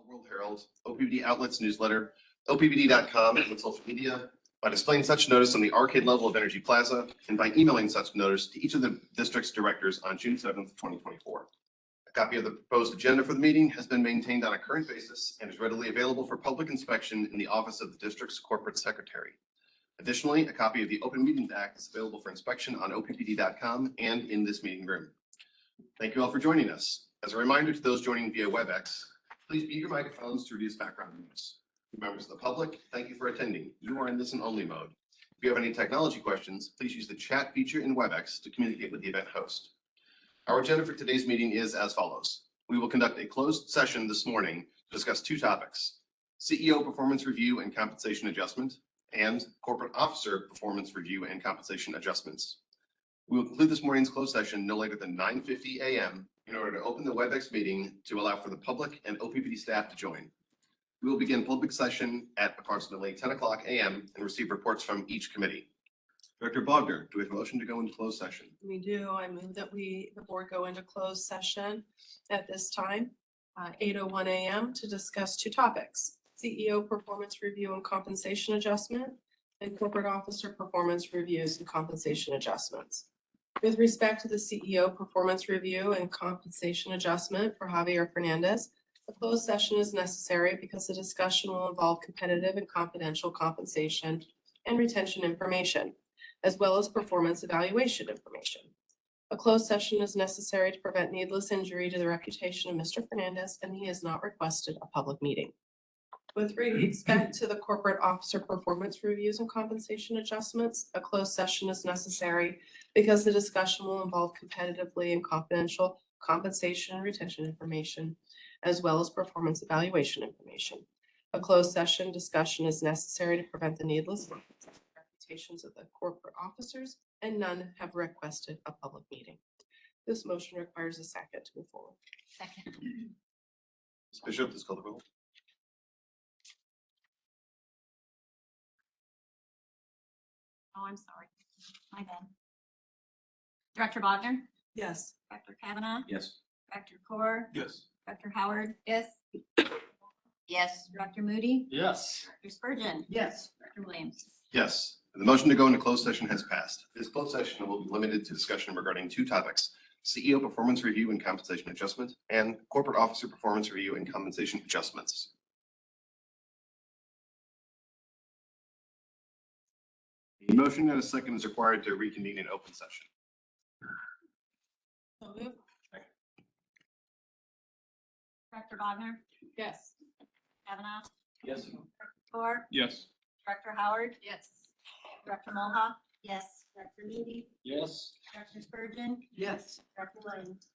World Herald, OPPD outlets, newsletter, OPPD.com, and social media by displaying such notice on the arcade level of Energy Plaza and by emailing such notice to each of the district's directors on June 7th, 2024. A copy of the proposed agenda for the meeting has been maintained on a current basis and is readily available for public inspection in the office of the district's corporate secretary. Additionally, a copy of the Open Meetings Act is available for inspection on OPPD.com and in this meeting room. Thank you all for joining us. As a reminder to those joining via WebEx, please mute your microphones to reduce background noise. Members of the public, thank you for attending. You are in listen-only mode. If you have any technology questions, please use the chat feature in WebEx to communicate with the event host. Our agenda for today's meeting is as follows. We will conduct a closed session this morning to discuss two topics: CEO performance review and compensation adjustment, and corporate officer performance review and compensation adjustments. We will conclude this morning's closed session no later than 9:50 a.m. in order to open the WebEx meeting to allow for the public and OPPD staff to join. We will begin public session at approximately 10 o'clock a.m. and receive reports from each committee. Director Bogner, do we have a motion to go into closed session? We do. I move that the board go into closed session at this time, 8:01 a.m. to discuss two topics: CEO performance review and compensation adjustment, and corporate officer performance reviews and compensation adjustments. With respect to the CEO performance review and compensation adjustment for Javier Fernandez, a closed session is necessary because the discussion will involve competitive and confidential compensation and retention information, as well as performance evaluation information. A closed session is necessary to prevent needless injury to the reputation of Mr. Fernandez, and he has not requested a public meeting. With respect to the corporate officer performance reviews and compensation adjustments, a closed session is necessary because the discussion will involve competitively and confidential compensation and retention information, as well as performance evaluation information. A closed session discussion is necessary to prevent the needless reputations of the corporate officers, and none have requested a public meeting. This motion requires a second to move forward. Second. Ms. Bishop, please call the roll. Oh, I'm sorry. My bad. Director Bogner, Yes. Director Kavanaugh, Yes. Director Core, Yes. Director Howard. Yes. Yes. Director Moody, Yes. Director Spurgeon. Yes. Director Williams. Yes. The motion to go into closed session has passed. This closed session will be limited to discussion regarding two topics: CEO performance review and compensation adjustment, and corporate officer performance review and compensation adjustments. A motion and a second is required to reconvene in open session. So moved. Director Bogner, Yes. Kavanaugh, Yes. Director Core, Yes. Director Howard. Yes. Director Mulha. Yes. Director Moody, Yes. Director Spurgeon, Yes. Director Williams.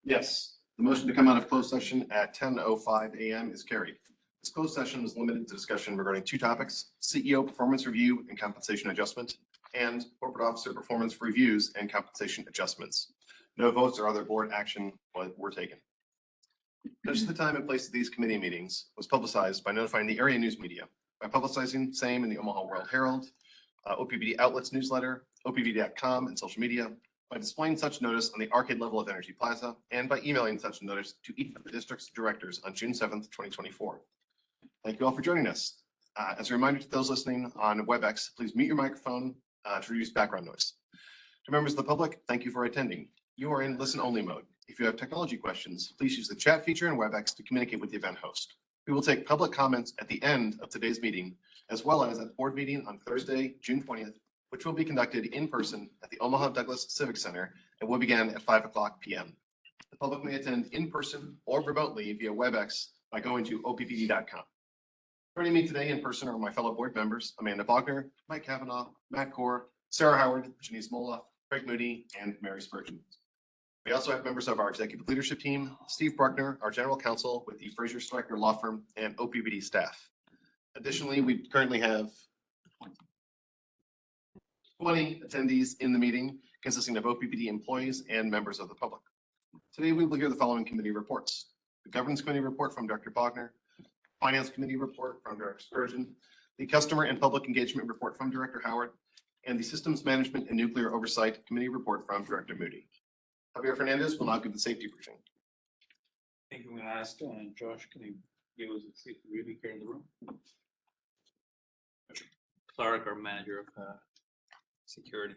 Yes. The motion to come out of closed session at 10:05 a.m. is carried. This closed session was limited to discussion regarding two topics: CEO performance review and compensation adjustment, and corporate officer performance reviews and compensation adjustments. No votes or other board action were taken. Notice of the time and place of these committee meetings was publicized by notifying the area news media, by publicizing same in the Omaha World Herald, OPPD outlets newsletter, OPPD.com, and social media, by displaying such notice on the arcade level of Energy Plaza, and by emailing such notice to each of the district's directors on June 7th, 2024. Thank you all for joining us. As a reminder to those listening on WebEx, please mute your microphone to reduce background noise. To members of the public, thank you for attending. You are in listen-only mode. If you have technology questions, please use the chat feature in WebEx to communicate with the event host. We will take public comments at the end of today's meeting, as well as at the board meeting on Thursday, June 20th, which will be conducted in person at the Omaha Douglas Civic Center and will begin at 5 o'clock p.m. The public may attend in person or remotely via WebEx by going to OPPD.com. Joining me today in person are my fellow board members: Amanda Bogner, Mike Kavanaugh, Matt Core, Sarah Howard, Janice Mola, Craig Moody, and Mary Spurgeon. We also have members of our executive leadership team: Steve Bruckner, our general counsel with the Fraser Stryker Law Firm, and OPPD staff. Additionally, we currently have 20 attendees in the meeting, consisting of OPPD employees and members of the public. Today, we will hear the following committee reports: the Governance Committee report from Dr. Bogner, Finance Committee report from Director Spurgeon, the Customer and Public Engagement report from Director Howard, and the Systems Management and Nuclear Oversight Committee report from Director Moody. Javier Fernandez will now give the safety briefing. I think I'm going to ask Josh, can you give us a safety briefing here in the room. Clark, our manager of security.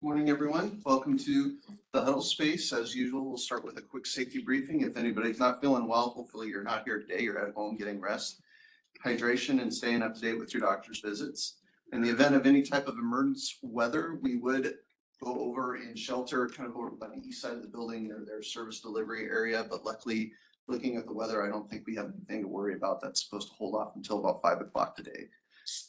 Morning, everyone. Welcome to the huddle space. As usual, we'll start with a quick safety briefing. If anybody's not feeling well, hopefully you're not here today. You're at home getting rest, hydration, and staying up to date with your doctor's visits. In the event of any type of emergency weather, we would go over and shelter kind of over by the east side of the building near their service delivery area. But luckily, looking at the weather, I don't think we have anything to worry about. That's supposed to hold off until about 5 o'clock today.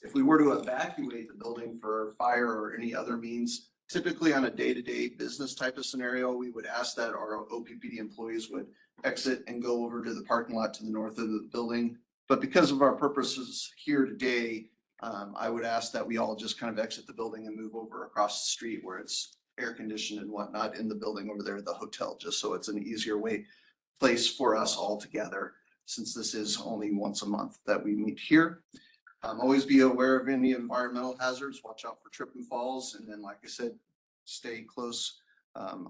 If we were to evacuate the building for fire or any other means, typically on a day-to-day business type of scenario, we would ask that our OPPD employees would exit and go over to the parking lot to the north of the building. But because of our purposes here today, I would ask that we all just kind of exit the building and move over across the street where it's air conditioned and whatnot in the building over there at the hotel, just so it's an easier place for us all together, since this is only once a month that we meet here. Always be aware of any environmental hazards, watch out for trip and falls, and then, like I said, stay close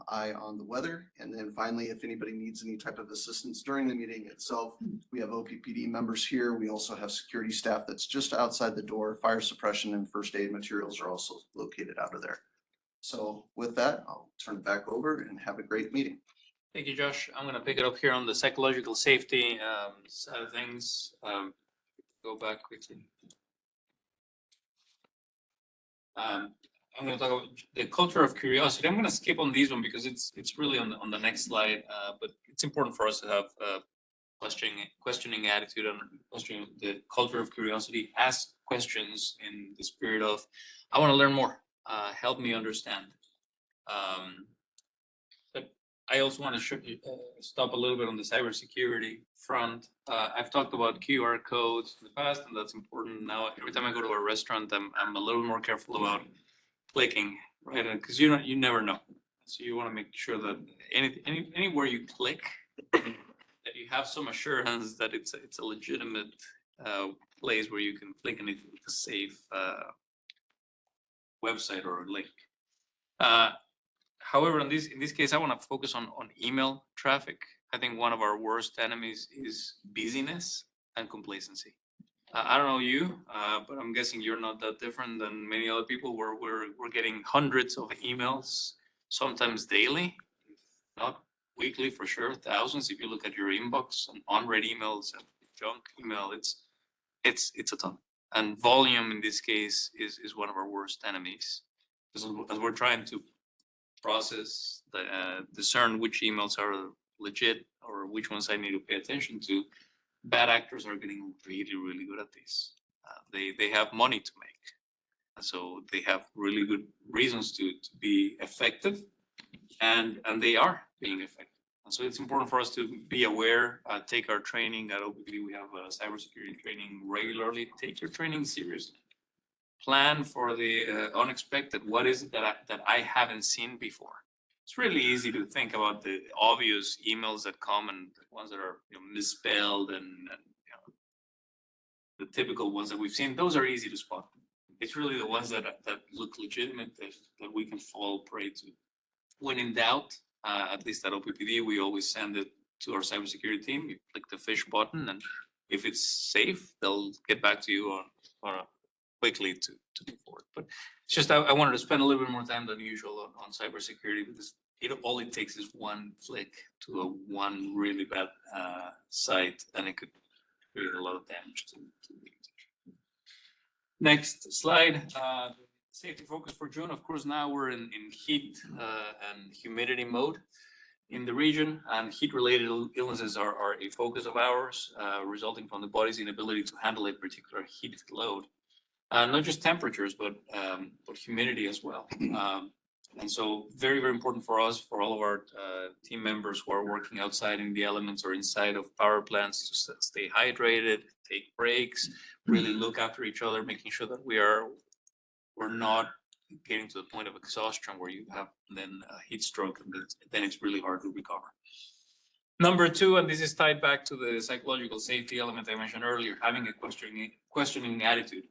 eye on the weather. And then finally, if anybody needs any type of assistance during the meeting itself, we have OPPD members here. We also have security staff that's just outside the door. Fire suppression and first aid materials are also located out of there. So with that, I'll turn it back over and have a great meeting. Thank you, Josh. I'm going to pick it up here on the psychological safety side of things. Go back quickly. I'm going to talk about the culture of curiosity. I'm going to skip on these one because it's really on the next slide, but it's important for us to have questioning attitude and questioning the culture of curiosity. Ask questions in the spirit of, I want to learn more. Help me understand. But I also want to stop a little bit on the cybersecurity front. I've talked about QR codes in the past, and that's important. Now, every time I go to a restaurant, I'm a little more careful about clicking, right? Because you never know. So you want to make sure that anywhere you click, that you have some assurance that it's a legitimate place where you can click and it's a safe website or a link. However, in this case, I want to focus on email traffic. I think one of our worst enemies is busyness and complacency. I don't know you, but I'm guessing you're not that different than many other people. We're getting hundreds of emails, sometimes daily, not weekly for sure, thousands. If you look at your inbox and unread emails and junk email, it's a ton. And volume in this case is one of our worst enemies. As we're trying to process, discern which emails are legit or which ones I need to pay attention to, bad actors are getting really, really good at this. They have money to make. And so they have really good reasons to be effective, and they are being effective. And so it's important for us to be aware, take our training at OPPD. We have cybersecurity training regularly. Take your training seriously. Plan for the unexpected. What is it that I haven't seen before? It's really easy to think about the obvious emails that come and the ones that are misspelled and the typical ones that we've seen. Those are easy to spot. It's really the ones that look legitimate that we can fall prey to. When in doubt, at least at OPPD, we always send it to our cybersecurity team. You click the fish button, and if it's safe, they'll get back to you on quickly to move forward. But it's just I wanted to spend a little bit more time than usual on cybersecurity because all it takes is one click to one really bad site, and it could create a lot of damage to the organization. Next slide. Safety focus for June. Of course, now we're in heat and humidity mode in the region, and heat-related illnesses are a focus of ours, resulting from the body's inability to handle a particular heat load. Not just temperatures, but humidity as well. And so very, very important for us, for all of our team members who are working outside in the elements or inside of power plants to stay hydrated, take breaks, really look after each other, making sure that we're not getting to the point of exhaustion where you have then a heat stroke, and then it's really hard to recover. Number two, and this is tied back to the psychological safety element I mentioned earlier, having a questioning attitude.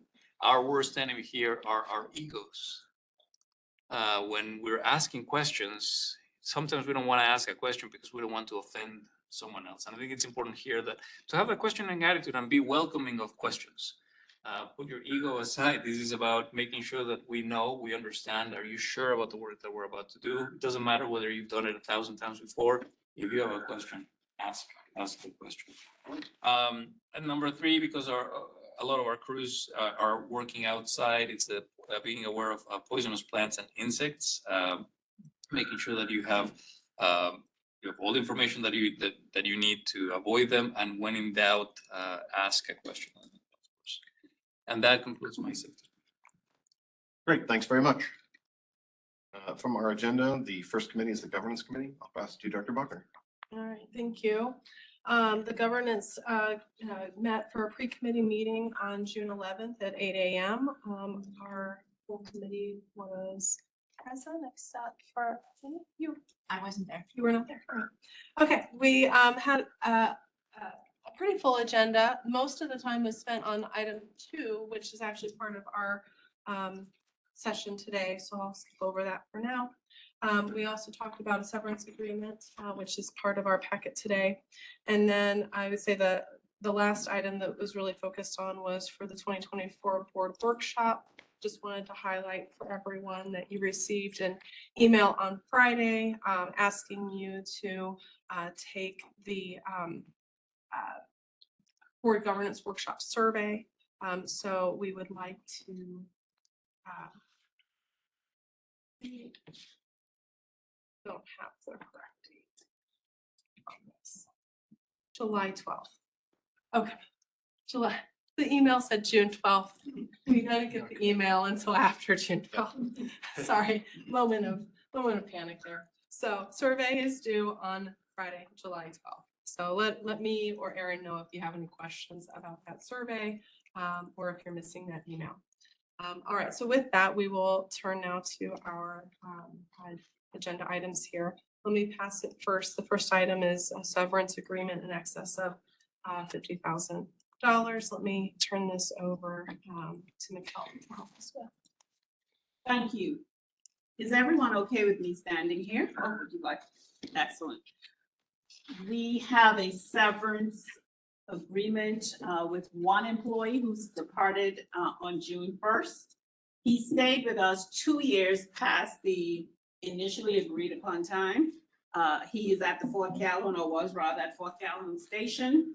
Our worst enemy here are our egos. When we're asking questions, sometimes we don't want to ask a question because we don't want to offend someone else. And I think it's important here that to have a questioning attitude and be welcoming of questions. Put your ego aside. This is about making sure that we know, we understand. Are you sure about the work that we're about to do? It doesn't matter whether you've done it 1,000 times before. If you have a question, ask the question. And number three, because a lot of our crews are working outside, it's being aware of poisonous plants and insects, making sure that you have all the information that you need to avoid them, and when in doubt, ask a question. And that concludes my safety. Great, thanks very much. From our agenda, the first committee is the governance committee. I'll pass it to Dr. Buckner. All right, thank you. The governance met for a pre-committee meeting on June 11th at 8 a.m. Our full committee was present except for you. I wasn't there. You were not there. All right. Okay, we had a pretty full agenda. Most of the time was spent on item 2, which is actually part of our session today, so I'll skip over that for now. We also talked about a severance agreement, which is part of our packet today. And then I would say the last item that was really focused on was for the 2024 board workshop. Just wanted to highlight for everyone that you received an email on Friday asking you to take the board governance workshop survey. So we would like to don't have the correct date on this. July 12th. Okay, July. The email said June 12th. We gotta get the email until after June 12th. Sorry, moment of panic there. So survey is due on Friday, July 12th. So let me or Erin know if you have any questions about that survey or if you're missing that email. All right, so with that, we will turn now to our agenda items here. Let me pass it first. The first item is a severance agreement in excess of $50,000. Let me turn this over to Michelle to help us with. Thank you. Is everyone okay with me standing here? Or would you like? Excellent. We have a severance agreement with one employee who's departed on June 1st. He stayed with us 2 years past the initially agreed upon time. He is at the Fort Calhoun, or was rather at Fort Calhoun Station.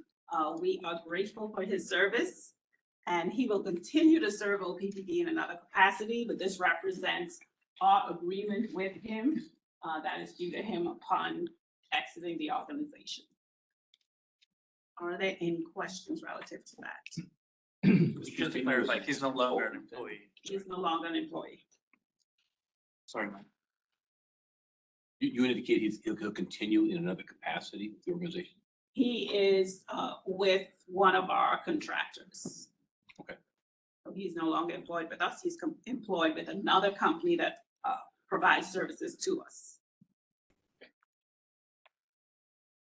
We are grateful for his service, and he will continue to serve OPPD in another capacity, but this represents our agreement with him that is due to him upon exiting the organization. Are there any questions relative to that? Just to clarify, he's no longer an employee. He's no longer an employee. Sorry, Mike. You indicate he'll continue in another capacity with the organization? He is with one of our contractors. Okay. So he's no longer employed with us. He's employed with another company that provides services to us.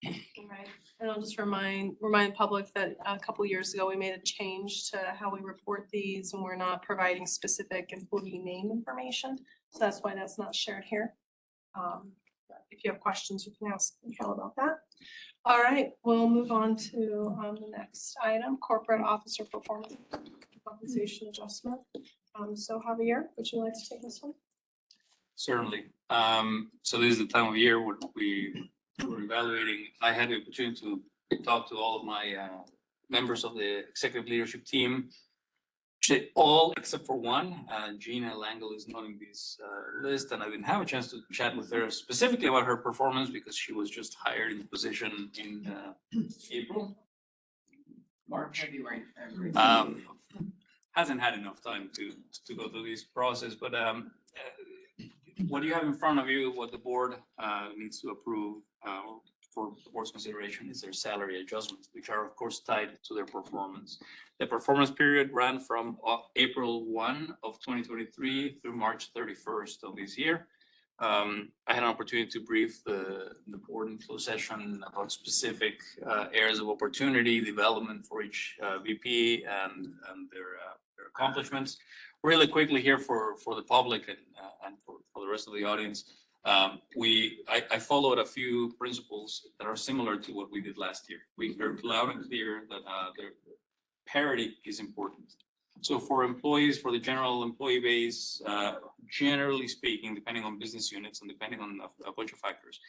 All right, and I'll just remind the public that a couple years ago, we made a change to how we report these, and we're not providing specific employee name information. So that's why that's not shared here. But if you have questions, you can ask Michelle about that. All right, we'll move on to the next item, corporate officer performance compensation adjustment. So Javier, would you like to take this one? Certainly. So this is the time of year when we're evaluating. I had the opportunity to talk to all of my members of the executive leadership team. All except for one, Gina Langle is not in this list, and I didn't have a chance to chat with her specifically about her performance because she was just hired in the position in March. Hasn't had enough time to go through this process, but what you have in front of you, what the board needs to approve for the board's consideration is their salary adjustments, which are of course tied to their performance. The performance period ran from April 1 of 2023 through March 31st of this year. I had an opportunity to brief the board in closed session about specific areas of opportunity, development for each VP and their accomplishments. Really quickly here for the public and for the rest of the audience, I followed a few principles that are similar to what we did last year. We heard loud and clear that the parity is important. So for employees, for the general employee base, generally speaking, depending on business units and depending on a bunch of factors,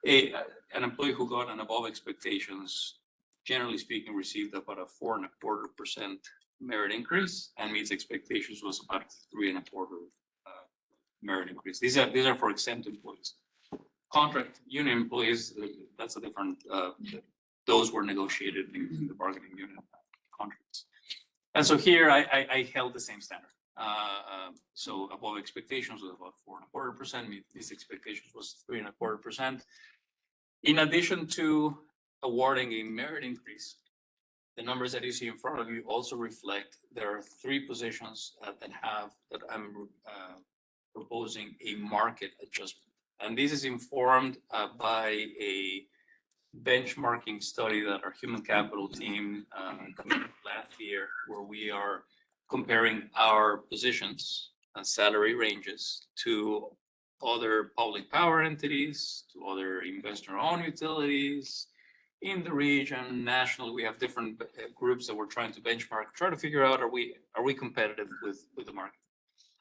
an employee who got an above expectations, generally speaking, received about a 4.25% merit increase, and meets expectations was about 3.25% merit increase. These are for exempt employees. Contract union employees, that's a different, those were negotiated in the bargaining unit contracts. And so here I held the same standard. So above expectations was about 4.25%, these expectations was 3.25%. In addition to awarding a merit increase, the numbers that you see in front of you also reflect there are 3 positions that I'm proposing a market adjustment. And this is informed by a benchmarking study that our human capital team commissioned last year, where we are comparing our positions and salary ranges to other public power entities, to other investor-owned utilities in the region. Nationally, we have different groups that we're trying to benchmark, try to figure out, are we competitive with the market?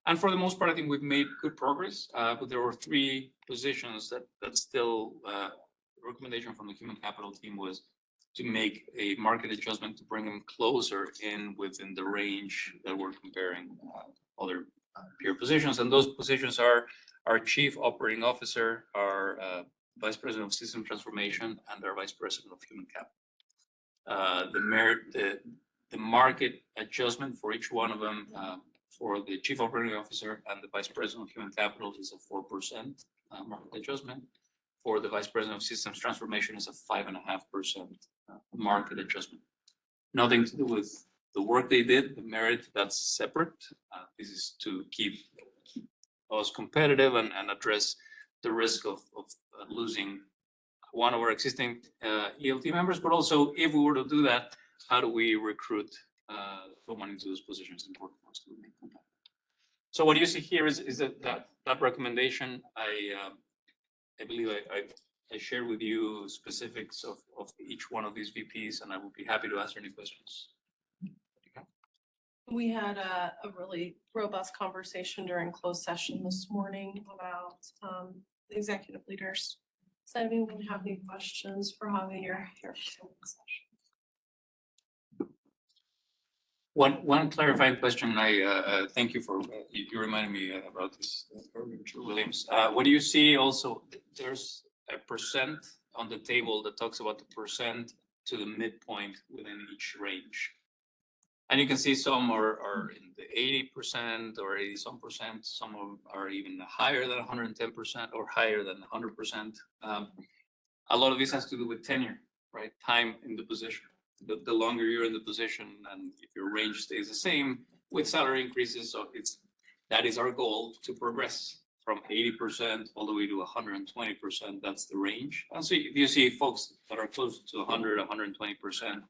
And for the most part, I think we've made good progress, but there were 3 positions that still, the recommendation from the human capital team was to make a market adjustment to bring them closer within the range that we're comparing other peer positions. And those positions are our chief operating officer, our vice president of system transformation, and our vice president of human capital. The market adjustment for each one of them, for the chief operating officer and the vice president of human capital, is a 4% market adjustment. For the vice president of systems transformation is a 5.5% market adjustment. Nothing to do with the work they did, the merit, that's separate. This is to keep us competitive and address the risk of losing one of our existing ELT members, but also if we were to do that, how do we recruit someone into those positions? Important for us to remain competitive. So what you see here is that recommendation. I believe I shared with you specifics of each one of these VPs, and I would be happy to answer any questions. We had a really robust conversation during closed session this morning about the executive leaders. Does anyone have any questions for Javier here? One clarifying question. I thank you for you reminded me about this, Mr. Williams. What do you see also? There's a percent on the table that talks about the percent to the midpoint within each range. And you can see some are in the 80% or 80-some%. Some of them are even higher than 110% or higher than 100%. A lot of this has to do with tenure, right? Time in the position. The longer you're in the position, and if your range stays the same with salary increases, so that is our goal, to progress from 80% all the way to 120%. That's the range. And so if you see folks that are close to 100, 120%,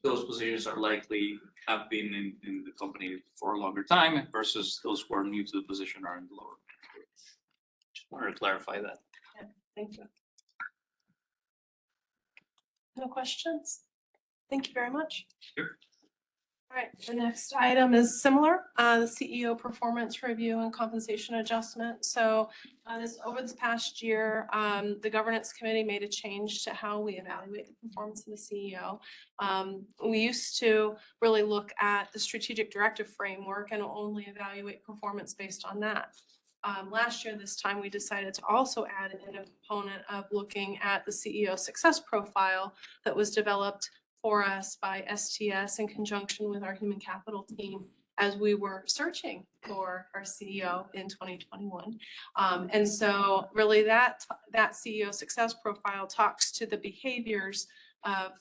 those positions are likely have been in the company for a longer time versus those who are new to the position are in the lower. Just wanted to clarify that. Yeah, thank you. No questions? Thank you very much. Sure. All right, the next item is similar, the CEO performance review and compensation adjustment. So over this past year, the governance committee made a change to how we evaluate the performance of the CEO. We used to really look at the strategic directive framework and only evaluate performance based on that. Last year, this time, we decided to also add in a component of looking at the CEO success profile that was developed for us by STS in conjunction with our human capital team as we were searching for our CEO in 2021. And so really that CEO success profile talks to the behaviors of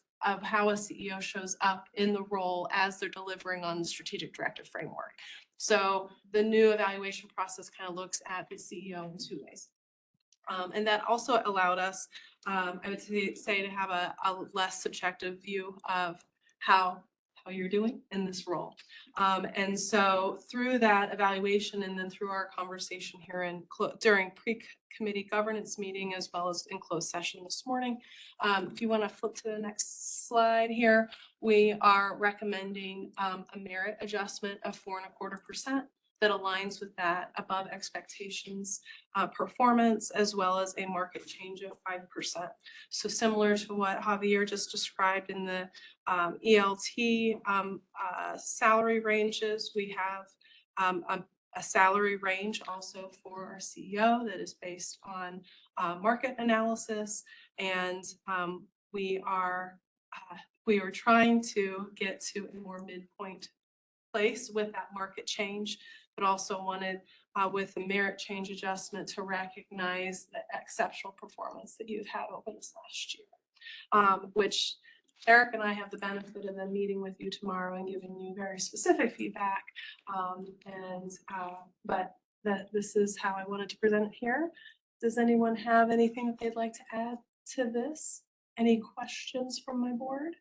how a CEO shows up in the role as they're delivering on the strategic directive framework. So the new evaluation process kind of looks at the CEO in 2 ways. And that also allowed us, I would say, to have a less subjective view of how how you're doing in this role. And so through that evaluation and then through our conversation here during pre-committee governance meeting, as well as in closed session this morning, if you want to flip to the next slide here, we are recommending a merit adjustment of 4.25% that aligns with that above expectations performance, as well as a market change of 5%. So similar to what Javier just described in the ELT salary ranges, we have a salary range also for our CEO that is based on market analysis, and we are trying to get to a more midpoint place with that market change, but also wanted with the merit change adjustment to recognize the exceptional performance that you've had over this last year, which Eric and I have the benefit of then meeting with you tomorrow and giving you very specific feedback. But this is how I wanted to present it here. Does anyone have anything that they'd like to add to this? Any questions from my board?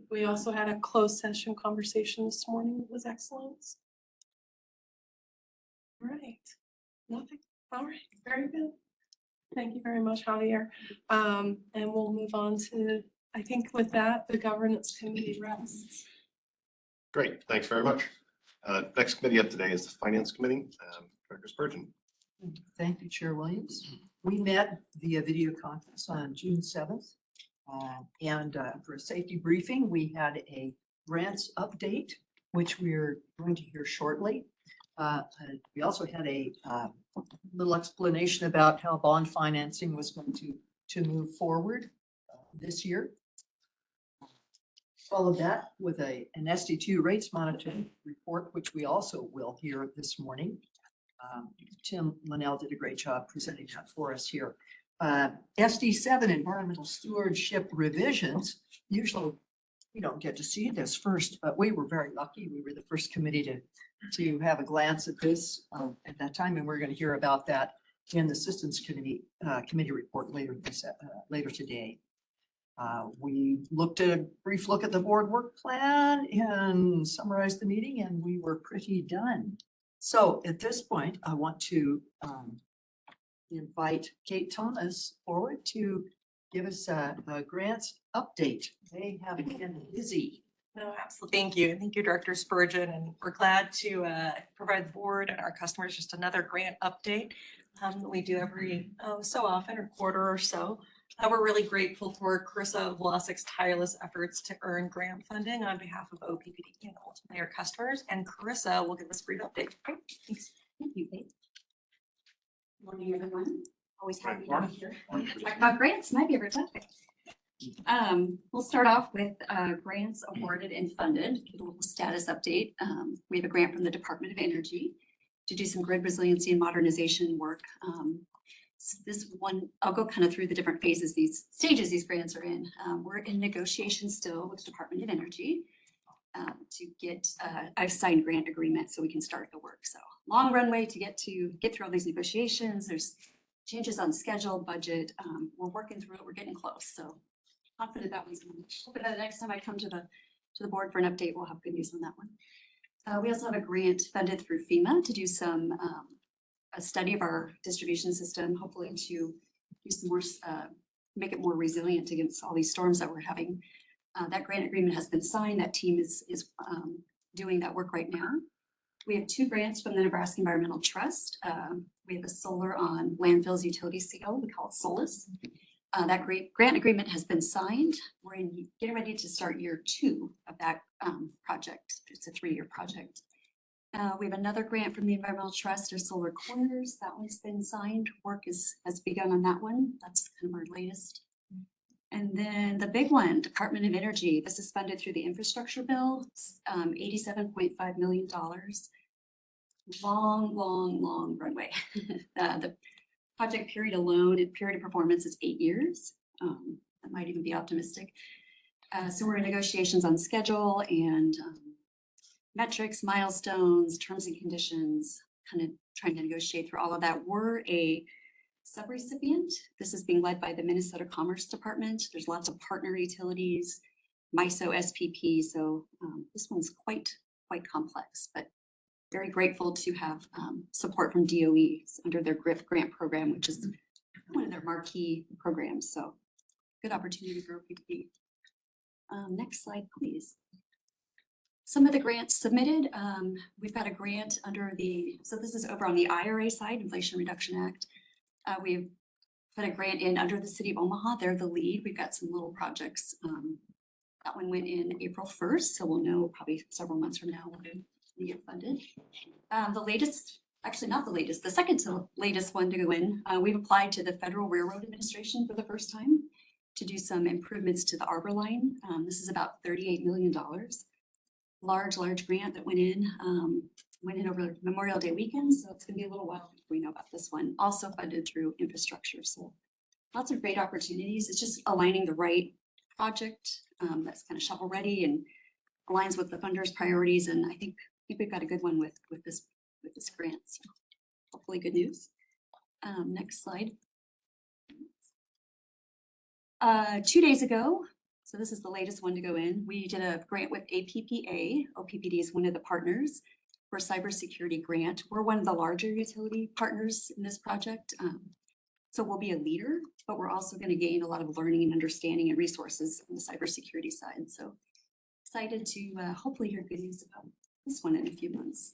We also had a closed session conversation this morning. It was excellent. All right. Nothing. All right. Very good. Thank you very much, Javier. And we'll move on to, I think with that, the governance committee rests. Great, thanks very much. Next committee up today is the Finance Committee. Director Spurgeon. Thank you, Chair Williams. We met via video conference on June 7th. And for a safety briefing, we had a grants update, which we're going to hear shortly. We also had a little explanation about how bond financing was going to move forward this year. Followed that with an SD2 rates monitoring report, which we also will hear this morning. Tim Linnell did a great job presenting that for us here. SD7 environmental stewardship revisions. Usually we don't get to see this first, but we were very lucky. We were the first committee to have a glance at this at that time, and we're going to hear about that in the Systems Committee committee report later today. We looked at a brief look at the board work plan and summarized the meeting, and we were pretty done. So at this point, I want to invite Kate Thomas forward to give us a grants update. They have been busy. No, absolutely. Thank you. Thank you, Director Spurgeon. And we're glad to provide the board and our customers just another grant update that we do every so often, or quarter or so. We're really grateful for Carissa Vlasik's tireless efforts to earn grant funding on behalf of OPPD and ultimately our customers. And Carissa will give us a brief update. Great. Thanks. Thank you, Kate. Morning, everyone. Always happy to be here. Talk about grants, my favorite topic. We'll start off with grants awarded and funded. A little status update. We have a grant from the Department of Energy to do some grid resiliency and modernization work. This one, I'll go kind of through the different phases, these stages these grants are in. We're in negotiation still with the Department of Energy to get a signed grant agreement so we can start the work. So long runway to get through all these negotiations. There's changes on schedule, budget. We're working through it. We're getting close. So confident that one's going to open. The next time I come to the board for an update, we'll have good news on that one. We also have a grant funded through FEMA to do some a study of our distribution system, hopefully to do some more, make it more resilient against all these storms that we're having. That grant agreement has been signed. That team is doing that work right now. We have 2 grants from the Nebraska Environmental Trust. We have a solar on landfills utility scale. We call it SOLAS. That grant agreement has been signed. We're getting ready to start year 2 of that project. It's a 3-year project. We have another grant from the Environmental Trust, our solar corners. That one's been signed. Work has begun on that one. That's kind of our latest. And then the big one, Department of Energy. This is funded through the infrastructure bill, $87.5 million. Long runway. The project period alone, period of performance is 8 years. That might even be optimistic. So we're in negotiations on schedule and metrics, milestones, terms and conditions, kind of trying to negotiate through all of that. We're a subrecipient. This is being led by the Minnesota Commerce Department. There's lots of partner utilities MISO SPP. So this one's quite complex, but very grateful to have support from DOE under their GRIP grant program, which is one of their marquee programs. So good opportunity for OPPD. Next slide, please. Some of the grants submitted, we've got a grant under so this is over on the IRA side, Inflation Reduction Act. We've put a grant in under the city of Omaha. They're the lead. We've got some little projects. That one went in April 1st, so we'll know probably several months from now when we get funded. The latest, actually not the latest, the second to latest one to go in, we've applied to the Federal Railroad Administration for the first time to do some improvements to the Arbor Line. This is about $38 million. Large grant that went in over Memorial Day weekend, so it's gonna be a little while before we know about this one. Also funded through infrastructure, so lots of great opportunities. It's just aligning the right project that's kind of shovel ready and aligns with the funders' priorities, and I think we've got a good one with this grant. So hopefully good news. Next slide. 2 days ago, so this is the latest one to go in, we did a grant with APPA. OPPD is one of the partners for a cybersecurity grant. We're one of the larger utility partners in this project. So we'll be a leader, but we're also going to gain a lot of learning and understanding and resources on the cybersecurity side. So excited to hopefully hear good news about this one in a few months.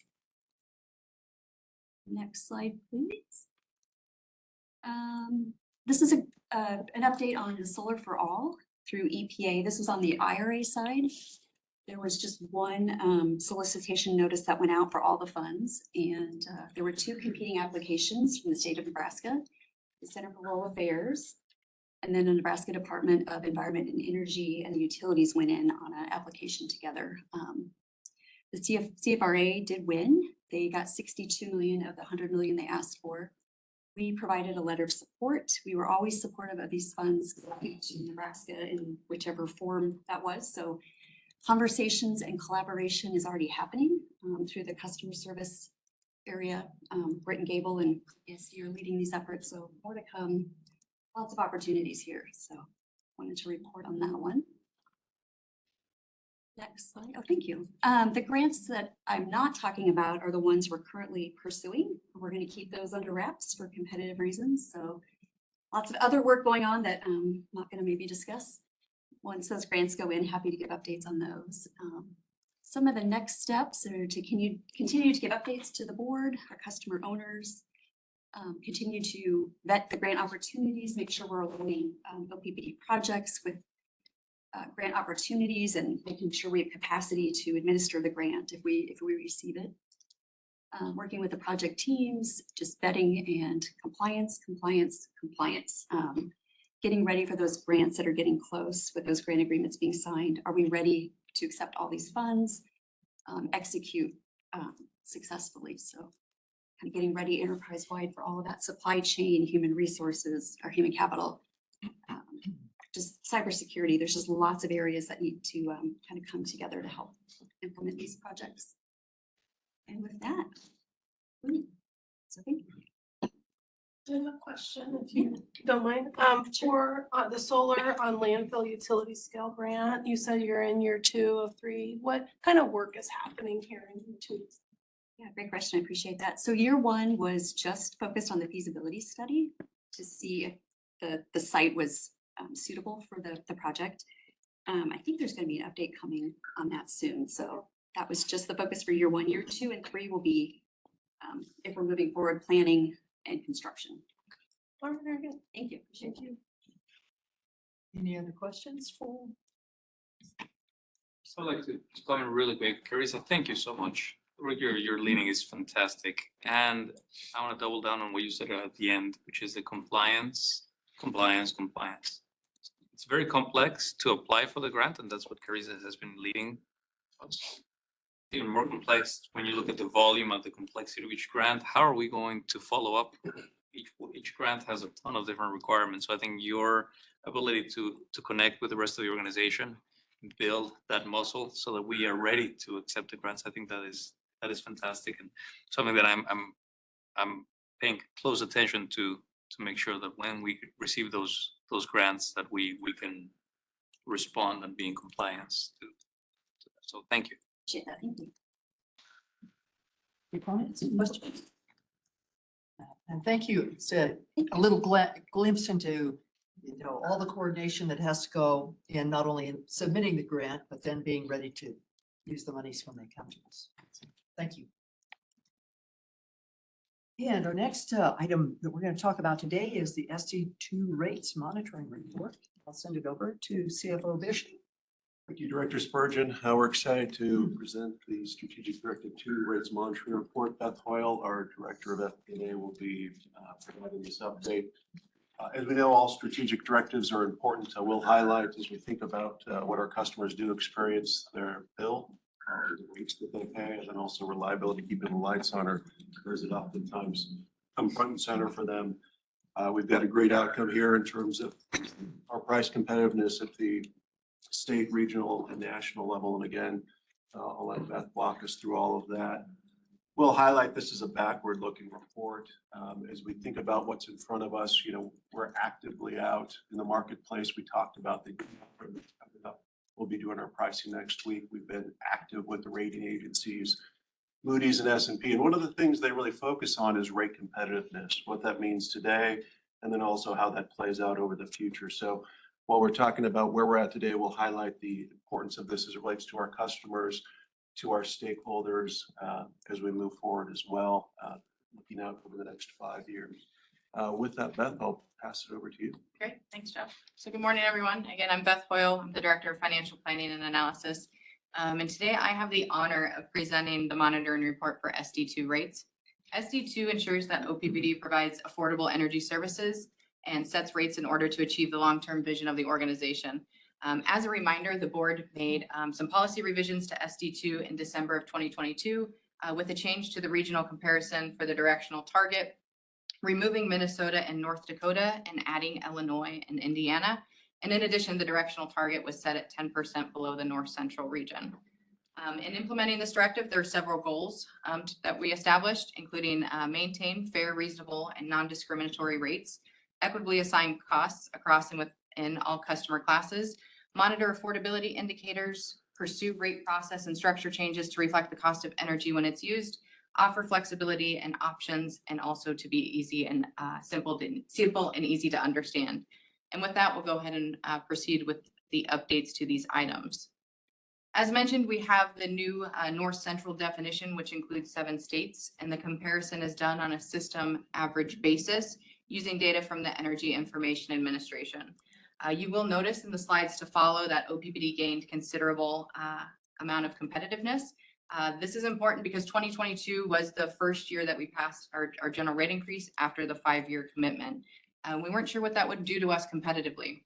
Next slide, please. This is an update on the Solar for All through EPA. This was on the IRA side. There was just one solicitation notice that went out for all the funds, and there were 2 competing applications from the state of Nebraska, the Center for Rural Affairs, and then the Nebraska Department of Environment and Energy and the utilities went in on an application together. The CFRA did win. They got 62 million of the 100 million they asked for. We provided a letter of support. We were always supportive of these funds going to Nebraska in whichever form that was. So conversations and collaboration is already happening through the customer service area. Britt and Gable and ESC are leading these efforts. So more to come, lots of opportunities here. So wanted to report on that one. Next slide. Oh, thank you. The grants that I'm not talking about are the ones we're currently pursuing. We're going to keep those under wraps for competitive reasons. So lots of other work going on that I'm not going to maybe discuss. Once those grants go in, happy to give updates on those. Some of the next steps are to continue to give updates to the board, our customer owners, continue to vet the grant opportunities, make sure we're aligning OPPD projects with grant opportunities and making sure we have capacity to administer the grant if we receive it. Working with the project teams, just vetting and compliance. Getting ready for those grants that are getting close with those grant agreements being signed. Are we ready to accept all these funds, execute successfully? So kind of getting ready enterprise-wide for all of that supply chain, human resources, or human capital. Just cybersecurity, there's just lots of areas that need to kind of come together to help implement these projects. And with that, so thank you. I have a question, if you don't mind. For the solar on landfill utility scale grant, you said you're in year 2 of 3. What kind of work is happening here in year 2? Yeah, great question. I appreciate that. So year 1 was just focused on the feasibility study to see if the site was suitable for the project. I think there's going to be an update coming on that soon. So that was just the focus for year 1. Year 2 and 3 will be, if we're moving forward, planning and construction. All right, very good. Thank you. Appreciate you. Any other questions for? So I'd like to comment really quick. Carissa, thank you so much. Your leading is fantastic. And I want to double down on what you said at the end, which is the compliance. It's very complex to apply for the grant, and that's what Carissa has been leading. Even more complex when you look at the volume of the complexity of each grant. How are we going to follow up? Each grant has a ton of different requirements. So I think your ability to connect with the rest of the organization, build that muscle so that we are ready to accept the grants. I think that is fantastic and something that I'm paying close attention to make sure that when we receive those grants that we can respond and be in compliance to that. So thank you. Appreciate that. Thank you. Any comments, questions? And thank you. It's a little glimpse into, all the coordination that has to go in, not only in submitting the grant, but then being ready to use the monies when they come to us. Thank you. And our next item that we're going to talk about today is the SD2 rates monitoring report. I'll send it over to CFO Bishop. Thank you, Director Spurgeon. We're excited to present the Strategic Directive 2 Rates Monitoring Report. Beth Hoyle, our Director of FP&A, will be providing this update. As we know, all strategic directives are important. We'll highlight as we think about what our customers do experience their bill, the rates that they pay, and then also reliability, keeping the lights on, or is it oftentimes come front and center for them. We've got a great outcome here in terms of our price competitiveness at the state, regional, and national level. And again, I'll let Beth walk us through all of that. We'll highlight this as a backward-looking report. As we think about what's in front of us, we're actively out in the marketplace. We talked about the coming up. We'll be doing our pricing next week. We've been active with the rating agencies, Moody's and S&P. And one of the things they really focus on is rate competitiveness, what that means today, and then also how that plays out over the future. So while we're talking about where we're at today, we'll highlight the importance of this as it relates to our customers, to our stakeholders, as we move forward as well, looking out over the next 5 years. With that, Beth, I'll pass it over to you. Great, thanks, Jeff. So good morning, everyone. Again, I'm Beth Hoyle. I'm the Director of Financial Planning and Analysis. And today I have the honor of presenting the monitoring report for SD2 rates. SD2 ensures that OPPD provides affordable energy services and sets rates in order to achieve the long-term vision of the organization. As a reminder, the board made some policy revisions to SD2 in December of 2022 with a change to the regional comparison for the directional target, removing Minnesota and North Dakota and adding Illinois and Indiana. And in addition, the directional target was set at 10% below the North Central region. In implementing this directive, there are several goals that we established, including maintain fair, reasonable, and non-discriminatory rates, equitably assign costs across and within all customer classes, monitor affordability indicators, pursue rate process and structure changes to reflect the cost of energy when it's used, offer flexibility and options, and also to be easy and simple and easy to understand. And with that, we'll go ahead and proceed with the updates to these items. As mentioned, we have the new North Central definition, which includes 7 states, and the comparison is done on a system average basis using data from the Energy Information Administration. You will notice in the slides to follow that OPPD gained considerable amount of competitiveness. This is important because 2022 was the first year that we passed our general rate increase after the 5-year commitment. We weren't sure what that would do to us competitively.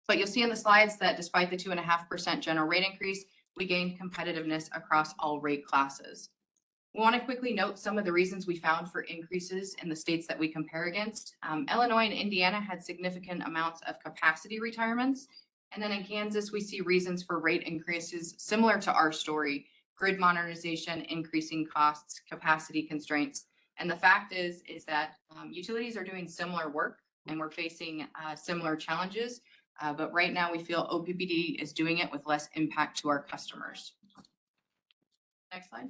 But you'll see in the slides that despite the 2.5% general rate increase, we gained competitiveness across all rate classes. We want to quickly note some of the reasons we found for increases in the states that we compare against. Illinois and Indiana had significant amounts of capacity retirements. And then in Kansas, we see reasons for rate increases similar to our story: grid modernization, increasing costs, capacity constraints. And the fact is that utilities are doing similar work and we're facing similar challenges. But right now we feel OPPD is doing it with less impact to our customers. Next slide.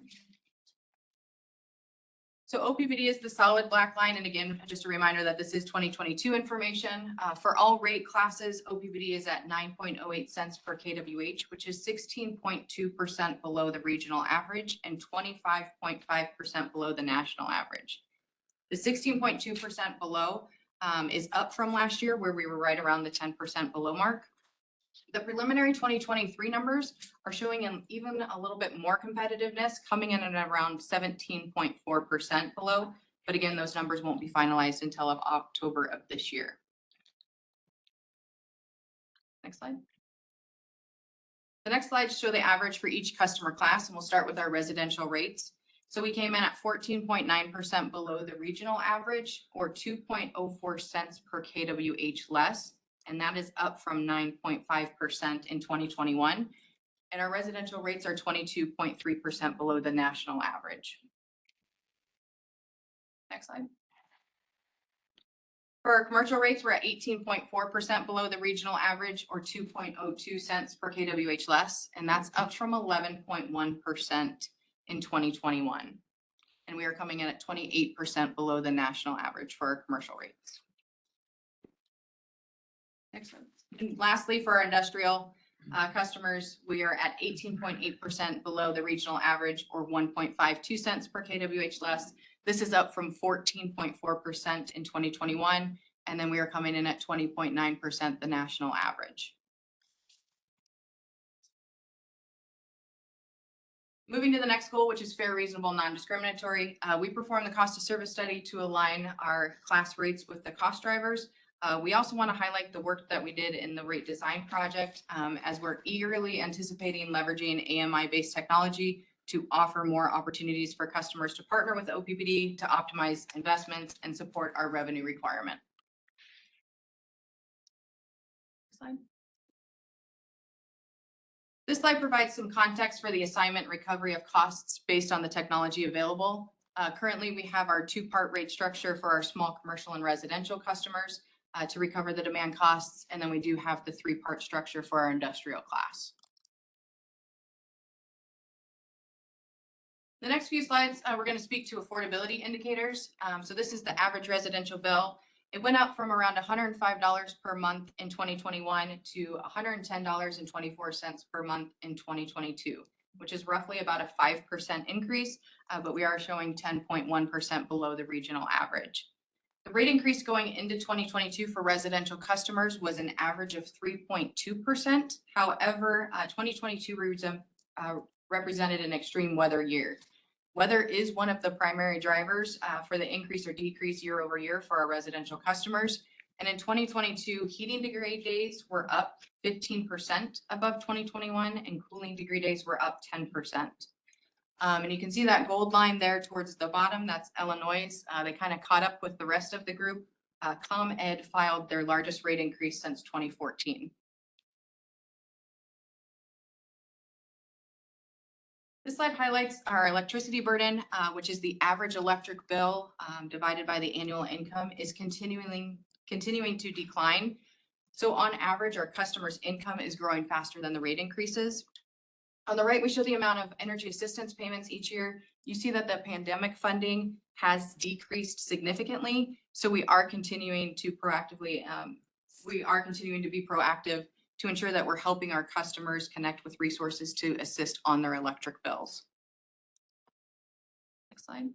So OPPD is the solid black line. And again, just a reminder that this is 2022 information. For all rate classes, OPPD is at 9.08 cents per kWh, which is 16.2% below the regional average and 25.5% below the national average. The 16.2% below is up from last year, where we were right around the 10% below mark. The preliminary 2023 numbers are showing even a little bit more competitiveness, coming in at around 17.4% below. But again, those numbers won't be finalized until October of this year. Next slide. The next slides show the average for each customer class, and we'll start with our residential rates. So we came in at 14.9% below the regional average, or 2.04 cents per kWh less. And that is up from 9.5% in 2021. And our residential rates are 22.3% below the national average. Next slide. For our commercial rates, we're at 18.4% below the regional average, or 2.02 cents per kWh less, and that's up from 11.1% in 2021. And we are coming in at 28% below the national average for our commercial rates. Next one. And lastly, for our industrial customers, we are at 18.8% below the regional average, or 1.52 cents per kWh less. This is up from 14.4% in 2021, and then we are coming in at 20.9%, the national average. Moving to the next goal, which is fair, reasonable, non-discriminatory. We perform the cost of service study to align our class rates with the cost drivers. We also want to highlight the work that we did in the rate design project, as we're eagerly anticipating leveraging AMI-based technology to offer more opportunities for customers to partner with OPPD to optimize investments and support our revenue requirement. Slide. This slide provides some context for the assignment recovery of costs based on the technology available. Currently, we have our two-part rate structure for our small commercial and residential customers to recover the demand costs, and then we do have the three-part structure for our industrial class. The next few slides, we're going to speak to affordability indicators. So this is the average residential bill. It went up from around $105 per month in 2021 to $110.24 per month in 2022, which is roughly about a 5% increase, but we are showing 10.1% below the regional average. The rate increase going into 2022 for residential customers was an average of 3.2%. However, 2022 represented an extreme weather year. Weather is one of the primary drivers for the increase or decrease year over year for our residential customers. And in 2022, heating degree days were up 15% above 2021, and cooling degree days were up 10%. And you can see that gold line there towards the bottom, that's Illinois. They kind of caught up with the rest of the group. ComEd filed their largest rate increase since 2014. This slide highlights our electricity burden, which is the average electric bill divided by the annual income, is continuing to decline. So on average, our customers' income is growing faster than the rate increases. On the right, we show the amount of energy assistance payments each year. You see that the pandemic funding has decreased significantly. So we are continuing to be proactive to ensure that we're helping our customers connect with resources to assist on their electric bills. Next slide.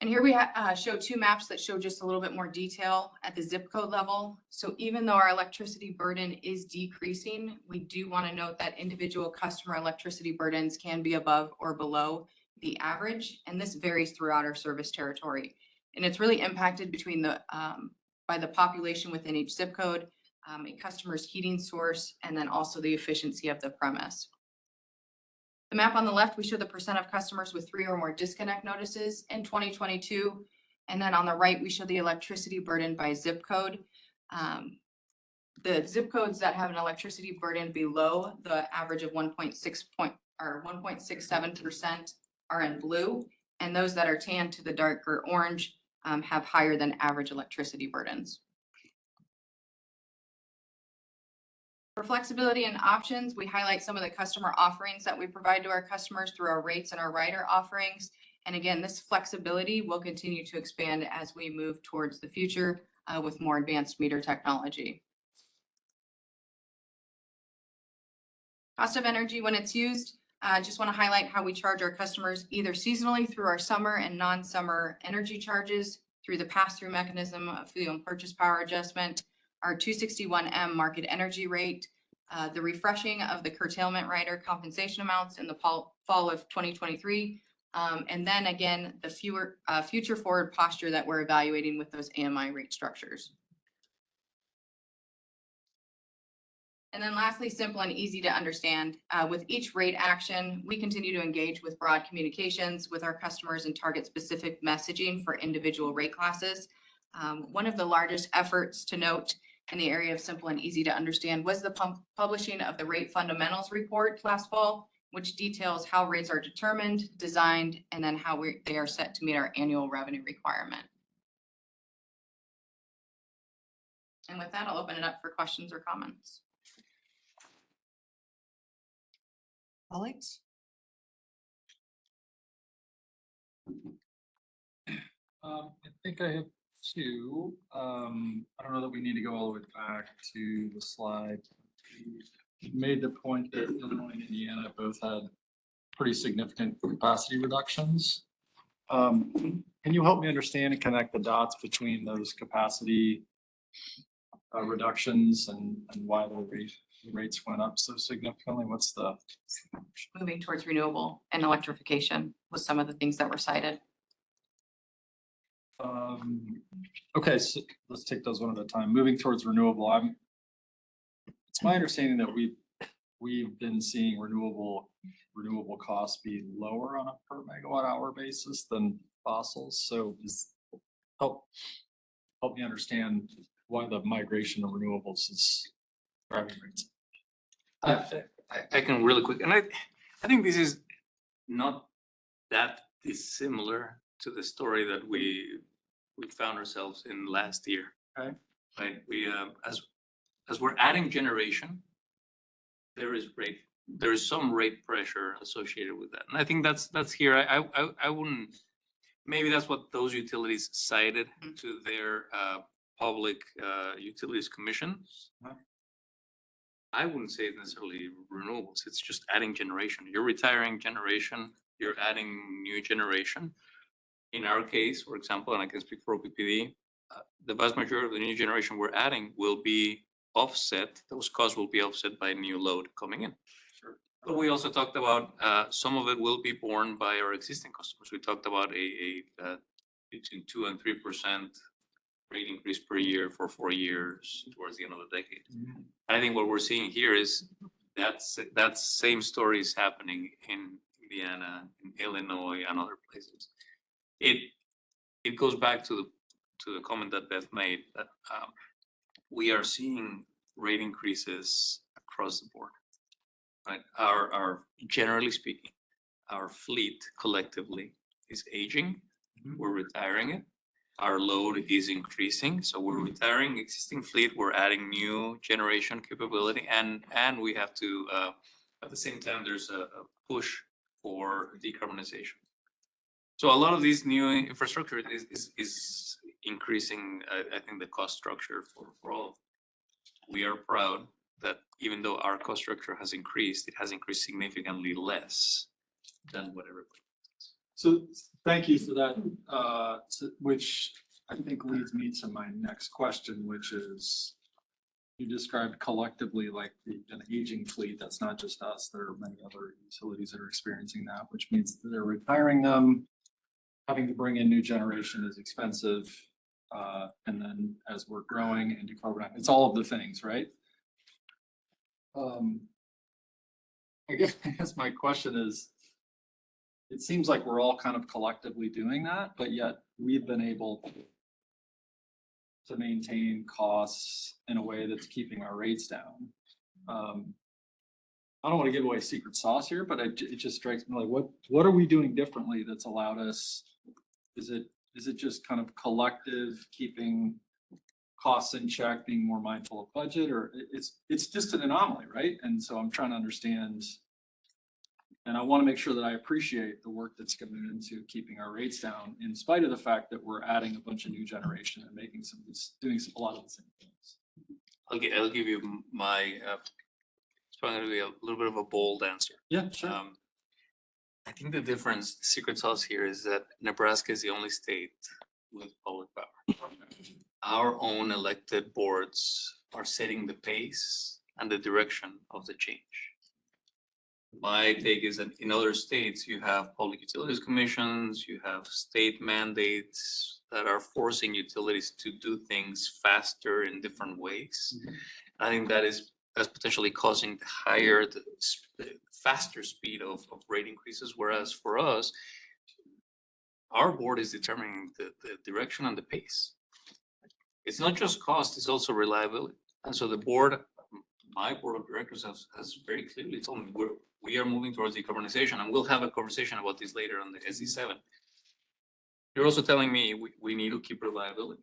And here we show two maps that show just a little bit more detail at the zip code level. So even though our electricity burden is decreasing, we do want to note that individual customer electricity burdens can be above or below the average, and this varies throughout our service territory. And it's really impacted by the population within each zip code, a customer's heating source, and then also the efficiency of the premise. The map on the left, we show the percent of customers with 3 or more disconnect notices in 2022. And then on the right, we show the electricity burden by zip code. The zip codes that have an electricity burden below the average of 1.67% are in blue, and those that are tan to the darker orange have higher than average electricity burdens. For flexibility and options, we highlight some of the customer offerings that we provide to our customers through our rates and our rider offerings. And again, this flexibility will continue to expand as we move towards the future with more advanced meter technology. Cost of energy when it's used, I just want to highlight how we charge our customers either seasonally through our summer and non-summer energy charges, through the pass-through mechanism of fuel and purchase power adjustment, our 261M market energy rate, the refreshing of the curtailment rider compensation amounts in the fall of 2023, and then again, the future forward posture that we're evaluating with those AMI rate structures. And then lastly, simple and easy to understand. With each rate action, we continue to engage with broad communications with our customers and target specific messaging for individual rate classes. One of the largest efforts to note in the area of simple and easy to understand was the publishing of the rate fundamentals report last fall, which details how rates are determined, designed, and then how they are set to meet our annual revenue requirement. And with that, I'll open it up for questions or comments. Colleagues? I think I have two. I don't know that we need to go all the way back to the slide. You made the point that Illinois and Indiana both had pretty significant capacity reductions. Can you help me understand and connect the dots between those capacity reductions and why the rates went up so significantly? What's the? Moving towards renewable and electrification was some of the things that were cited. Okay, so let's take those one at a time. Moving towards renewable, it's my understanding that we've been seeing renewable costs be lower on a per megawatt hour basis than fossils. So help me understand why the migration of renewables is driving rates. I can really quick, and I think this is not that dissimilar to the story that we found ourselves in last year. Okay. Right, we as we're adding generation, there is some rate pressure associated with that, and I think that's here. I wouldn't. Maybe that's what those utilities cited to their public utilities commissions. I wouldn't say it's necessarily renewables. It's just adding generation. You're retiring generation. You're adding new generation. In our case, for example, and I can speak for OPPD, the vast majority of the new generation we're adding will be offset. Those costs will be offset by new load coming in. Sure. But we also talked about some of it will be borne by our existing customers. We talked about a between 2 and 3% rate increase per year for 4 years towards the end of the decade. Mhm. I think what we're seeing here is that same story is happening in Indiana, in Illinois, and other places. It goes back to the comment that Beth made that we are seeing rate increases across the board. Right, our generally speaking, our fleet collectively is aging. We're retiring it. Our load is increasing, so we're retiring existing fleet. We're adding new generation capability, and we have to at the same time there's a push for decarbonization. So a lot of these new infrastructure is increasing, I think, the cost structure for all of them. We are proud that even though our cost structure has increased, it has increased significantly less than what everybody does. So thank you for that, which I think leads me to my next question, which is you described collectively like an aging fleet. That's not just us. There are many other utilities that are experiencing that, which means that they're retiring them. Having to bring in new generation is expensive. And then as we're growing and decarbonizing, it's all of the things, right? I guess my question is, it seems like we're all kind of collectively doing that, but yet we've been able to maintain costs in a way that's keeping our rates down. I don't want to give away secret sauce here, but it just strikes me like, what are we doing differently that's allowed us? Is it just kind of collective keeping costs in check, being more mindful of budget, or it's just an anomaly, right? And so I'm trying to understand, and I want to make sure that I appreciate the work that's going into keeping our rates down, in spite of the fact that we're adding a bunch of new generation and making doing a lot of the same things. I'll give you my it's probably going to be a little bit of a bold answer. Yeah, sure. I think the difference, the secret sauce here is that Nebraska is the only state with public power. Our own elected boards are setting the pace and the direction of the change. My take is that in other states, you have public utilities commissions, you have state mandates that are forcing utilities to do things faster in different ways. I think that's potentially causing the faster speed of rate increases, whereas for us, our board is determining the direction and the pace. It's not just cost, it's also reliability. And so the board, my board of directors has very clearly told me we are moving towards decarbonization, and we'll have a conversation about this later on the SD7. You're also telling me we need to keep reliability.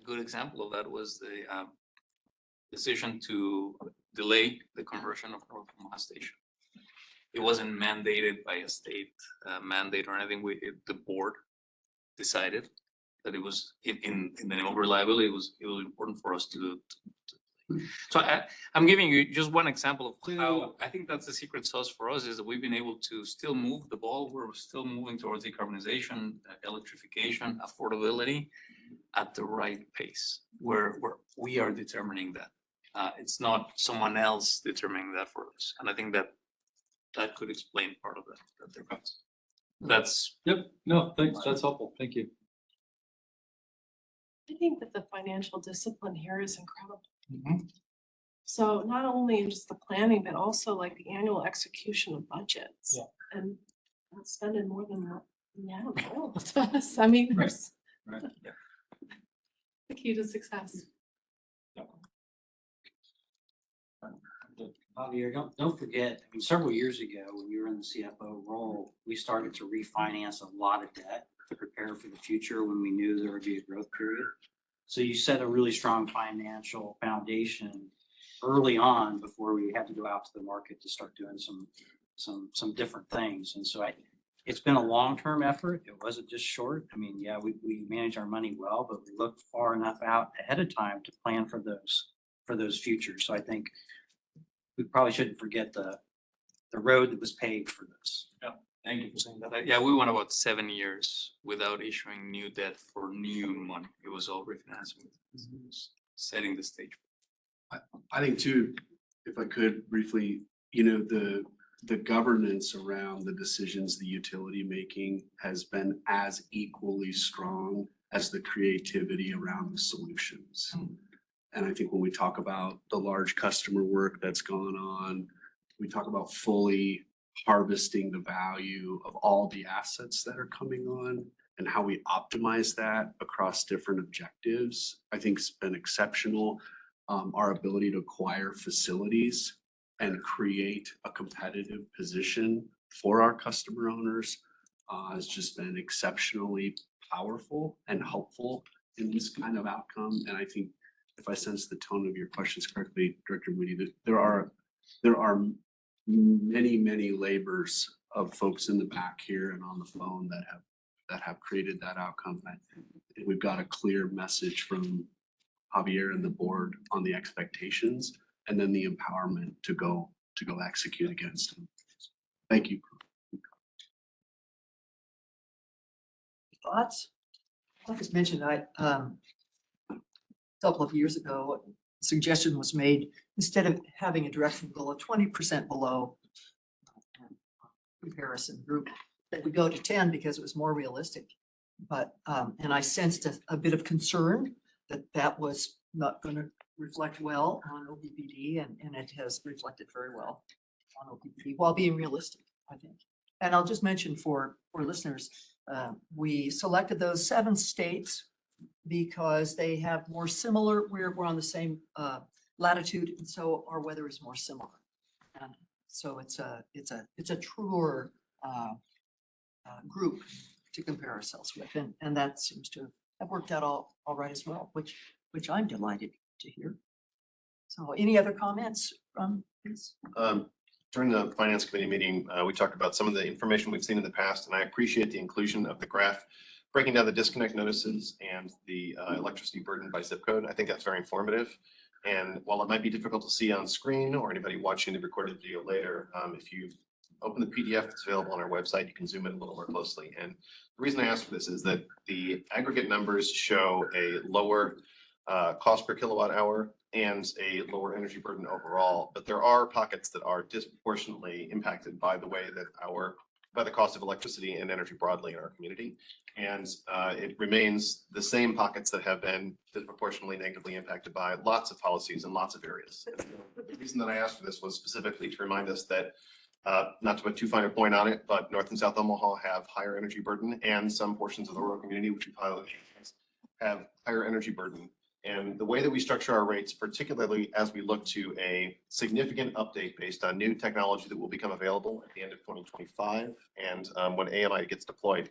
good example of that was the decision to delay the conversion of North Omaha Station. It wasn't mandated by a state mandate or anything. The board decided that it was in the name of reliability, it was important for us to. So I'm giving you just one example of how I think that's the secret sauce for us, is that we've been able to still move the ball. We're still moving towards decarbonization, electrification, affordability at the right pace, where we are determining that. It's not someone else determining that for us. And I think that could explain part of that difference. That's. Yep, no, thanks, that's helpful, thank you. I think that the financial discipline here is incredible. So not only in just the planning, but also like the annual execution of budgets. Yeah. And not spending more than what we have available to us. I mean, there's Right. the key to success. Javier, don't forget, I mean, several years ago, when you were in the CFO role, we started to refinance a lot of debt to prepare for the future when we knew there would be a growth period. So you set a really strong financial foundation early on before we had to go out to the market to start doing some different things. And so it's been a long-term effort. It wasn't just short. I mean, yeah, we manage our money well, but we looked far enough out ahead of time to plan for those futures. So I think we probably shouldn't forget the road that was paved for this. Yeah, thank you for saying that. Yeah, we went about 7 years without issuing new debt for new money. It was all refinancing, setting the stage. I think too, if I could briefly, the governance around the decisions the utility making has been as equally strong as the creativity around the solutions. And I think when we talk about the large customer work that's gone on, we talk about fully harvesting the value of all the assets that are coming on and how we optimize that across different objectives, I think has been exceptional. Our ability to acquire facilities and create a competitive position for our customer owners has just been exceptionally powerful and helpful in this kind of outcome. And I think if I sense the tone of your questions correctly, Director Moody, that there are many labors of folks in the back here and on the phone that have created that outcome. I think we've got a clear message from Javier and the board on the expectations, and then the empowerment to go execute against them. Thank you. Thoughts? Like I mentioned, a couple of years ago, a suggestion was made, instead of having a direction goal of 20% below comparison group, that we go to 10 because it was more realistic. But, and I sensed a bit of concern that was not going to reflect well on OPPD, and it has reflected very well on OPPD while being realistic, I think. And I'll just mention for listeners, we selected those 7 states because they have more similar, we're on the same latitude, and so our weather is more similar. And so it's a truer group to compare ourselves with, and that seems to have worked out all right as well, which I'm delighted to hear. So any other comments from this? During the Finance Committee meeting, we talked about some of the information we've seen in the past, and I appreciate the inclusion of the graph breaking down the disconnect notices and the electricity burden by zip code. I think that's very informative. And while it might be difficult to see on screen or anybody watching the recorded video later, if you open the PDF that's available on our website, you can zoom in a little more closely. And the reason I asked for this is that the aggregate numbers show a lower cost per kilowatt hour and a lower energy burden overall, but there are pockets that are disproportionately impacted by the way that by the cost of electricity and energy broadly in our community. And it remains the same pockets that have been disproportionately negatively impacted by lots of policies in lots of areas. The reason that I asked for this was specifically to remind us that, not to put too fine a point on it, but North and South Omaha have higher energy burden, and some portions of the rural community, which we piloted, have higher energy burden. And the way that we structure our rates, particularly as we look to a significant update based on new technology that will become available at the end of 2025 and when AMI gets deployed,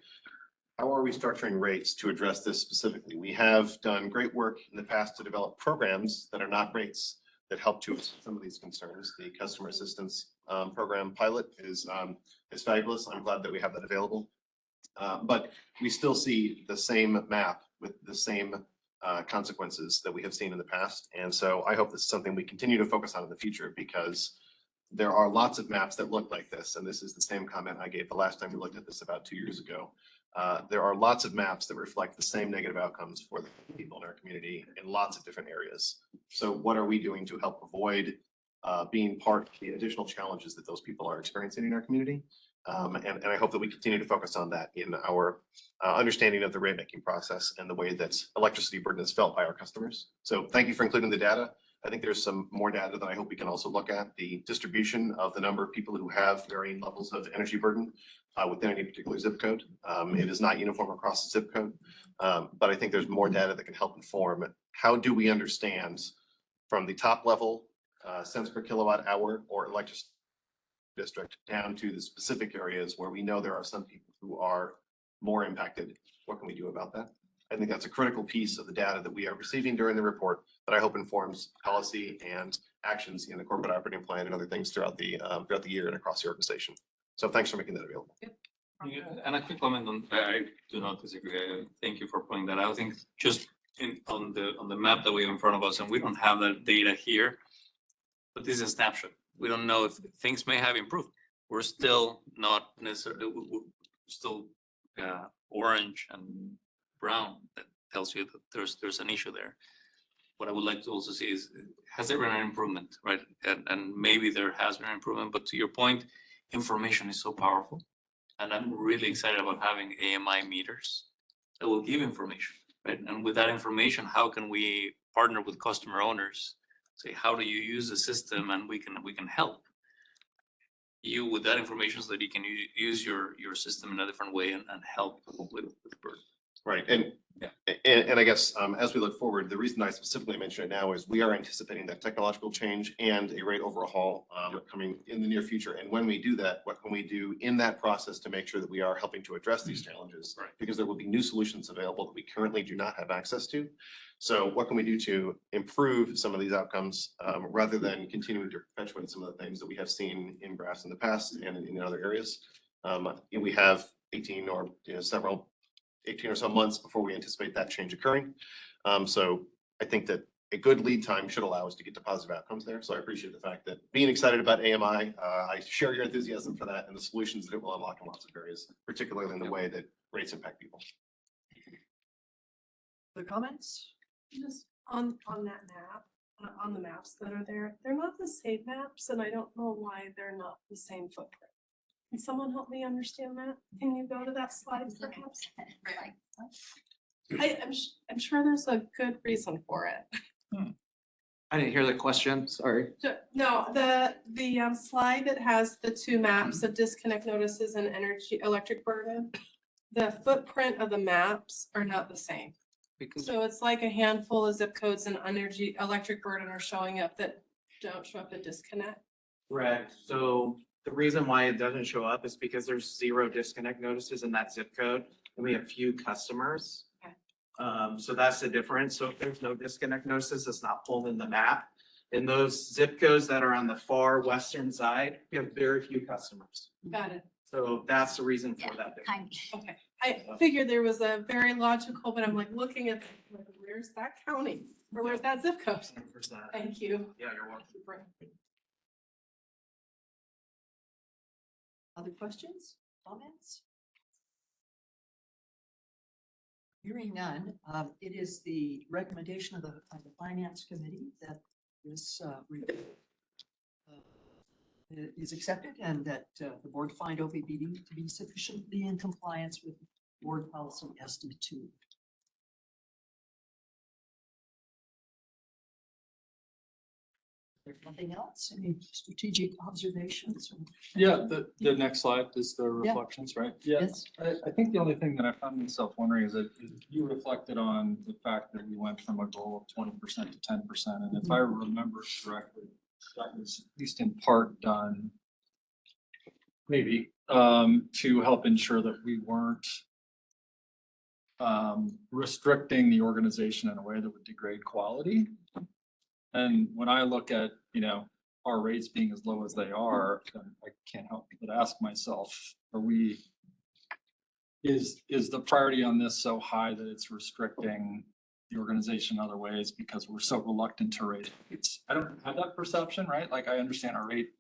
how are we structuring rates to address this specifically? We have done great work in the past to develop programs that are not rates that help to address some of these concerns. The customer assistance program pilot is fabulous. I'm glad that we have that available. But we still see the same map with the same consequences that we have seen in the past. And so I hope this is something we continue to focus on in the future, because there are lots of maps that look like this. And this is the same comment I gave the last time we looked at this about 2 years ago. There are lots of maps that reflect the same negative outcomes for the people in our community in lots of different areas. So what are we doing to help avoid being part of the additional challenges that those people are experiencing in our community? And I hope that we continue to focus on that in our understanding of the rate making process and the way that electricity burden is felt by our customers. So thank you for including the data. I think there's some more data that I hope we can also look at. The distribution of the number of people who have varying levels of energy burden within any particular zip code. It is not uniform across the zip code, but I think there's more data that can help inform how do we understand from the top level cents per kilowatt hour or electricity district down to the specific areas where we know there are some people who are more impacted. What can we do about that? I think that's a critical piece of the data that we are receiving during the report that I hope informs policy and actions in the corporate operating plan and other things throughout the year and across the organization. So thanks for making that available. Yeah, and a quick comment on, I do not disagree. Thank you for pointing that out. I think just on the map that we have in front of us, and we don't have that data here, but this is a snapshot. We don't know if things may have improved. We're still not necessarily, we're still orange and brown. That tells you that there's an issue there. What I would like to also see is, has there been an improvement, right? And maybe there has been an improvement, but to your point, information is so powerful. And I'm really excited about having AMI meters that will give information, right? And with that information, how can we partner with customer owners? Say, how do you use the system, and we can help you with that information so that you can use your system in a different way and help with the burden. Right, and I guess as we look forward, the reason I specifically mention it now is we are anticipating that technological change and a rate overhaul coming in the near future. And when we do that, what can we do in that process to make sure that we are helping to address these challenges? Right. Because there will be new solutions available that we currently do not have access to. So what can we do to improve some of these outcomes rather than continuing to perpetuate some of the things that we have seen in grass in the past and in other areas? We have 18 or several 18 or so months before we anticipate that change occurring. So I think that a good lead time should allow us to get to positive outcomes there. So I appreciate the fact that being excited about AMI, I share your enthusiasm for that and the solutions that it will unlock in lots of areas, particularly in the way that rates impact people. Other comments? Just on that map, on the maps that are there, they're not the same maps, and I don't know why they're not the same footprint. Can someone help me understand that? Can you go to that slide perhaps? I'm sure there's a good reason for it. I didn't hear the question, sorry. No, the slide that has the two maps of disconnect notices and electric burden, the footprint of the maps are not the same. So it's like a handful of zip codes and electric burden are showing up that don't show up at disconnect. Correct, so the reason why it doesn't show up is because there's 0 disconnect notices in that zip code, and we have few customers. Okay. So that's the difference. So if there's no disconnect notices, it's not pulled in the map. In those zip codes that are on the far western side, we have very few customers. Got it. So that's the reason for that difference. Okay, I figured there was a very logical, but I'm like looking at, like, where's that county? Or where's that zip code? 100%. Thank you. Yeah, you're welcome. Other questions, comments? Hearing none, it is the recommendation of the Finance Committee that this is accepted and that the board find OPPD to be sufficiently in compliance with board policy SD2. There's nothing else? Any strategic observations? Yeah, the next slide is the reflections, right? Yes. I think the only thing that I found myself wondering is that you reflected on the fact that we went from a goal of 20% to 10%. And if I remember correctly, that was at least in part done maybe to help ensure that we weren't restricting the organization in a way that would degrade quality. And when I look at, our rates being as low as they are, then I can't help but ask myself, is the priority on this so high that it's restricting the organization in other ways because we're so reluctant to rate it? I don't have that perception, right? Like I understand our rate,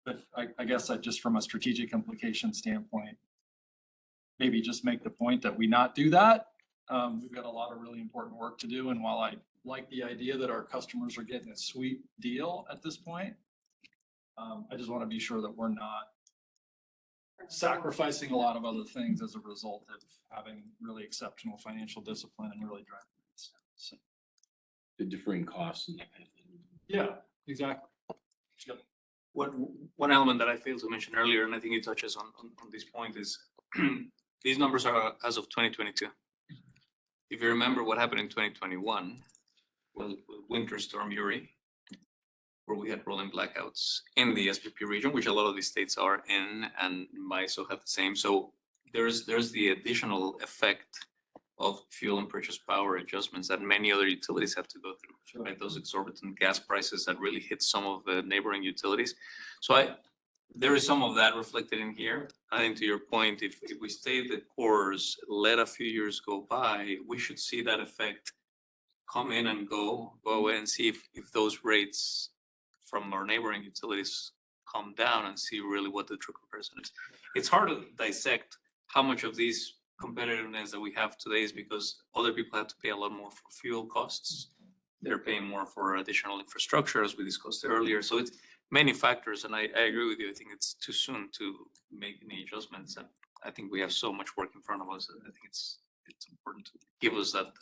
but I guess I just from a strategic implication standpoint, maybe just make the point that we not do that. We've got a lot of really important work to do. And while I like the idea that our customers are getting a sweet deal at this point, I just want to be sure that we're not sacrificing a lot of other things as a result of having really exceptional financial discipline and really driving rates. So, The differing costs and that kind of thing. yeah, exactly. Yep. One element that I failed to mention earlier, and I think it touches on this point, is these numbers are as of 2022. If you remember what happened in 2021, well, Winter Storm Uri, where we had rolling blackouts in the SPP region, which a lot of these states are in, and MISO have the same. So there's the additional effect of fuel and purchase power adjustments that many other utilities have to go through, right? Those exorbitant gas prices that really hit some of the neighboring utilities. So there is some of that reflected in here. I think to your point, if we stay the course, let a few years go by, we should see that effect come in and go away and see if those rates from our neighboring utilities come down and see really what the true comparison is. It's hard to dissect how much of these competitiveness that we have today is because other people have to pay a lot more for fuel costs. They're paying more for additional infrastructure, as we discussed earlier. So it's many factors, and I agree with you. I think it's too soon to make any adjustments, and I think we have so much work in front of us. I think it's important to give us that.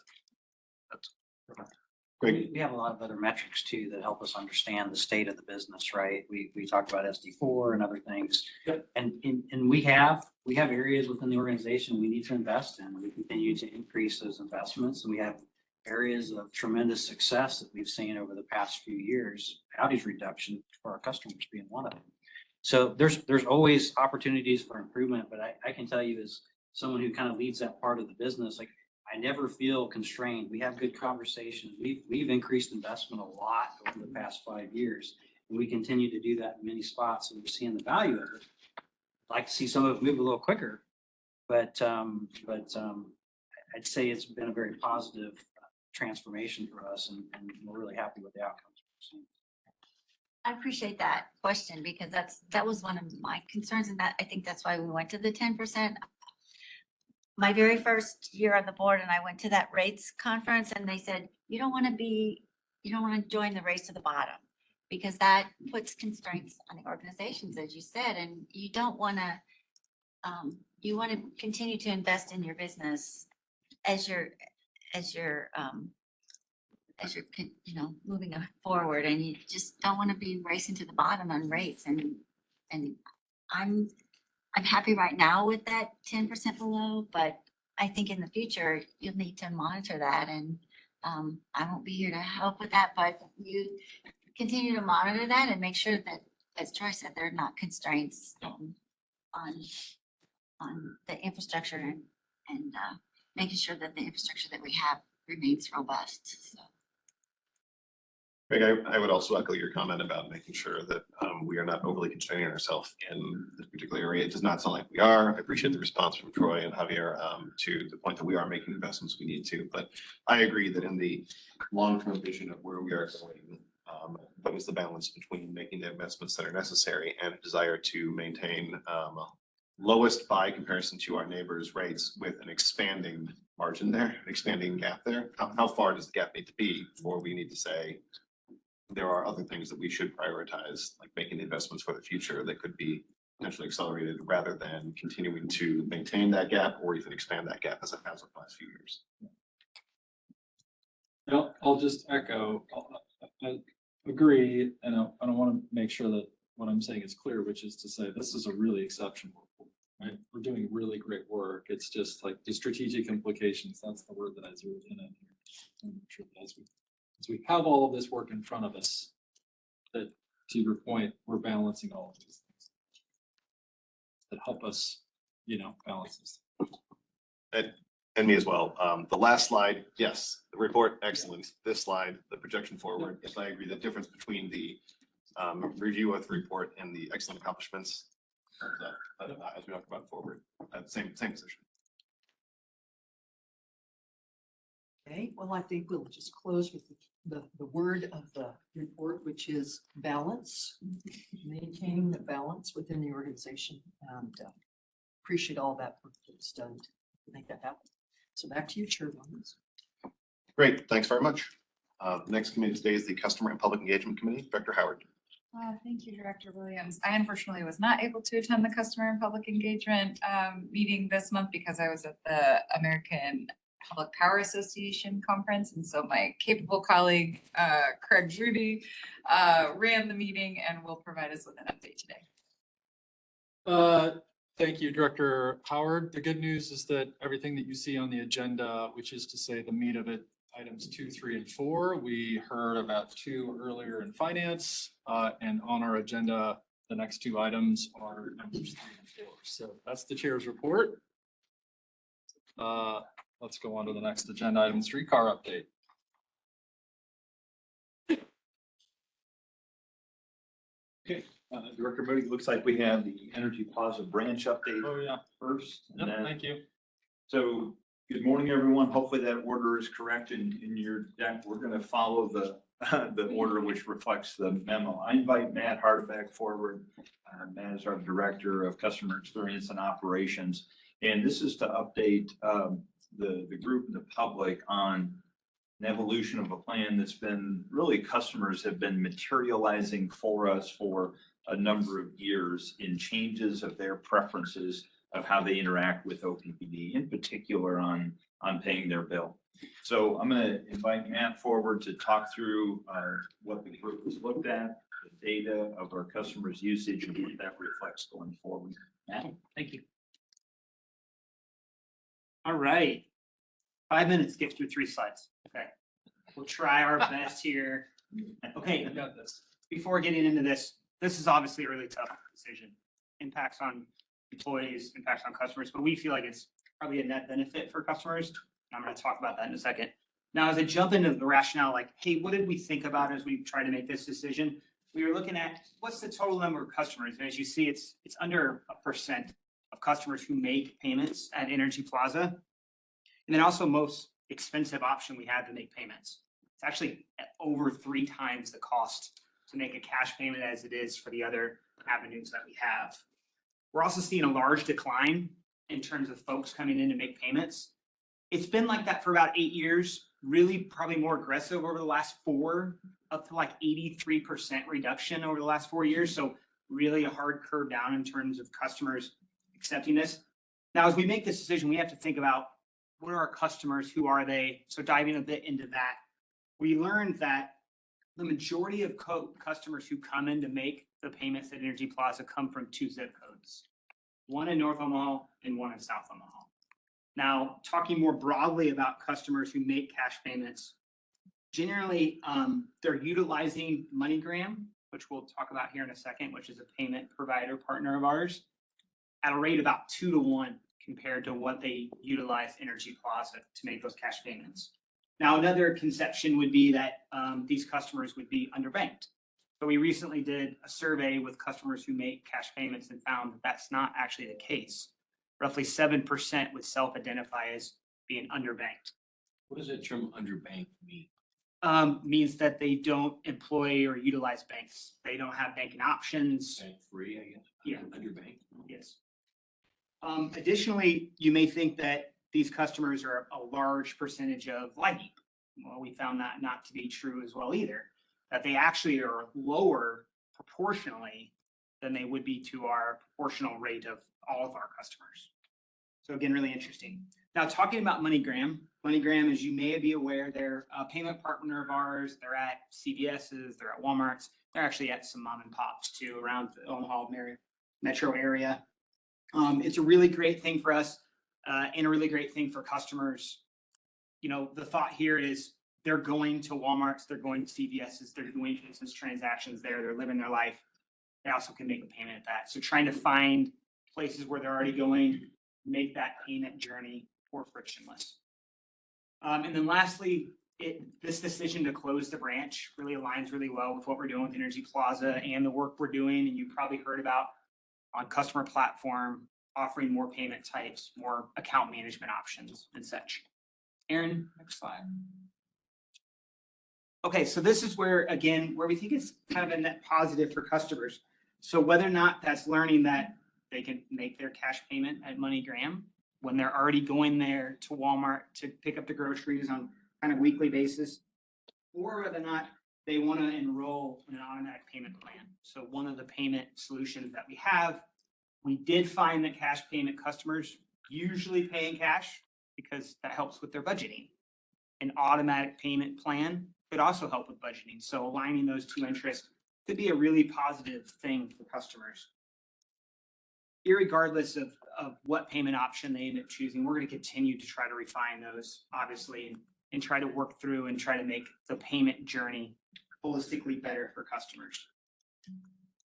We have a lot of other metrics too that help us understand the state of the business, right? We talked about SD4 and other things. Yep. And we have areas within the organization we need to invest in. We continue to increase those investments, and we have areas of tremendous success that we've seen over the past few years, outage reduction for our customers being one of them. So there's always opportunities for improvement, but I can tell you as someone who kind of leads that part of the business, like I never feel constrained. We have good conversations. We've increased investment a lot over the past 5 years, and we continue to do that in many spots, and we're seeing the value of it. I'd like to see some of it move a little quicker, but I'd say it's been a very positive transformation for us, and we're really happy with the outcomes we're seeing. I appreciate that question because that was one of my concerns, and that I think that's why we went to the 10%. My very first year on the board, and I went to that rates conference, and they said, you don't want to join the race to the bottom because that puts constraints on the organizations, as you said, and you don't want to, you want to continue to invest in your business as you're moving forward, and you just don't want to be racing to the bottom on rates. And I'm happy right now with that 10% below, but I think in the future you'll need to monitor that, and I won't be here to help with that, but you continue to monitor that and make sure that, as Troy said, there are not constraints on the infrastructure and making sure that the infrastructure that we have remains robust. So. Greg, I would also echo your comment about making sure that we are not overly constraining ourselves in this particular area. It does not sound like we are. I appreciate the response from Troy and Javier to the point that we are making investments we need to. But I agree that in the long-term vision of where we are going, what is the balance between making the investments that are necessary and a desire to maintain lowest by comparison to our neighbors' rates with an expanding margin there, an expanding gap there? How far does the gap need to be before we need to say, there are other things that we should prioritize, like making investments for the future that could be potentially accelerated rather than continuing to maintain that gap or even expand that gap as it has in the last few years. I'll just echo, I agree, and I don't want to make sure that what I'm saying is clear, which is to say this is a really exceptional report, right? We're doing really great work. It's just like the strategic implications. That's the word that I zeroed in on here. I'm sure that as we have all of this work in front of us, that to your point, we're balancing all of these things that help us, balance this. And me as well. The last slide, yes, the report, excellent. This slide, the projection forward, yes, I agree. The difference between the review of the report and the excellent accomplishments as we talk about forward, same position. Okay, well, I think we'll just close with the word of the report, which is balance, maintaining the balance within the organization, and appreciate all that work that's done to make that happen. So back to you, Chairwoman. Great, thanks very much. The next committee today is the Customer and Public Engagement Committee. Director Howard. Thank you, Director Williams. I unfortunately was not able to attend the Customer and Public Engagement meeting this month because I was at the American Public Power Association conference. And so my capable colleague, Craig Rudy, ran the meeting and will provide us with an update today. Thank you, Director Howard. The good news is that everything that you see on the agenda, which is to say the meat of it, items 2, 3, and 4, we heard about 2 earlier in finance, and on our agenda, the next 2 items are numbers 3 and 4. So that's the chair's report. Let's go on to the next agenda item, 3 car update. Okay, Director Moody, looks like we have the Energy Plaza branch update. Oh, yeah. First. and Yep, then- thank you. So, good morning, everyone. Hopefully that order is correct in your deck. We're gonna follow the, the order which reflects the memo. I invite Matt Hartbeck forward. Matt is our Director of Customer Experience and Operations. And this is to update, the group and the public on an evolution of a plan that's been, really, customers have been materializing for us for a number of years in changes of their preferences of how they interact with OPPD, in particular on paying their bill. So I'm going to invite Matt forward to talk through what the group has looked at, the data of our customers' usage, and what that reflects going forward. Matt? Thank you. All right. 5 minutes, get through 3 slides. Okay. We'll try our best here. Okay, I got this. before getting into this, this is obviously a really tough decision. Impacts on employees, impacts on customers, but we feel like it's probably a net benefit for customers. I'm going to talk about that in a second. Now, as I jump into the rationale, like, hey, what did we think about as we tried to make this decision? We were looking at what's the total number of customers. And as you see, it's under 1% of customers who make payments at Energy Plaza. And then also most expensive option we have to make payments. It's actually at over 3 times the cost to make a cash payment as it is for the other avenues that we have. We're also seeing a large decline in terms of folks coming in to make payments. It's been like that for about 8 years, really probably more aggressive over the last 4, up to like 83% reduction over the last 4 years. So really a hard curve down in terms of customers accepting this. Now, as we make this decision, we have to think about what are our customers, who are they? So diving a bit into that, we learned that the majority of customers who come in to make the payments at Energy Plaza come from 2 zip codes, one in North Omaha and one in South Omaha. Now, talking more broadly about customers who make cash payments, generally they're utilizing MoneyGram, which we'll talk about here in a second, which is a payment provider partner of ours, at a rate about 2 to 1 compared to what they utilize Energy Plaza to make those cash payments. Now, another conception would be that these customers would be underbanked. So we recently did a survey with customers who make cash payments and found that that's not actually the case. Roughly 7% would self-identify as being underbanked. What does that term underbanked mean? Means that they don't employ or utilize banks. They don't have banking options. Bank free, I guess. Yeah. Underbanked. Yes. Additionally, you may think that these customers are a large percentage of LIHEAP. Well, we found that not to be true as well either, that they actually are lower proportionally than they would be to our proportional rate of all of our customers. So again, really interesting. Now, talking about MoneyGram, MoneyGram, as you may be aware, they're a payment partner of ours. They're at CVS's, they're at Walmart's. They're actually at some mom and pops too around the Omaha metro area. It's a really great thing for us and a really great thing for customers. You know, the thought here is they're going to Walmart's, they're going to CVS's, they're doing business transactions there, they're living their life. They also can make a payment at that. So trying to find places where they're already going, make that payment journey or frictionless. And then lastly, this decision to close the branch really aligns really well with what we're doing with Energy Plaza and the work we're doing, and you probably heard about on customer platform, offering more payment types, more account management options and such. Aaron, next slide. Okay, so this is where, again, where we think it's kind of a net positive for customers. So whether or not that's learning that they can make their cash payment at MoneyGram when they're already going there to Walmart to pick up the groceries on kind of weekly basis, or whether or not they want to enroll in an automatic payment plan. So one of the payment solutions that we have, we did find that cash payment customers usually pay in cash because that helps with their budgeting. An automatic payment plan could also help with budgeting. So aligning those two interests could be a really positive thing for customers. Irregardless of what payment option they end up choosing, we're going to continue to try to refine those, obviously, and try to work through and try to make the payment journey holistically better for customers.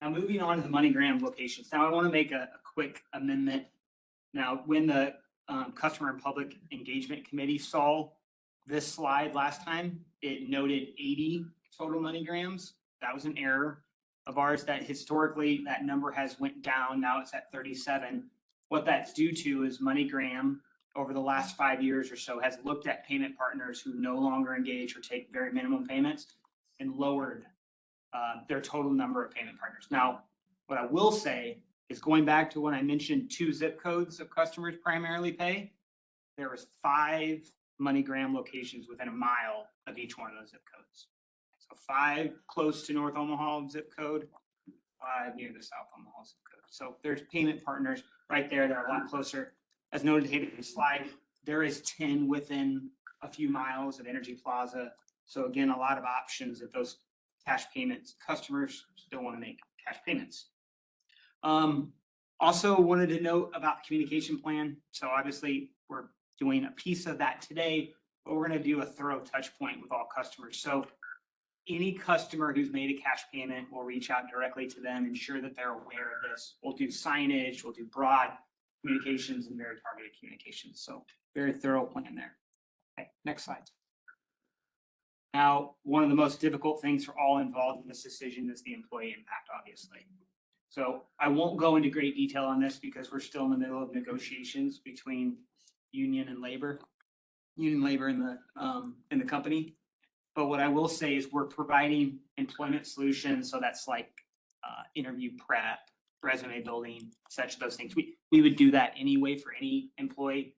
Now, moving on to the MoneyGram locations. Now, I want to make a quick amendment. Now, when the Customer and Public Engagement Committee saw this slide last time, it noted 80 total MoneyGrams. That was an error of ours. That historically that number has went down. Now it's at 37. What that's due to is MoneyGram over the last 5 years or so has looked at payment partners who no longer engage or take very minimum payments and lowered their total number of payment partners. Now, what I will say is going back to when I mentioned 2 zip codes of customers primarily pay, there was 5 MoneyGram locations within a mile of each one of those zip codes. So 5 close to North Omaha zip code, 5 near the South Omaha zip code. So there's payment partners right there that are a lot closer. As noted here in the slide, there is 10 within a few miles of Energy Plaza. So again, a lot of options if those cash payments customers still want to make cash payments. Also wanted to note about the communication plan. So obviously we're doing a piece of that today, but we're going to do a thorough touch point with all customers. So any customer who's made a cash payment will reach out directly to them, ensure that they're aware of this. We'll do signage, we'll do broad communications and very targeted communications. So very thorough plan there. Okay, next slide. Now, one of the most difficult things for all involved in this decision is the employee impact, obviously. So I won't go into great detail on this because we're still in the middle of negotiations between union labor in the company. But what I will say is we're providing employment solutions. So that's like interview prep, resume building, such those things. We would do that anyway for any employee.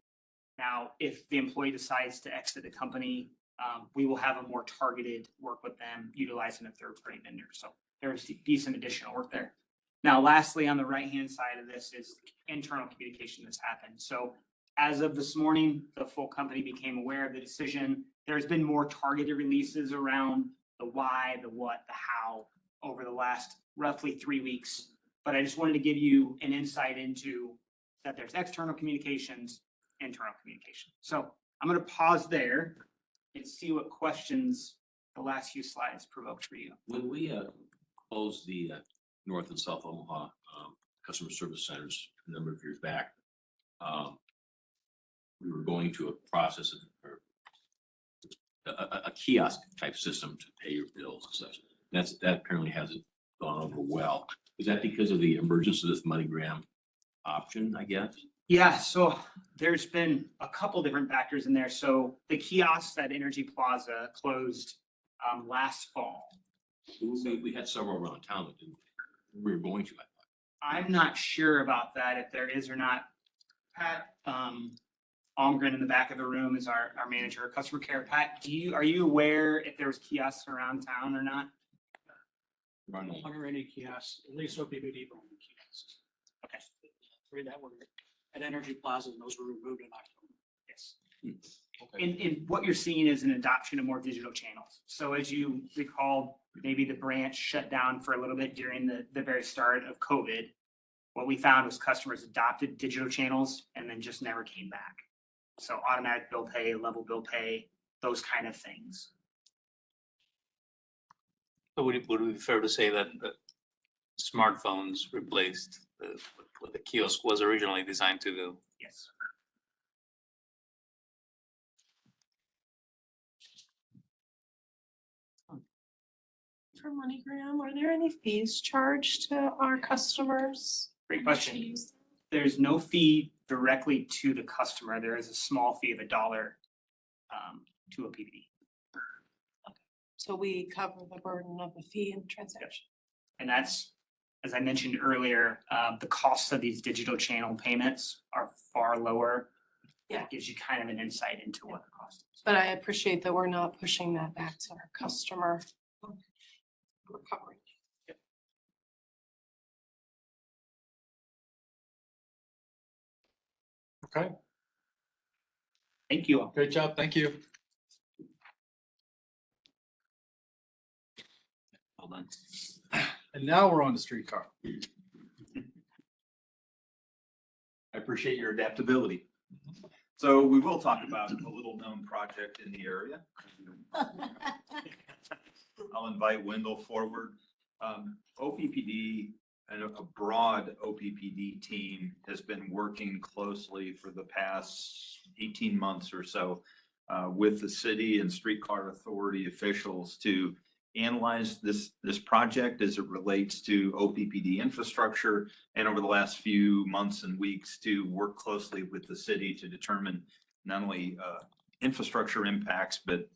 Now, if the employee decides to exit the company, we will have a more targeted work with them utilizing a third-party vendor. So there's decent additional work there. Now, lastly, on the right-hand side of this is internal communication that's happened. So as of this morning, the full company became aware of the decision. There's been more targeted releases around the why, the what, the how over the last roughly 3 weeks. But I just wanted to give you an insight into that there's external communications, internal communication. So I'm going to pause there and see what questions the last few slides provoked for you. When we closed the North and South Omaha customer service centers a number of years back, we were going to a process of a kiosk type system to pay your bills and such. That apparently hasn't gone over well. Is that because of the emergence of this MoneyGram option, I guess? Yeah, so there's been a couple different factors in there. So the kiosks at Energy Plaza closed last fall. We had several around town that didn't. We were going to. I'm not sure about that, if there is or not. Pat Almgren in the back of the room is our manager of customer care. Pat, are you aware if there was kiosks around town or not? Under any kiosks, at least OPPD owned kiosks. Okay. 3 that were at Energy Plaza, and those were removed in October. Yes. And what you're seeing is an adoption of more digital channels. So as you recall, maybe the branch shut down for a little bit during the very start of COVID. What we found was customers adopted digital channels and then just never came back. So automatic bill pay, level bill pay, those kind of things. So would it be fair to say that the smartphones replaced what the kiosk was originally designed to do? Yes. For MoneyGram, are there any fees charged to our customers? Great to question. use? There's no fee directly to the customer. There is a small fee of $1 to OPPD. So we cover the burden of the fee and transaction. And that's, as I mentioned earlier, the costs of these digital channel payments are far lower. Yeah. That gives you kind of an insight into what the cost is. But I appreciate that we're not pushing that back to our customer. We're covering. Okay, Thank you all. great job. Thank you. Hold on. And now we're on to streetcar. I appreciate your adaptability. So we will talk about a little-known project in the area. I'll invite Wendell forward. OPPD and a broad OPPD team has been working closely for the past 18 months or so with the city and streetcar authority officials to analyze this project as it relates to OPPD infrastructure, and over the last few months and weeks to work closely with the city to determine not only infrastructure impacts, but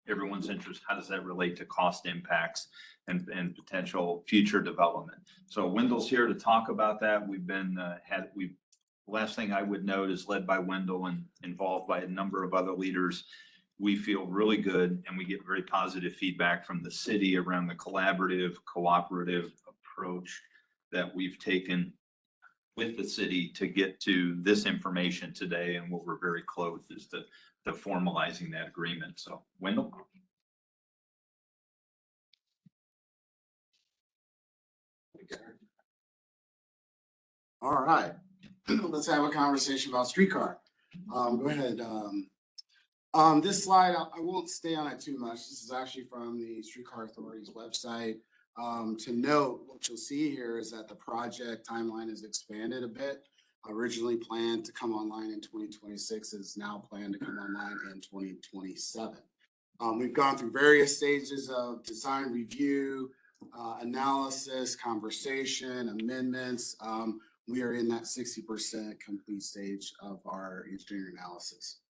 everyone's interest, how does that relate to cost impacts and potential future development. So Wendell's here to talk about that. We've been last thing I would note is led by Wendell and involved by a number of other leaders. We feel really good and we get very positive feedback from the city around the collaborative, cooperative approach that we've taken with the city to get to this information today, and what we're very close is to formalizing that agreement. So Wendell. All right, let's have a conversation about streetcar. Go ahead. This slide, I won't stay on it too much. This is actually from the Streetcar Authority's website. To note, what you'll see here is that the project timeline is expanded a bit. Originally planned to come online in 2026 is now planned to come online in 2027. We've gone through various stages of design review, analysis, conversation, amendments. We are in that 60% complete stage of our engineering analysis.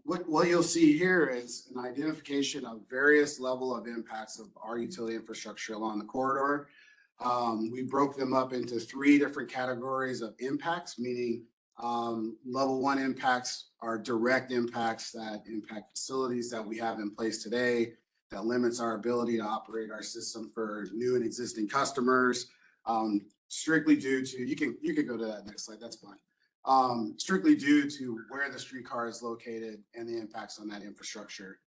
What you'll see here is an identification of various level of impacts of our utility infrastructure along the corridor. We broke them up into 3 different categories of impacts, meaning level 1 impacts are direct impacts that impact facilities that we have in place today, that limits our ability to operate our system for new and existing customers. Strictly due to, you can go to that next slide, that's fine. Strictly due to where the streetcar is located and the impacts on that infrastructure.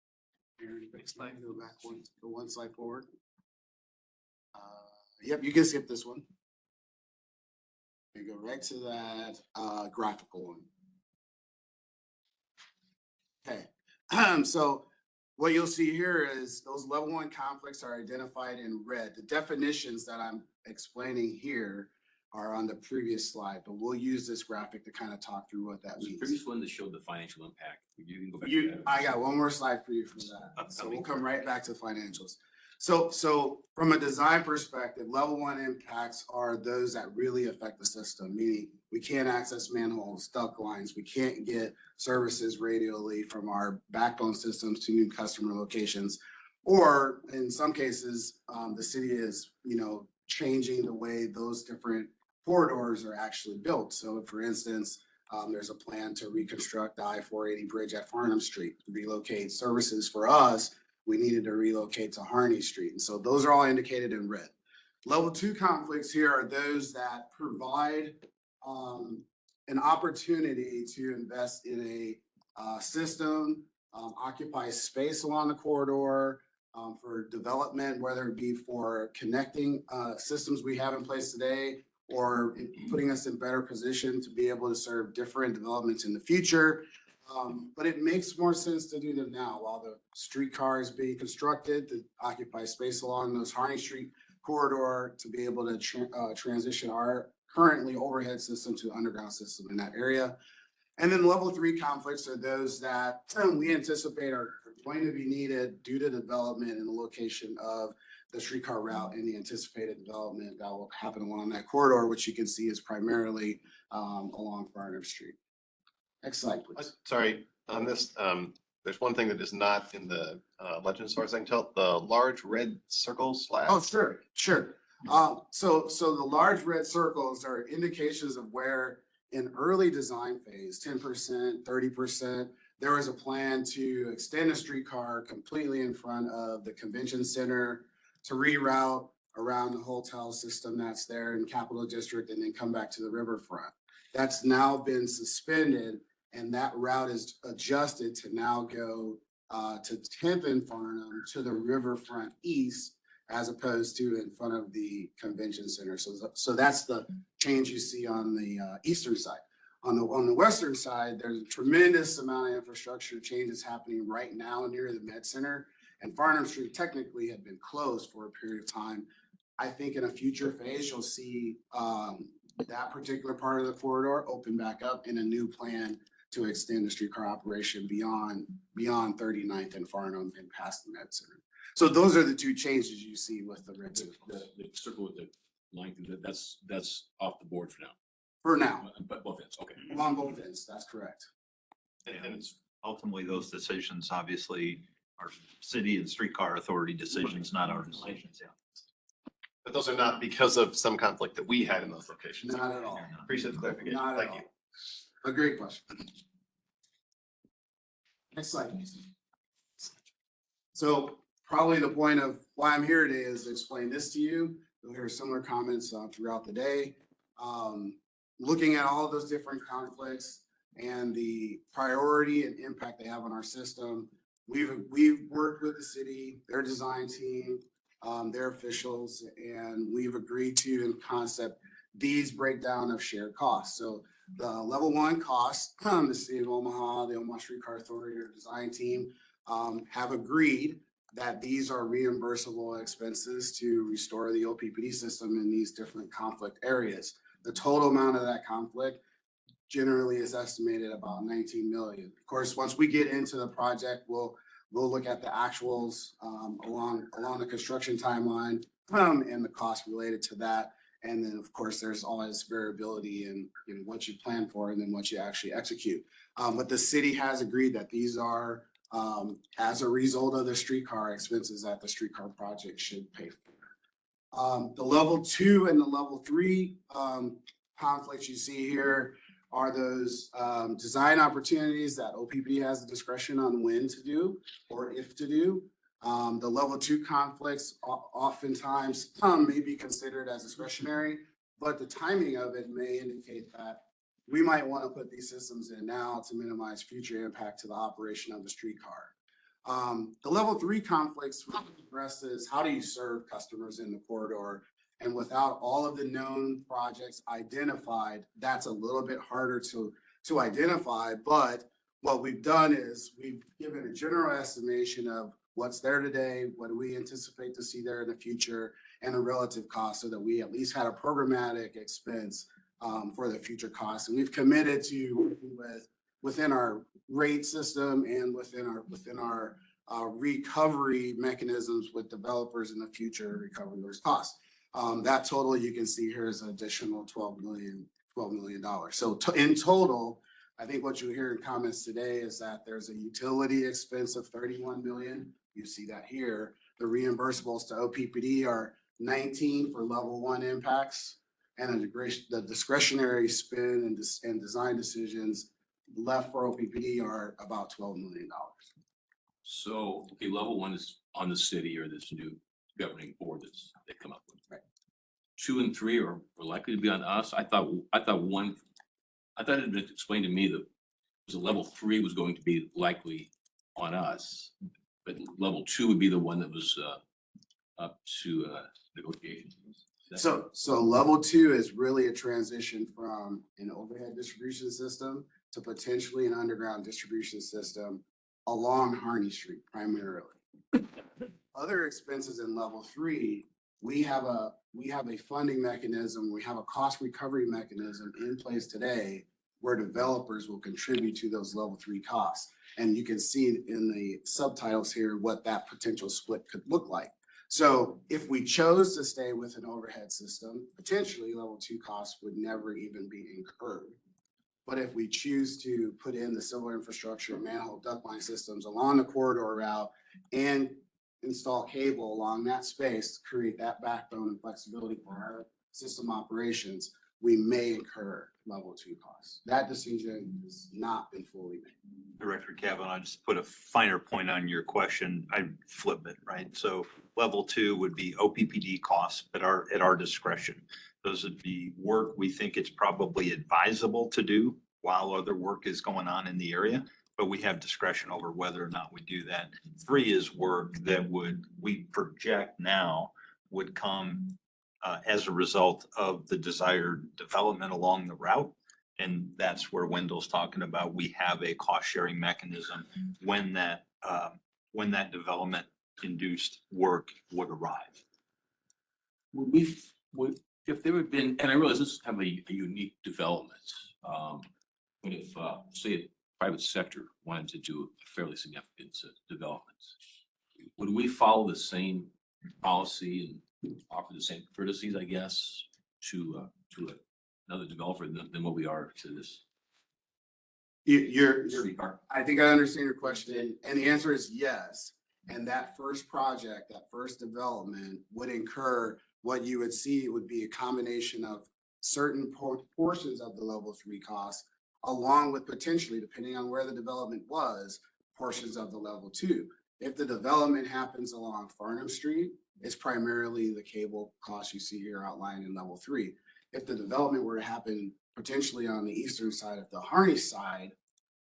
Next slide, go back one slide forward. Yep, you can skip this one. You go right to that graphical one. Okay, so what you'll see here is those level 1 conflicts are identified in red. The definitions that I'm explaining here are on the previous slide, but we'll use this graphic to kind of talk through what that The means. previous one that showed the financial impact. You can go back to that. I got one more slide for you from that. So we'll come right back to financials. So from a design perspective, level 1 impacts are those that really affect the system, meaning we can't access manholes, duct lines, we can't get services radially from our backbone systems to new customer locations. Or in some cases, the city is, changing the way those different corridors are actually built. So for instance, there's a plan to reconstruct the I-480 bridge at Farnham Street, relocate services for us. We needed to relocate to Harney Street. And so those are all indicated in red. Level 2 conflicts here are those that provide an opportunity to invest in a system, occupy space along the corridor for development, whether it be for connecting systems we have in place today, or putting us in better position to be able to serve different developments in the future. But it makes more sense to do them now while the streetcar is being constructed to occupy space along those Harney Street corridor to be able to transition our currently overhead system to underground system in that area. And then level 3 conflicts are those that we anticipate are going to be needed due to development and the location of the streetcar route and the anticipated development that will happen along that corridor, which you can see is primarily along Farnham Street. Next slide, please. Sorry, on this, there's one thing that is not in the legend as far as I can tell, the large red circle slabs. Oh, sure, sure. So the large red circles are indications of where in early design phase, 10%, 30%, there was a plan to extend a streetcar completely in front of the convention center to reroute around the hotel system that's there in Capital District and then come back to the riverfront. That's now been suspended and that route is adjusted to now go to 10th and Farnham to the riverfront east as opposed to in front of the convention center. So that's the change you see on the eastern side. On the western side, there's a tremendous amount of infrastructure changes happening right now near the Med Center. And Farnham Street technically had been closed for a period of time. I think in a future phase, you'll see that particular part of the corridor open back up in a new plan to extend the streetcar operation beyond 39th and Farnham and past the Med Center. So those are the two changes you see with the red circles. The circle with the line, that's off the board for now. For now. But both ends, okay. On both ends, that's correct. And it's ultimately those decisions obviously are city and streetcar authority decisions, not our decisions. Yeah. But those are not because of some conflict that we had in those locations. Not at all. Appreciate the clarification. Not at Thank all. you. A great question. Next slide, please. So probably the point of why I'm here today is to explain this to you. You'll hear similar comments throughout the day. Looking at all of those different conflicts and the priority and impact they have on our system, we've worked with the city, their design team, their officials, and we've agreed to in concept these breakdown of shared costs. So the level one costs, the city of Omaha, the Omaha Streetcar Authority, or design team have agreed that these are reimbursable expenses to restore the OPPD system in these different conflict areas. The total amount of that conflict generally is estimated about 19 million. Of course, once we get into the project, we'll look at the actuals along the construction timeline and the cost related to that. And then, of course, there's always variability in what you plan for and then what you actually execute. But the city has agreed that these are as a result of the streetcar expenses that the streetcar project should pay for. The level 2 and the level 3 conflicts you see here are those design opportunities that OPPD has the discretion on when to do or if to do. The level 2 conflicts oftentimes may be considered as discretionary, but the timing of it may indicate that we might want to put these systems in now to minimize future impact to the operation of the streetcar. The level 3 conflicts addresses how do you serve customers in the corridor, and without all of the known projects identified, that's a little bit harder to identify. But what we've done is we've given a general estimation of what's there today, what do we anticipate to see there in the future, and the relative cost, so that we at least had a programmatic expense for the future costs. And we've committed to working within our rate system and within our recovery mechanisms with developers in the future, recovering those costs. That total you can see here is an additional $12 million. So in total, I think what you hear in comments today is that there's a utility expense of 31 million. You see that here. The reimbursables to OPPD are 19 for level 1 impacts, and the discretionary spend and design decisions left for OPPD are about $12 million. So, okay, level 1 is on the city or this new governing board they come up with. Right. 2 and 3 are likely to be on us. I thought it had been explained to me that level 3 was going to be likely on us, but level 2 would be the one that was up to negotiations. So level 2 is really a transition from an overhead distribution system to potentially an underground distribution system along Harney Street primarily. Other expenses in level 3, we have a funding mechanism, we have a cost recovery mechanism in place today where developers will contribute to those level 3 costs. And you can see in the subtitles here what that potential split could look like. So if we chose to stay with an overhead system, potentially level 2 costs would never even be incurred. But if we choose to put in the civil infrastructure, manhole duct line systems along the corridor route and install cable along that space, to create that backbone and flexibility for our system operations, we may incur level 2 costs. That decision has not been fully made. Director Kavanaugh, just put a finer point on your question. I'd flip it, right? So level 2 would be OPPD costs at our discretion. Those would be work we think it's probably advisable to do while other work is going on in the area, but we have discretion over whether or not we do that. 3 is work that we project now would come as a result of the desired development along the route. And that's where Wendell's talking about, we have a cost sharing mechanism when that development induced work would arrive. If there had been, and I realize this is kind of a unique development, but if, say, a private sector wanted to do a fairly significant development, would we follow the same policy and offer the same courtesies, I guess, to another developer than what we are to this? I think I understand your question, and the answer is yes. And that first project, that first development would incur what you would see would be a combination of certain portions of the level 3 costs, along with potentially, depending on where the development was, portions of the level 2. If the development happens along Farnham Street, it's primarily the cable costs you see here outlined in level 3. If the development were to happen potentially on the eastern side of the Harney side,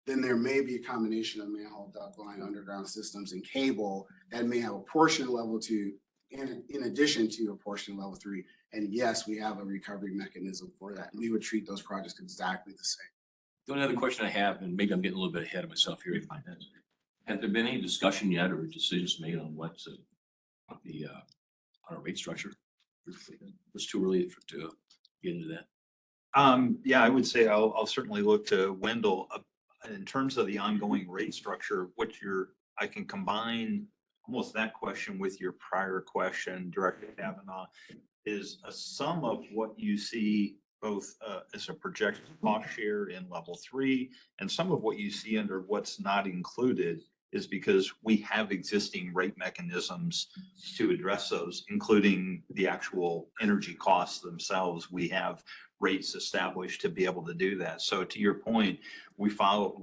then there may be a combination of manhole duct line, underground systems, and cable that may have a portion of level 2 in addition to a portion of level 3. And yes, we have a recovery mechanism for that. We would treat those projects exactly the same. The only other question I have, and maybe I'm getting a little bit ahead of myself here, has there been any discussion yet or decisions made on what's on our rate structure? It's too early to get into that. Yeah, I would say I'll certainly look to Wendell in terms of the ongoing rate structure. I can combine almost that question with your prior question, Director Kavanaugh, is a sum of what you see both as a projected cost share in level 3 and some of what you see under what's not included is because we have existing rate mechanisms to address those, including the actual energy costs themselves. We have rates established to be able to do that. So to your point, we're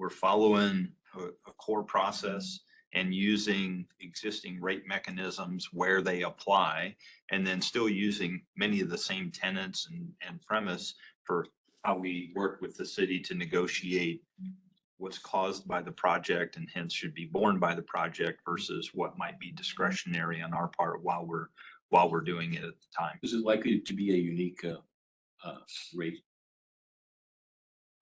following a core process and using existing rate mechanisms where they apply, and then still using many of the same tenets and premise for how we work with the city to negotiate what's caused by the project and hence should be borne by the project versus what might be discretionary on our part while we're doing it at the time. Is it likely to be a unique rate?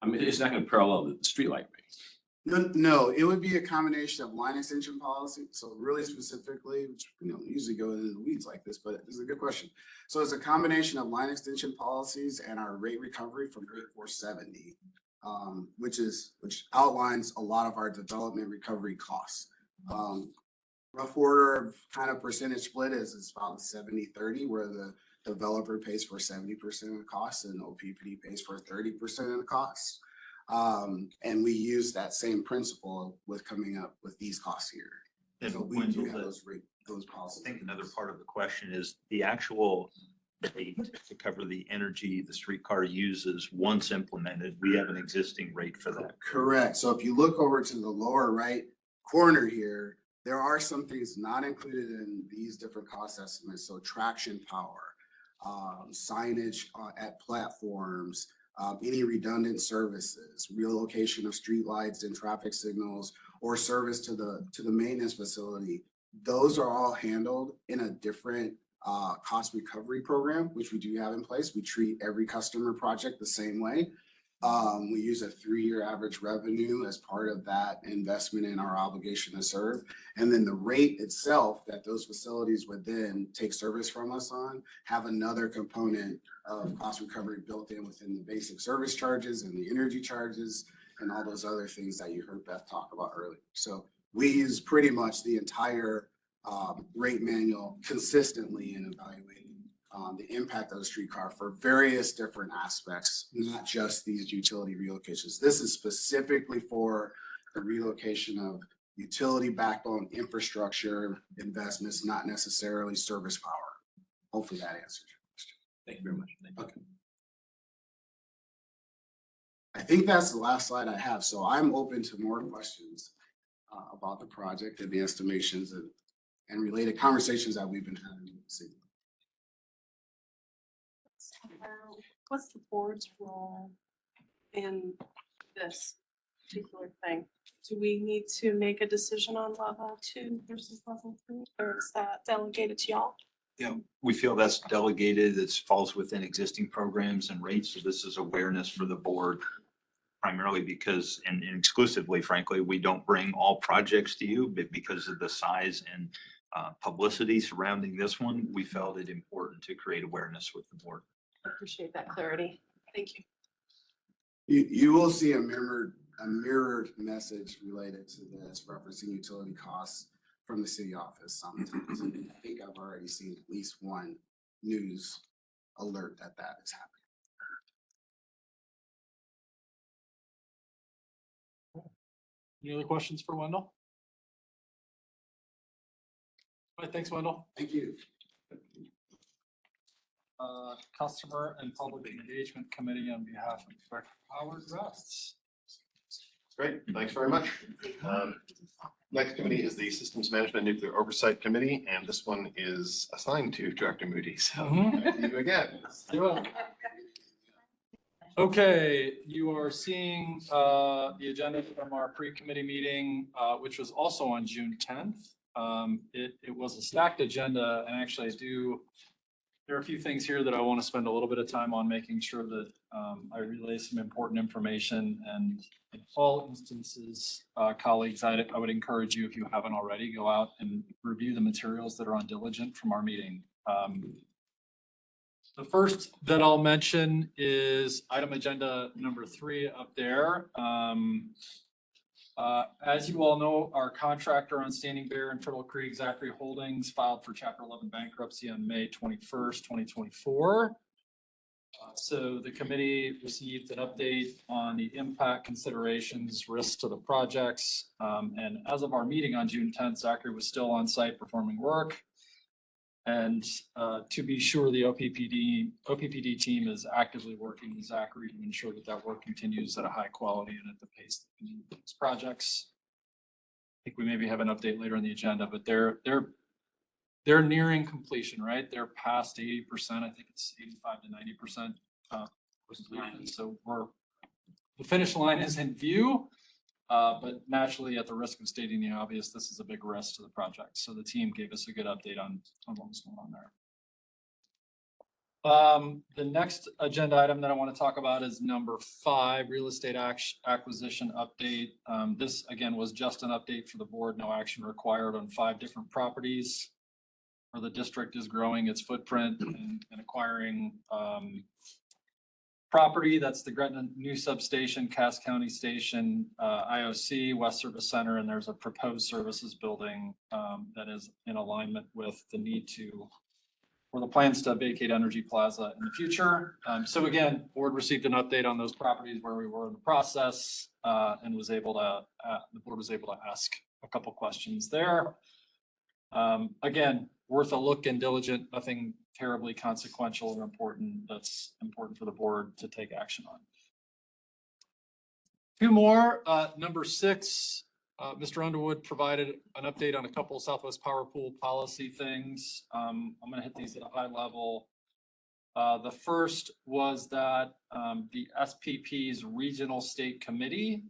I mean, it's not going to parallel the streetlight rate. No, it would be a combination of line extension policy. So really specifically, which usually go into the weeds like this, but this is a good question. So it's a combination of line extension policies and our rate recovery from Rate 470, which outlines a lot of our development recovery costs. Rough order of kind of percentage split is about 70-30, where the developer pays for 70% of the costs and OPPD pays for 30% of the costs. And we use that same principle with coming up with these costs here. And so we do have those policies. I think another part of the question is the actual rate to cover the energy the streetcar uses once implemented. We have an existing rate for that. Correct. So if you look over to the lower right corner here, there are some things not included in these different cost estimates. So traction power, signage at platforms, any redundant services, relocation of streetlights and traffic signals, or service to the maintenance facility. Those are all handled in a different cost recovery program, which we do have in place. We treat every customer project the same way. We use a 3-year average revenue as part of that investment in our obligation to serve. And then the rate itself that those facilities would then take service from us on have another component of cost recovery built in within the basic service charges and the energy charges and all those other things that you heard Beth talk about earlier. So we use pretty much the entire rate manual consistently in evaluating the impact of the streetcar for various different aspects, not just these utility relocations. This is specifically for the relocation of utility backbone infrastructure investments, not necessarily service power. Hopefully that answers your question. Thank you very much. Okay. I think that's the last slide I have, so I'm open to more questions about the project and the estimations and related conversations that we've been having this evening. What's the board's role in this particular thing? Do we need to make a decision on level 2 versus level 3, or is that delegated to y'all? Yeah, we feel that's delegated. It falls within existing programs and rates. So this is awareness for the board primarily because, and exclusively, frankly, we don't bring all projects to you, but because of the size and publicity surrounding this one, we felt it important to create awareness with the board. I appreciate that clarity. Thank you. You will see a mirrored message related to this referencing utility costs from the city office sometimes. And I think I've already seen at least one news alert that is happening. Any other questions for Wendell? All right, thanks, Wendell. Thank you. Customer and Public Engagement Committee on behalf of Director Howard Rusts. Great, thanks very much. Next committee is the Systems Management Nuclear Oversight Committee, and this one is assigned to Director Moody. So back to you again. Okay, you are seeing the agenda from our pre-committee meeting, which was also on June 10th. It was a stacked agenda, and actually there are a few things here that I want to spend a little bit of time on making sure that I relay some important information. And in all instances, colleagues, I would encourage you, if you haven't already, go out and review the materials that are on Diligent from our meeting. The first that I'll mention is item agenda number 3 up there. As you all know, our contractor on Standing Bear and Turtle Creek, Zachary Holdings, filed for Chapter 11 bankruptcy on May 21st, 2024. So the committee received an update on the impact considerations, risks to the projects. And as of our meeting on June 10th, Zachary was still on site performing work. And to be sure, the OPPD team is actively working with Zachary to ensure that that work continues at a high quality and at the pace that we need these projects. I think we maybe have an update later in the agenda, but they're nearing completion, right? They're past 80%. I think it's 85 to 90% completion. So the finish line is in view. But naturally, at the risk of stating the obvious, this is a big risk to the project. So the team gave us a good update on what was going on there. The next agenda item that I want to talk about is number 5, real estate acquisition update. This, again, was just an update for the board. No action required on 5 different properties where the district is growing its footprint and acquiring property. That's the Gretna new substation, Cass County Station, IOC, West Service Center, and there's a proposed services building that is in alignment with the need to, or the plans to vacate Energy Plaza in the future. So again, board received an update on those properties where we were in the process and the board was able to ask a couple questions there. Again, worth a look and diligent, nothing terribly consequential or important that's important for the board to take action on. 2 more, number 6, Mr. Underwood provided an update on a couple of Southwest Power Pool policy things. I'm going to hit these at a high level. The first was that the SPP's Regional State Committee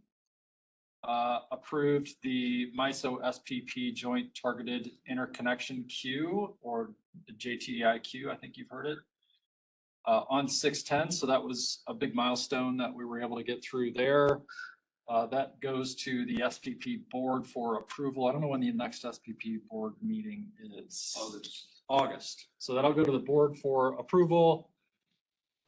approved the MISO SPP Joint Targeted Interconnection Queue, or the JTIQ, I think you've heard it. on 610. So that was a big milestone that we were able to get through there. That goes to the SPP board for approval. I don't know when the next SPP board meeting is. August. So that'll go to the board for approval.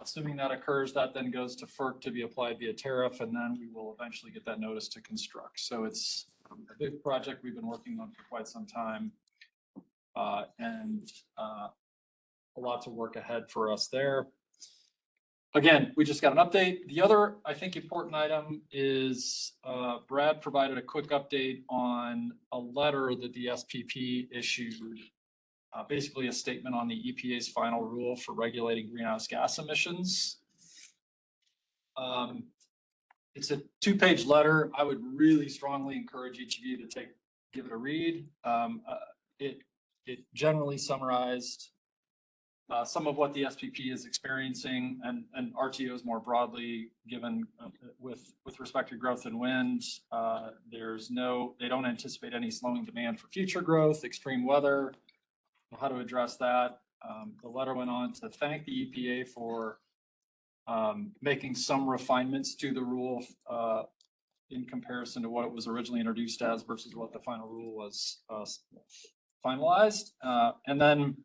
Assuming that occurs, that then goes to FERC to be applied via tariff, and then we will eventually get that notice to construct. So it's a big project we've been working on for quite some time. And a lot of work ahead for us there. Again, we just got an update. The other, I think, important item is Brad provided a quick update on a letter that the SPP issued, basically a statement on the EPA's final rule for regulating greenhouse gas emissions. It's a 2-page letter. I would really strongly encourage each of you to give it a read. It generally summarized some of what the SPP is experiencing and RTOs more broadly, given with respect to growth in wind. They don't anticipate any slowing demand for future growth, extreme weather, how to address that. The letter went on to thank the EPA for making some refinements to the rule in comparison to what it was originally introduced as versus what the final rule was finalized. And then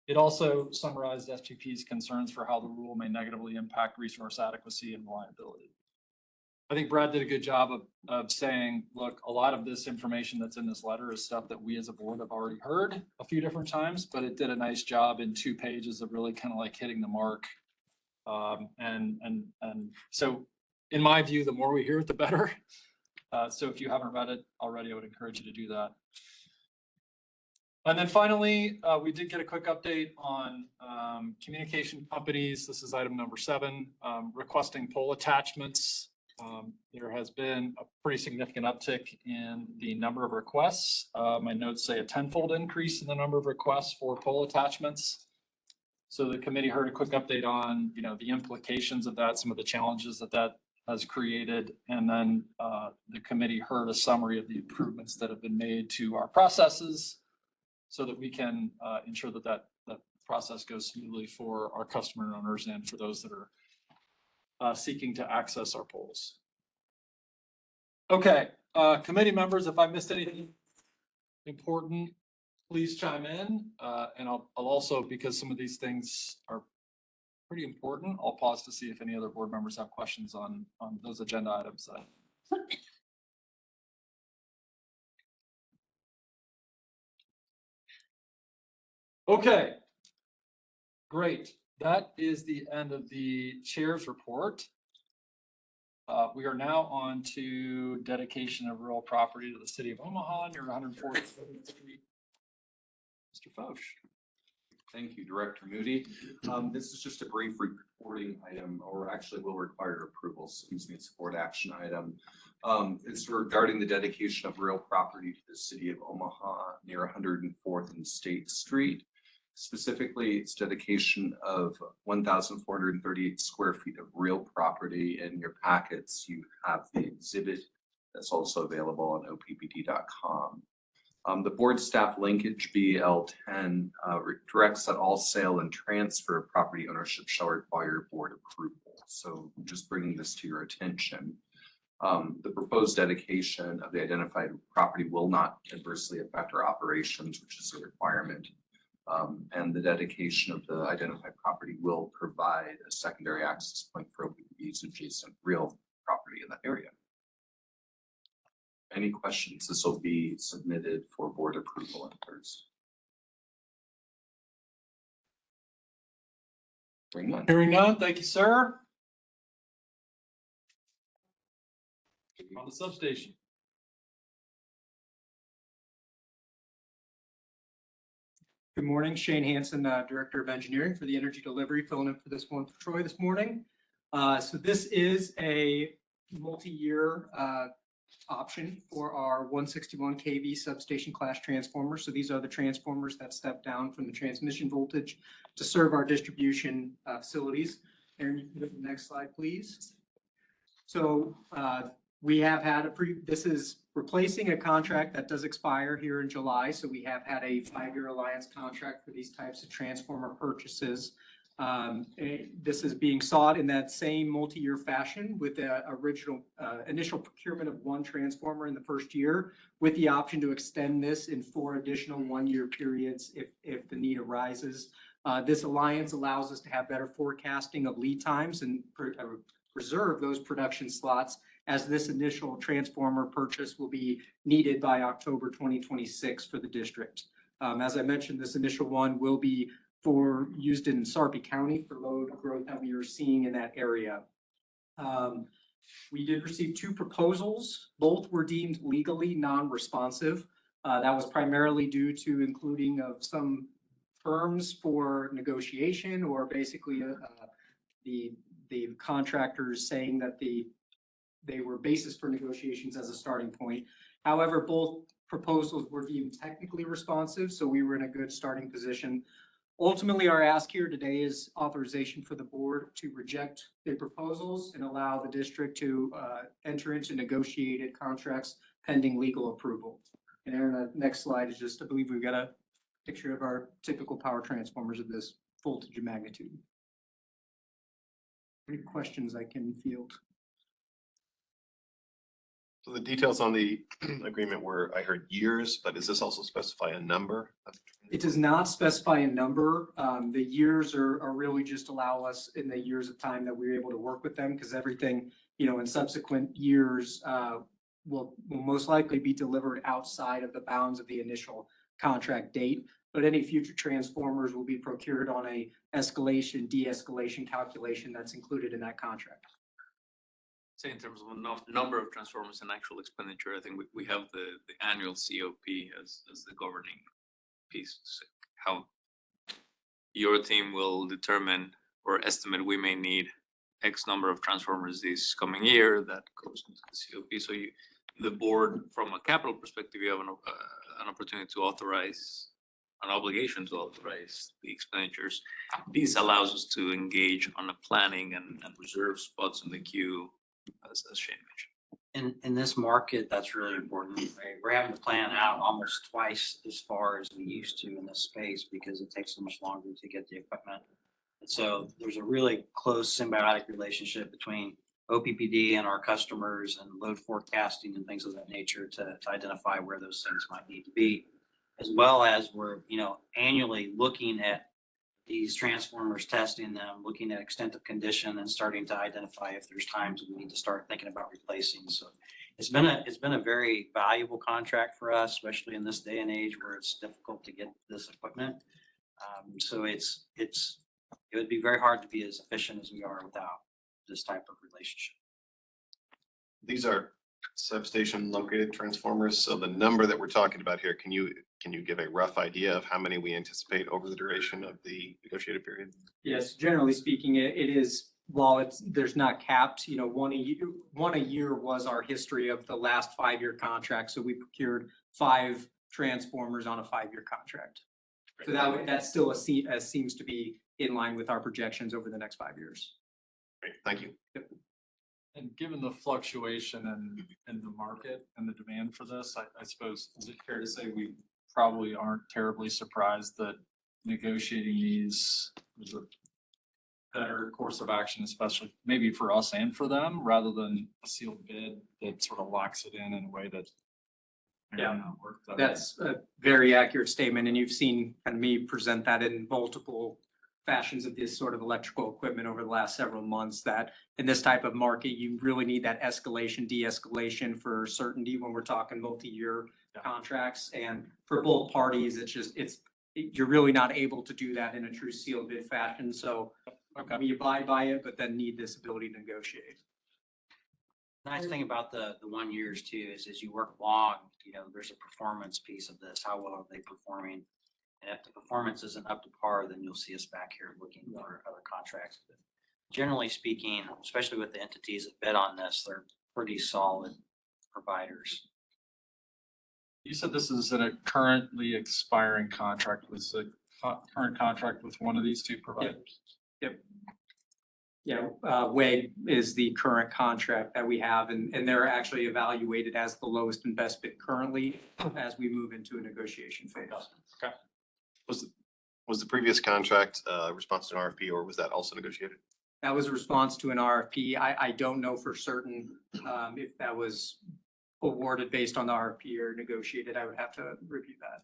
it also summarized SPP's concerns for how the rule may negatively impact resource adequacy and reliability. I think Brad did a good job of saying, look, a lot of this information that's in this letter is stuff that we as a board have already heard a few different times, but it did a nice job in 2 pages of really kind of like hitting the mark. And so in my view, the more we hear it, the better. So if you haven't read it already, I would encourage you to do that. And then finally, we did get a quick update on communication companies. This is item number 7, requesting pole attachments. There has been a pretty significant uptick in the number of requests. My notes say a 10-fold increase in the number of requests for pole attachments. So the committee heard a quick update on, the implications of that, some of the challenges that has created, and then the committee heard a summary of the improvements that have been made to our processes, so that we can ensure that process goes smoothly for our customer owners and for those that are seeking to access our polls. Okay, committee members, if I missed anything important, please chime in. And I'll also, because some of these things are pretty important, I'll pause to see if any other board members have questions on those agenda items. Okay, great. That is the end of the chair's report. We are now on to dedication of real property to the city of Omaha near 147th Street. Mr. Foch. Thank you, Director Moody. This is just a brief reporting item, or actually will require approval, so it's a board action item. It's regarding the dedication of real property to the city of Omaha near 104th and State Street. Specifically, it's dedication of 1,438 square feet of real property. In your packets, you have the exhibit that's also available on OPPD.com. The board staff linkage BL10 directs that all sale and transfer of property ownership shall require board approval. So just bringing this to your attention. The proposed dedication of the identified property will not adversely affect our operations, which is a requirement. And the dedication of the identified property will provide a secondary access point for OPPD's adjacent real property in that area. Any questions? This will be submitted for board approval on Thursday. Hearing none, thank you, sir. On the substation. Good morning, Shane Hansen, Director of Engineering for the Energy Delivery, filling in for this one for Troy this morning. So this is a multi-year option for our 161 kV substation class transformers. So these are the transformers that step down from the transmission voltage to serve our distribution facilities. Aaron, you can go to the next slide, please. So we have had this is replacing a contract that does expire here in July. So we have had a 5-year alliance contract for these types of transformer purchases This is being sought in that same multi-year fashion with the original initial procurement of one transformer in the first year, with the option to extend this in 4 additional one-year periods if the need arises. This alliance allows us to have better forecasting of lead times and preserve those production slots, as this initial transformer purchase will be needed by October 2026 for the district. As I mentioned, this initial one will be used in Sarpy County for load growth that we are seeing in that area. We did receive 2 proposals. Both were deemed legally non-responsive. That was primarily due to including of some terms for negotiation, or basically the contractors saying that they were basis for negotiations as a starting point. However, both proposals were deemed technically responsive, so we were in a good starting position. Ultimately, our ask here today is authorization for the board to reject the proposals and allow the district to enter into negotiated contracts pending legal approval. And Aaron, the next slide is just, I believe we've got a picture of our typical power transformers of this voltage and magnitude. Any questions I can field? So the details on the agreement were, I heard years, but does this also specify a number? It does not specify a number. The years are really just allow us in the years of time that we're able to work with them, because everything, in subsequent years will most likely be delivered outside of the bounds of the initial contract date. But any future transformers will be procured on a escalation, de-escalation calculation that's included in that contract. Say in terms of number of transformers and actual expenditure, I think we have the annual COP as the governing piece. So how your team will determine or estimate we may need X number of transformers this coming year, that goes into the COP. So the board, from a capital perspective, you have an opportunity to authorize, an obligation to authorize the expenditures. This allows us to engage on a planning and reserve spots in the queue, as Shane mentioned. In this market, that's really important. Right? We're having to plan out almost twice as far as we used to in this space because it takes so much longer to get the equipment. And so there's a really close symbiotic relationship between OPPD and our customers and load forecasting and things of that nature to identify where those things might need to be, as well as we're, annually looking at these transformers, testing them, looking at extent of condition and starting to identify if there's times we need to start thinking about replacing. So it's been a very valuable contract for us, especially in this day and age where it's difficult to get this equipment. So it would be very hard to be as efficient as we are without this type of relationship. These are substation located transformers. So the number that we're talking about here, can you give a rough idea of how many we anticipate over the duration of the negotiated period? Yes, generally speaking, it is, while there's not capped, one a year was our history of the last 5-year contract. So we procured 5 transformers on a 5-year contract. So that still seems to be in line with our projections over the next 5 years. Great, thank you. Yep. And given the fluctuation in the market and the demand for this, I suppose, is it fair to say we probably aren't terribly surprised that negotiating these is a better course of action, especially maybe for us and for them, rather than a sealed bid that sort of locks it in a way that may or may not work? That's a very accurate statement, and you've seen me present that in multiple fashions of this sort of electrical equipment over the last several months, that in this type of market, you really need that escalation, de-escalation for certainty when we're talking multi-year contracts. And for both parties, you're really not able to do that in a true sealed bid fashion. So we abide by it, but then need this ability to negotiate. The nice thing about the 1 years too is as you work along, there's a performance piece of this. How well are they performing? And if the performance isn't up to par, then you'll see us back here looking for other contracts. But generally speaking, especially with the entities that bid on this, they're pretty solid providers. You said this is in a currently expiring contract. Was a current contract with one of these 2 providers? Yep. Yeah, WEG is the current contract that we have, and they're actually evaluated as the lowest and best bid currently as we move into a negotiation phase. Okay. Was the previous contract response to an RFP, or was that also negotiated? That was a response to an RFP. I don't know for certain if that was awarded based on the RFP or negotiated. I would have to review that.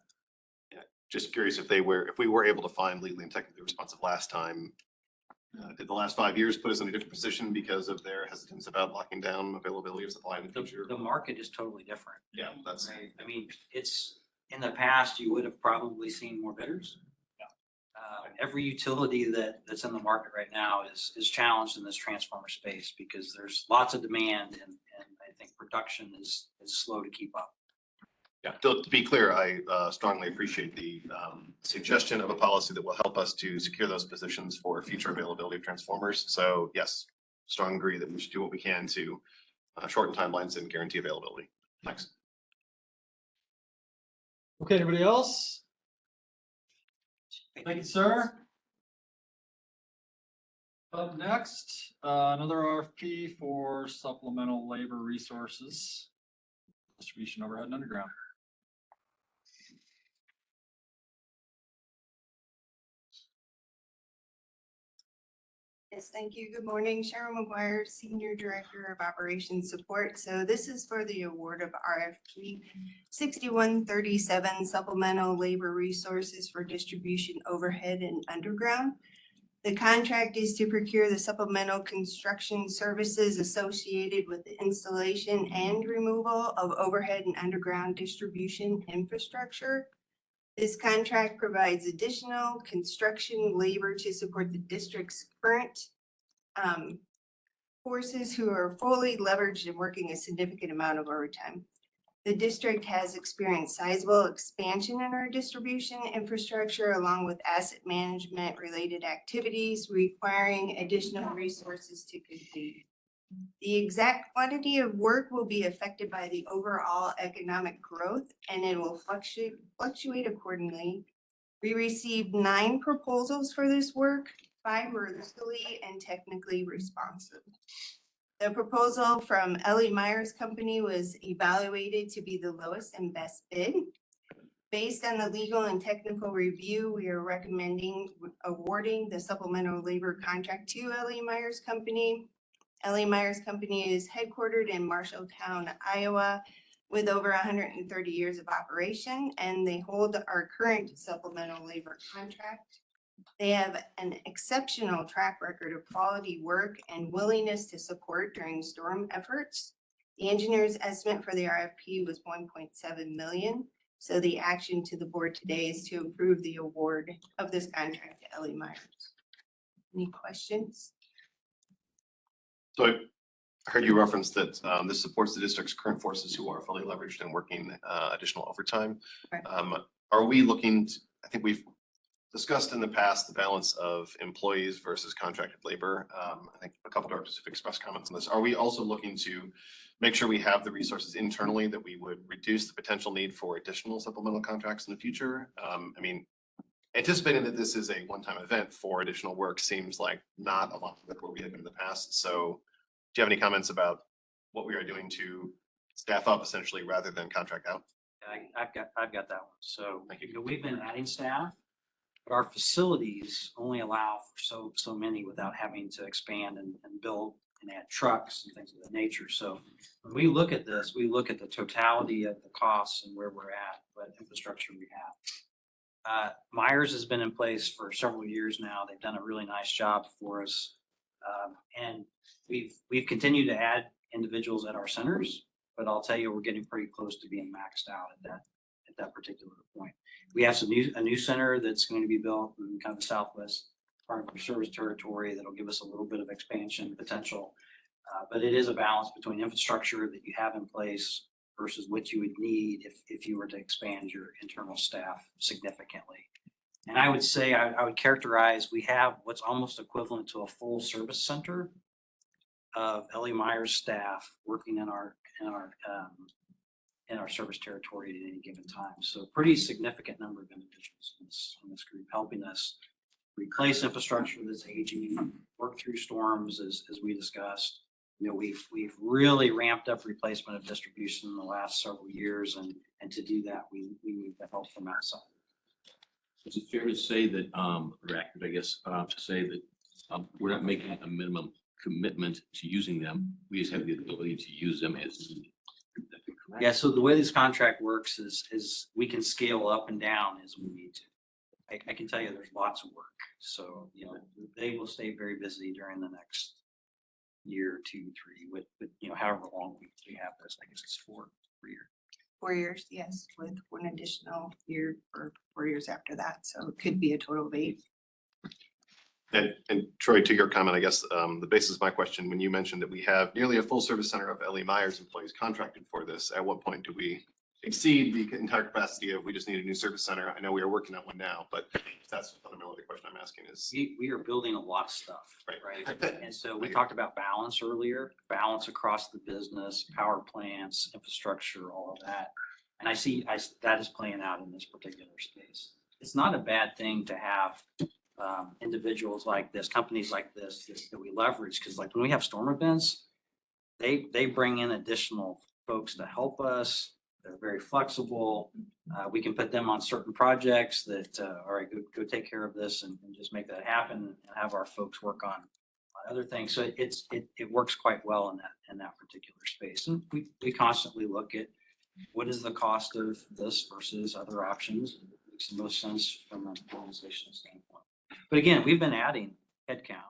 Yeah, just curious if we were able to find legally and technically responsive last time. Did the last 5 years put us in a different position because of their hesitance about locking down availability of supply in the future? The market is totally different. Yeah, that's. Right? I mean, it's, in the past, you would have probably seen more bidders. Every utility that's in the market right now is challenged in this transformer space because there's lots of demand and I think production is slow to keep up. Yeah, to be clear, I strongly appreciate the suggestion of a policy that will help us to secure those positions for future availability of transformers. So yes, strong agree that we should do what we can to shorten timelines and guarantee availability. Thanks. Okay, anybody else? Thank you, sir. Up next, another RFP for supplemental labor resources, distribution overhead and underground. Yes, thank you. Good morning. Cheryl McGuire, Senior Director of Operations Support. So this is for the award of RFP 6137 Supplemental Labor Resources for Distribution Overhead and Underground. The contract is to procure the supplemental construction services associated with the installation and removal of overhead and underground distribution infrastructure. This contract provides additional construction labor to support the district's current forces who are fully leveraged and working a significant amount of overtime. The district has experienced sizable expansion in our distribution infrastructure along with asset management related activities requiring additional resources to complete. The exact quantity of work will be affected by the overall economic growth and it will fluctuate accordingly. We received 9 proposals for this work, 5 were legally and technically responsive. The proposal from Ellie Myers Company was evaluated to be the lowest and best bid. Based on the legal and technical review, we are recommending awarding the supplemental labor contract to Ellie Myers Company. Ellie Myers Company is headquartered in Marshalltown, Iowa, with over 130 years of operation, and they hold our current supplemental labor contract. They have an exceptional track record of quality work and willingness to support during storm efforts. The engineer's estimate for the RFP was 1.7 million. So the action to the board today is to approve the award of this contract to Ellie Myers. Any questions? So I heard you reference that this supports the district's current forces who are fully leveraged and working additional overtime. Right. Are we looking to, I think we've discussed in the past the balance of employees versus contracted labor. I think a couple of directors have expressed comments on this. Are we also looking to make sure we have the resources internally that we would reduce the potential need for additional supplemental contracts in the future? I mean, anticipating that this is a one-time event for additional work seems like not a lot of what we have been in the past. So do you have any comments about what we are doing to staff up essentially rather than contract out? I've got that one. So you know, we've been adding staff, but our facilities only allow for so many without having to expand and build and add trucks and things of that nature. So when we look at this, we look at the totality of the costs and where we're at, what infrastructure we have. Myers has been in place for several years now. They've done a really nice job for us. And we've continued to add individuals at our centers, but I'll tell you, we're getting pretty close to being maxed out at that particular point. We have a new center that's going to be built in kind of the southwest part of our service territory that'll give us a little bit of expansion potential. But it is a balance between infrastructure that you have in place versus what you would need if you were to expand your internal staff significantly. And I would say, I would characterize, we have what's almost equivalent to a full service center of Ellie Myers staff working in our service territory at any given time. So pretty significant number of individuals in this group helping us replace infrastructure that's aging, work through storms as we discussed. You know, we've really ramped up replacement of distribution in the last several years, and to do that, we need the help from outside. Is it fair to say that, or accurate, I guess, to say that, we're not making a minimum commitment to using them? We just have the ability to use them as needed. Would that be correct? Yeah, so the way this contract works is we can scale up and down as we need to. I can tell you there's lots of work. So, you know, they will stay very busy during the next year, 2, 3, with, you know, however long we have this. I guess it's 4 years. 4 years, yes, with one additional year for 4 years after that. So it could be a total of 8. And Troy, to your comment, I guess, the basis of my question, when you mentioned that we have nearly a full service center of L.E. Myers employees contracted for this, at what point do we exceed the entire capacity of we just need a new service center? I know we are working on one now, but that's fundamentally the question I'm asking is. We are building a lot of stuff, right? And so we talked about balance earlier, balance across the business, power plants, infrastructure, all of that. And I see that is playing out in this particular space. It's not a bad thing to have individuals like this, companies like this that we leverage, because like when we have storm events, they bring in additional folks to help us. They're very flexible. We can put them on certain projects that, all right, go take care of this and just make that happen, and have our folks work on other things. So it works quite well in that particular space. And we constantly look at what is the cost of this versus other options. It makes the most sense from an organizational standpoint. But again, we've been adding headcount.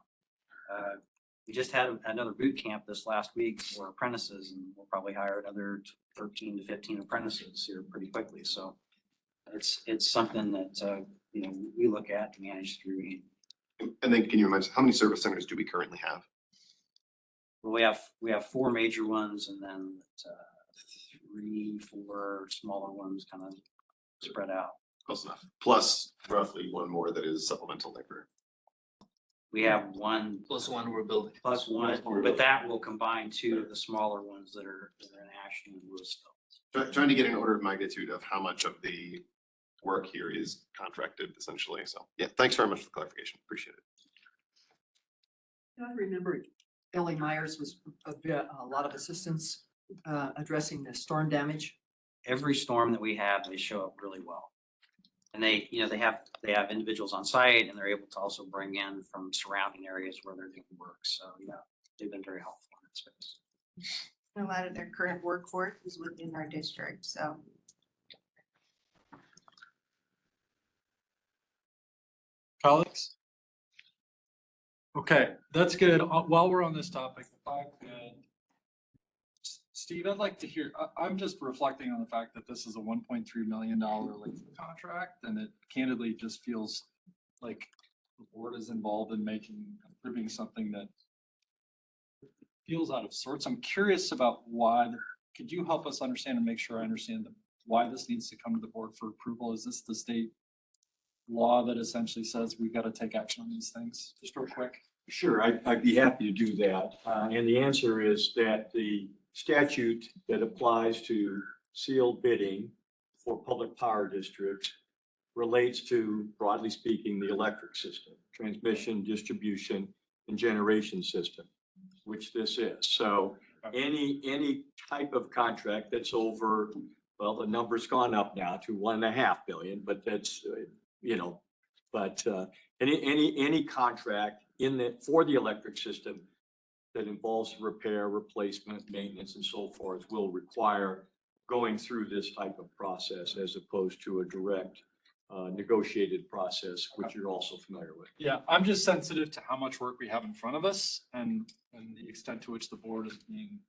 We just had another boot camp this last week for apprentices, and we'll probably hire another 13 to 15 apprentices here pretty quickly. So it's something that you know, we look at to manage through. And then can you remind us, how many service centers do we currently have? Well, we have 4 major ones, and then 3, 4 smaller ones kind of spread out. Close enough. Plus roughly one more that is supplemental liquor. We have 1 Plus 1 we're building. plus 1, but that will combine 2 of the smaller ones that are in Ashland and Louisville. Trying to get an order of magnitude of how much of the work here is contracted essentially. So yeah, thanks very much for the clarification. Appreciate it. I remember L.E. Myers was a lot of assistance addressing the storm damage. Every storm that we have, they show up really well. And they, you know, they have individuals on site, and they're able to also bring in from surrounding areas where they're doing work. So yeah, they've been very helpful in that space. A lot of their current workforce is within our district, so. Colleagues? Okay, that's good. While we're on this topic, if I could, Steve, I'd like to hear, I'm just reflecting on the fact that this is a $1.3 million length contract, and it candidly just feels like the board is involved in approving something that feels out of sorts. I'm curious about why. Could you help us understand and make sure I understand why this needs to come to the board for approval? Is this the state law that essentially says we've got to take action on these things? Just real quick. Sure, I'd be happy to do that. And the answer is that the statute that applies to sealed bidding for public power districts relates to, broadly speaking, the electric system, transmission, distribution, and generation system, which this is. So any type of contract that's over, well, the number's gone up now to $1.5 billion, but that's, you know, but any contract for the electric system that involves repair, replacement, maintenance, and so forth will require going through this type of process as opposed to a direct negotiated process, which you're also familiar with. Yeah, I'm just sensitive to how much work we have in front of us and the extent to which the board is being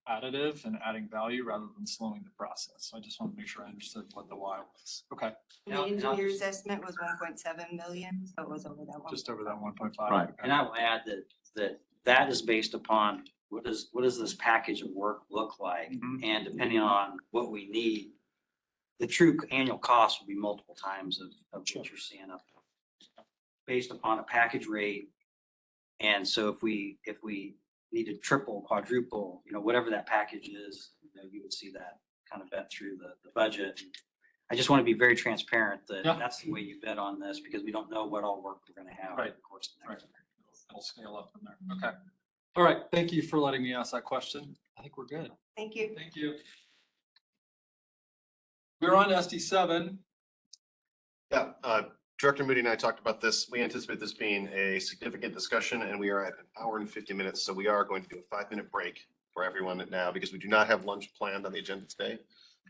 additive and adding value rather than slowing the process. So I just want to make sure I understood what the why was. Okay. The engineer's estimate was 1.7 million, so it was over that one. Just over that 1.5. Right. And I will add that is based upon what does this package of work look like? And depending on what we need, the true annual cost will be multiple times of what you're seeing up based upon a package rate. And so if we need to triple, quadruple, you know, whatever that package is, you know, you would see that kind of vet through the budget. I just want to be very transparent that that's the way you bet on this, because we don't know what all work we're going to have. Right. Of course. Right. It'll scale up from there. Okay. All right. Thank you for letting me ask that question. I think we're good. Thank you. Thank you. We're on SD7. Yeah, Director Moody and I talked about this. We anticipate this being a significant discussion and we are at 1 hour and 50 minutes. So we are going to do a 5-minute break for everyone now because we do not have lunch planned on the agenda today.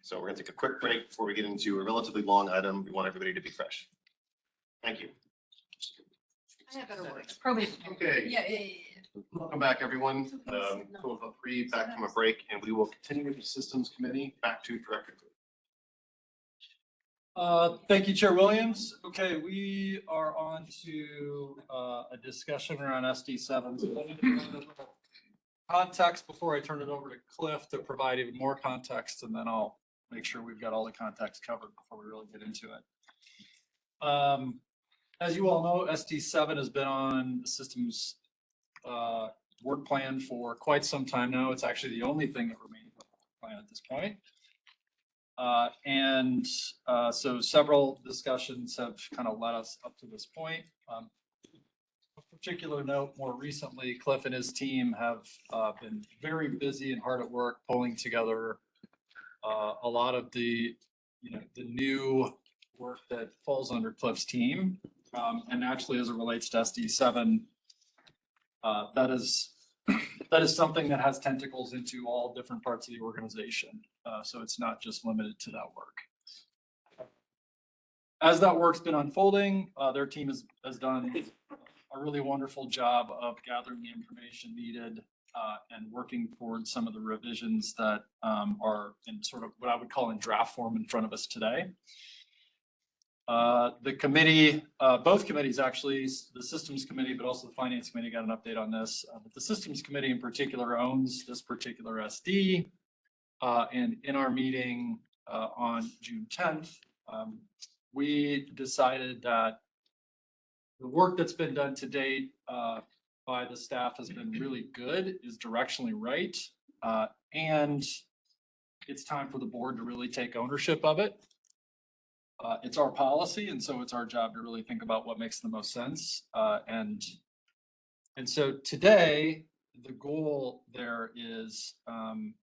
So we're going to take a quick break before we get into a relatively long item. We want everybody to be fresh. Thank you. I have better words. Probably. Okay. Yeah. Welcome back, everyone. We'll have three back from a break and we will continue with the Systems Committee. Back to Director. Thank you, Chair Williams. Okay, we are on to a discussion around SD7. So let me give a little context before I turn it over to Cliff to provide even more context, and then I'll make sure we've got all the context covered before we really get into it. As you all know, SD7 has been on the systems work plan for quite some time now. It's actually the only thing that remains on the plan at this point. So several discussions have kind of led us up to this point. Of particular note, more recently, Cliff and his team have been very busy and hard at work pulling together a lot of the new work that falls under Cliff's team. And actually, as it relates to SD7, that is something that has tentacles into all different parts of the organization. So it's not just limited to that work. As that work's been unfolding, their team has done a really wonderful job of gathering the information needed and working towards some of the revisions that are in sort of what I would call in draft form in front of us today. The committee, both committees actually, the Systems Committee, but also the Finance Committee got an update on this. But the Systems Committee in particular owns this particular SD. And in our meeting on June 10th, we decided that the work that's been done to date by the staff has been really good, is directionally right. And it's time for the board to really take ownership of it. It's our policy, and so it's our job to really think about what makes the most sense. And so today, the goal there is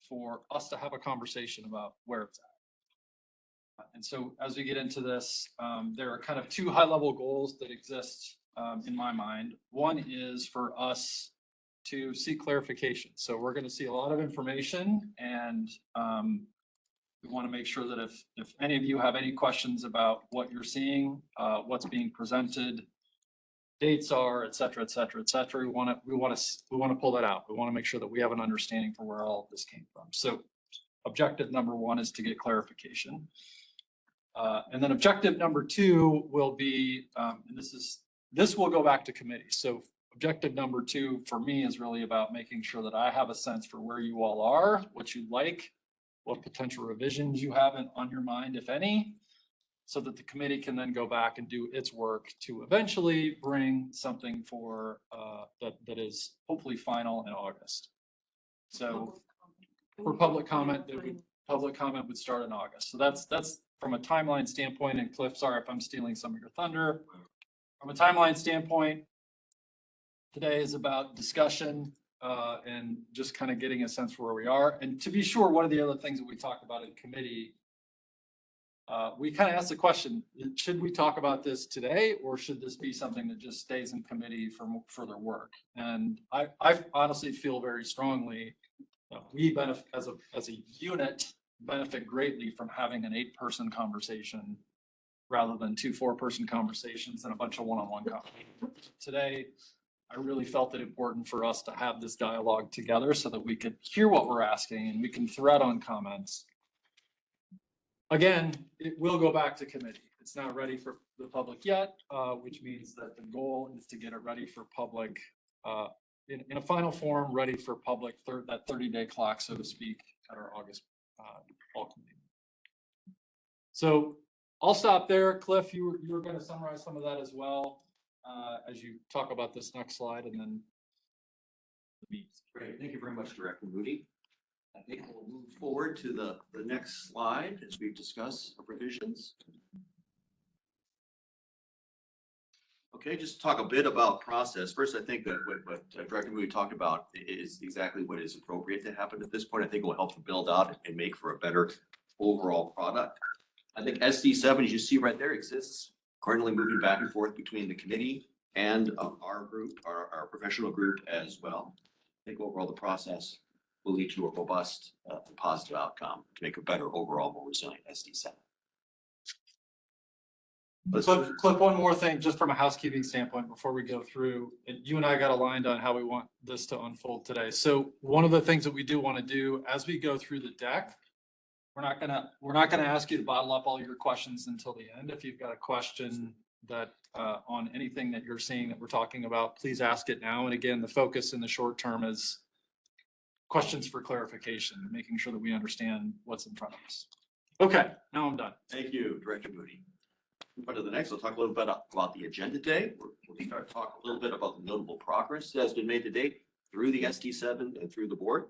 for us to have a conversation about where it's at. And so as we get into this, there are kind of two high-level goals that exist in my mind. One is for us to seek clarification. So we're going to see a lot of information, and we want to make sure that if any of you have any questions about what you're seeing, what's being presented, dates are, et cetera, et cetera, et cetera, we want to pull that out. We want to make sure that we have an understanding for where all of this came from. So objective number one is to get clarification. And then objective number two will be, and this will go back to committee. So objective number two for me is really about making sure that I have a sense for where you all are, what you like, what potential revisions you have on your mind, if any, so that the committee can then go back and do its work to eventually bring something for that is hopefully final in August. So for public comment, public comment would start in August. So that's from a timeline standpoint. And Cliff, sorry if I'm stealing some of your thunder. From a timeline standpoint, today is about discussion and just kind of getting a sense for where we are. And to be sure, one of the other things that we talked about in committee, we kind of asked the question, should we talk about this today, or should this be something that just stays in committee for further work? And I honestly feel very strongly that we benefit as a unit, benefit greatly from having an 8-person conversation rather than 2 4-person conversations and a bunch of one-on-one conversations. Today, I really felt it important for us to have this dialogue together so that we could hear what we're asking and we can thread on comments. Again, it will go back to committee. It's not ready for the public yet, which means that the goal is to get it ready for public in a final form, ready for public that 30-day clock, so to speak, at our August fall committee. So I'll stop there. Cliff, you were going to summarize some of that as well as you talk about this next slide, and then the meat. Great. Thank you very much, Director Moody. I think we'll move forward to the next slide as we discuss revisions. Okay, just to talk a bit about process. First, I think that what Director Moody talked about is exactly what is appropriate to happen at this point. I think it will help to build out and make for a better overall product. I think SD7, as you see right there, exists currently moving back and forth between the committee and our group, our professional group as well. I think overall the process will lead to a robust and positive outcome to make a better overall, more resilient SD7. Cliff, one more thing, just from a housekeeping standpoint, before we go through, and you and I got aligned on how we want this to unfold today. So one of the things that we do want to do as we go through the deck, we're not gonna ask you to bottle up all your questions until the end. If you've got a question that on anything that you're seeing that we're talking about, please ask it now. And again, the focus in the short term is questions for clarification, making sure that we understand what's in front of us. Okay, now I'm done. Thank you, Director Moody. But to the next, we'll talk a little bit about the agenda today. We'll start to talk a little bit about the notable progress that has been made to date through the SD7 and through the board.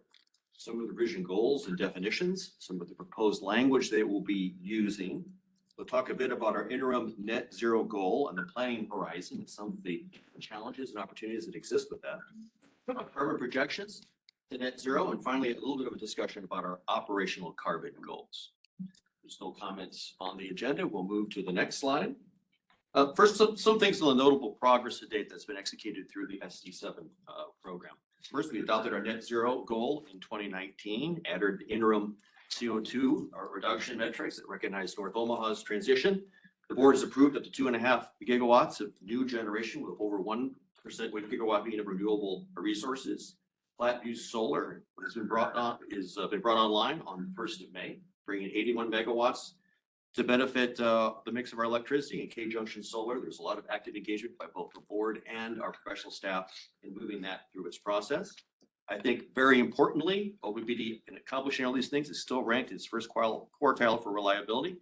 Some of the revision goals and definitions, some of the proposed language they will be using. We'll talk a bit about our interim net zero goal and the planning horizon and some of the challenges and opportunities that exist with that. Carbon projections to net zero, and finally, a little bit of a discussion about our operational carbon goals. There's no comments on the agenda. We'll move to the next slide. First, some things on the notable progress to date that's been executed through the SD7 program. First, we adopted our net zero goal in 2019, added interim CO2 reduction metrics that recognize North Omaha's transition. The board has approved up to 2.5 gigawatts of new generation with over 1% gigawatt being of renewable resources. Flat View Solar has been brought online on the 1st of May, bringing 81 megawatts to benefit the mix of our electricity. In K-Junction Solar, there's a lot of active engagement by both the board and our professional staff in moving that through its process. I think very importantly, OPPD in accomplishing all these things is still ranked its first quartile for reliability,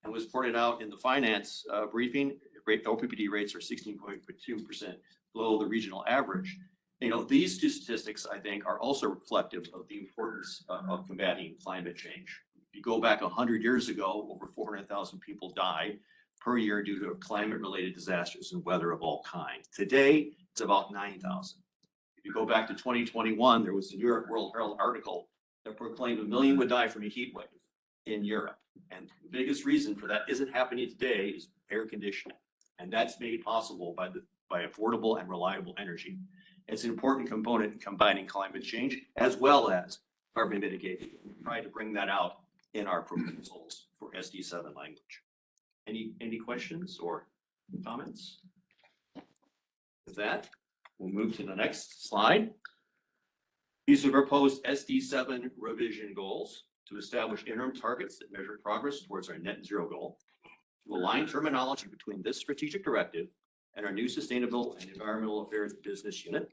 and was pointed out in the finance briefing. OPPD rates are 16.2% below the regional average. You know, these two statistics, I think, are also reflective of the importance of combating climate change. If you go back 100 years ago, over 400,000 people died per year due to climate-related disasters and weather of all kinds. Today, it's about 9,000. If you go back to 2021, there was a New York World Herald article that proclaimed 1 million would die from a heat wave in Europe. And the biggest reason for that isn't happening today is air conditioning. And that's made possible by affordable and reliable energy. It's an important component in combining climate change as well as carbon mitigation. We try to bring that out in our proposals for SD7 language. Any questions or comments? With that, we'll move to the next slide. These are proposed SD7 revision goals to establish interim targets that measure progress towards our net zero goal, to align terminology between this strategic directive and our new sustainable and environmental affairs business unit,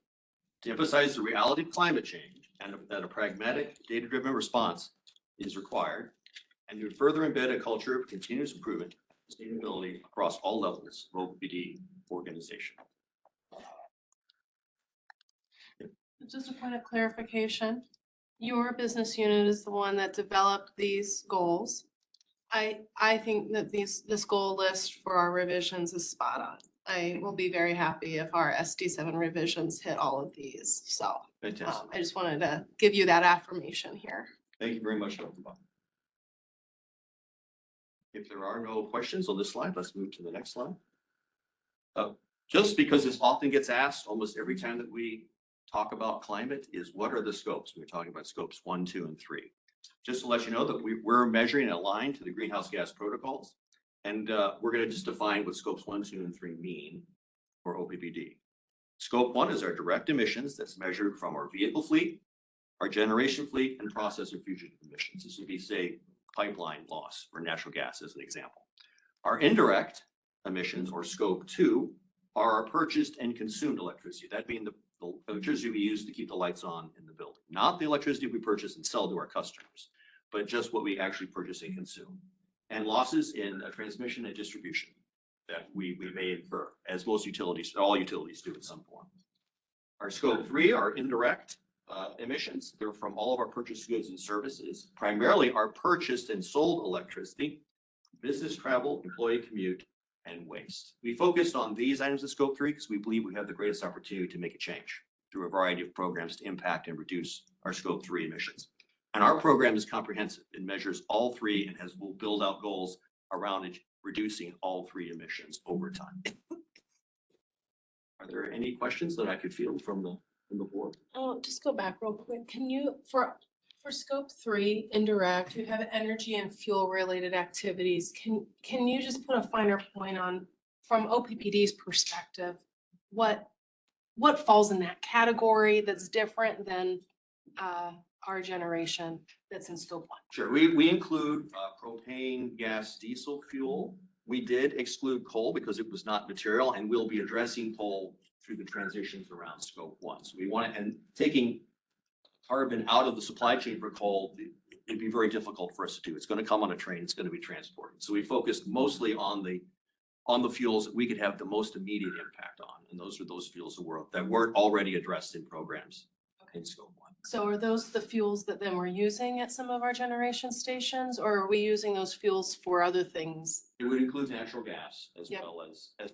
to emphasize the reality of climate change and that a pragmatic, data-driven response is required, and to further embed a culture of continuous improvement and sustainability across all levels of OPPD organization. Just a point of clarification, your business unit is the one that developed these goals. I think that this goal list for our revisions is spot on. I will be very happy if our SD7 revisions hit all of these. So Fantastic. I just wanted to give you that affirmation here. Thank you very much, Dr. Bob. If there are no questions on this slide, let's move to the next slide. Just because this often gets asked almost every time that we talk about climate is what are the scopes? We're talking about scopes 1, 2, and 3. Just to let you know that we're measuring and aligned to the greenhouse gas protocols. And we're going to just define what scopes 1, 2, and 3 mean for OPPD. Scope 1 is our direct emissions that's measured from our vehicle fleet, our generation fleet, and processor fusion emissions. This would be, say, pipeline loss for natural gas as an example. Our indirect emissions, or scope 2, are our purchased and consumed electricity. That being the electricity we use to keep the lights on in the building. Not the electricity we purchase and sell to our customers, but just what we actually purchase and consume. And losses in transmission and distribution that we may incur, as most utilities, all utilities do in some form. Our scope 3 are indirect emissions. They're from all of our purchased goods and services, primarily our purchased and sold electricity, business travel, employee commute, and waste. We focused on these items in scope 3 because we believe we have the greatest opportunity to make a change through a variety of programs to impact and reduce our scope 3 emissions. And our program is comprehensive. It measures all three and will build out goals around reducing all three emissions over time. Are there any questions that I could field from the board? Oh, just go back real quick. Can you, for scope 3 indirect, you have energy and fuel related activities. Can you just put a finer point on, from OPPD's perspective, what falls in that category that's different than our generation that's in scope 1? Sure, we include propane, gas, diesel fuel. We did exclude coal because it was not material, and we'll be addressing coal through the transitions around scope 1. So we want to, and taking carbon out of the supply chain for coal, it'd be very difficult for us to do. It's going to come on a train, it's going to be transported. So we focused mostly on the fuels that we could have the most immediate impact on. And those are those fuels that weren't already addressed in programs in scope 1. So are those the fuels that then we're using at some of our generation stations, or are we using those fuels for other things? It would include natural gas as Yep.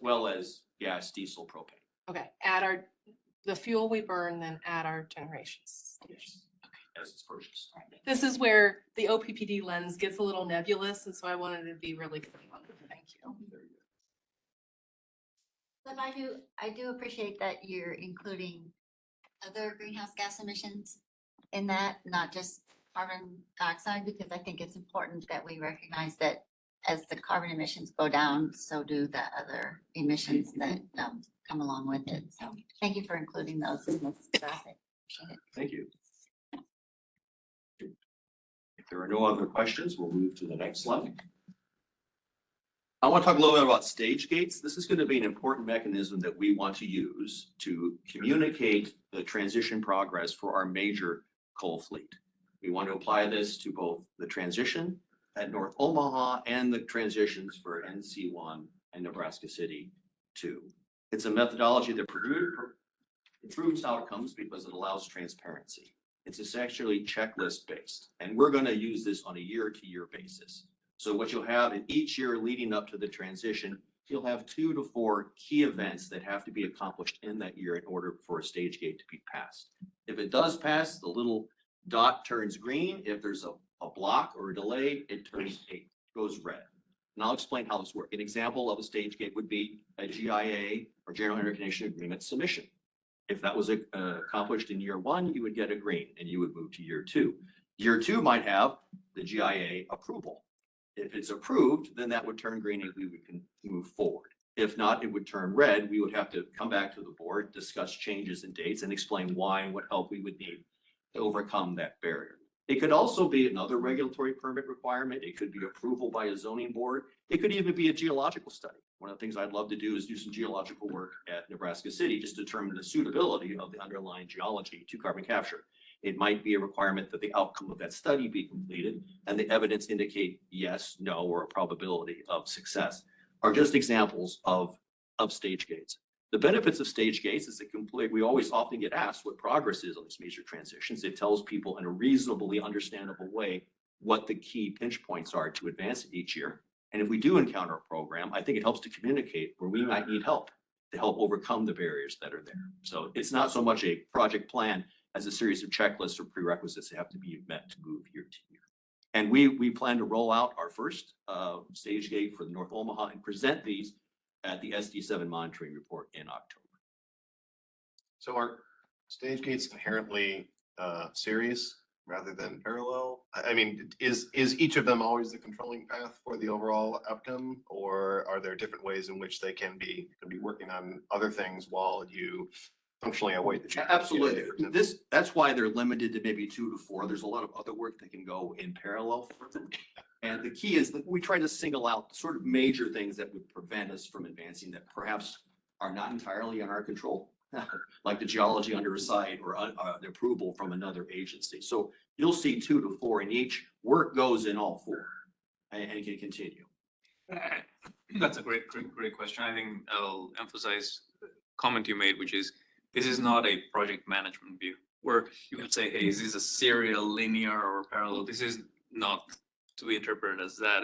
well as gas, diesel, propane. Okay, the fuel we burn then at our generations. Yes. As it's purchased. This is where the OPPD lens gets a little nebulous, and so I wanted to be really clear on it. Thank you. But I do appreciate that you're including other greenhouse gas emissions in that, not just carbon dioxide, because I think it's important that we recognize that as the carbon emissions go down, so do the other emissions that come along with it. So thank you for including those in this graphic. Appreciate it. Thank you. If there are no other questions, we'll move to the next slide. I want to talk a little bit about stage gates. This is going to be an important mechanism that we want to use to communicate the transition progress for our major coal fleet. We want to apply this to both the transition at North Omaha and the transitions for NC1 and Nebraska City 2. It's a methodology that improves outcomes because it allows transparency. It's essentially checklist based, and we're going to use this on a year-to-year basis. So what you'll have in each year leading up to the transition, you'll have 2 to 4 key events that have to be accomplished in that year in order for a stage gate to be passed. If it does pass, the little dot turns green. If there's a block or a delay, it goes red. And I'll explain how this works. An example of a stage gate would be a GIA or General Interconnection Agreement submission. If that was accomplished in year 1, you would get a green and you would move to year 2. Year 2 might have the GIA approval. If it's approved, then that would turn green and we would move forward. If not, it would turn red. We would have to come back to the board, discuss changes and dates, and explain why and what help we would need to overcome that barrier. It could also be another regulatory permit requirement. It could be approval by a zoning board. It could even be a geological study. One of the things I'd love to do is do some geological work at Nebraska City, just to determine the suitability of the underlying geology to carbon capture. It might be a requirement that the outcome of that study be completed and the evidence indicate yes, no, or a probability of success are just examples of stage gates. The benefits of stage gates is that we always often get asked what progress is on these major transitions. It tells people in a reasonably understandable way what the key pinch points are to advance it each year. And if we do encounter a program, I think it helps to communicate where we might need help to help overcome the barriers that are there. So it's not so much a project plan as a series of checklists or prerequisites that have to be met to move year to year. And we plan to roll out our first stage gate for the North Omaha and present these at the SD7 monitoring report in October. So are stage gates inherently series rather than parallel? I mean, is each of them always the controlling path for the overall outcome, or are there different ways in which they can be working on other things while you functionally await the change? Absolutely. That's why they're limited to maybe 2 to 4. There's a lot of other work that can go in parallel for them. And the key is that we try to single out sort of major things that would prevent us from advancing that perhaps are not entirely in our control, like the geology under a site or the approval from another agency. So you'll see 2 to 4 in each. Work goes in all 4 and can continue. That's a great question. I think I'll emphasize the comment you made, which is this is not a project management view where you can say, hey, is this a serial, linear, or parallel? This is not to be interpreted as that.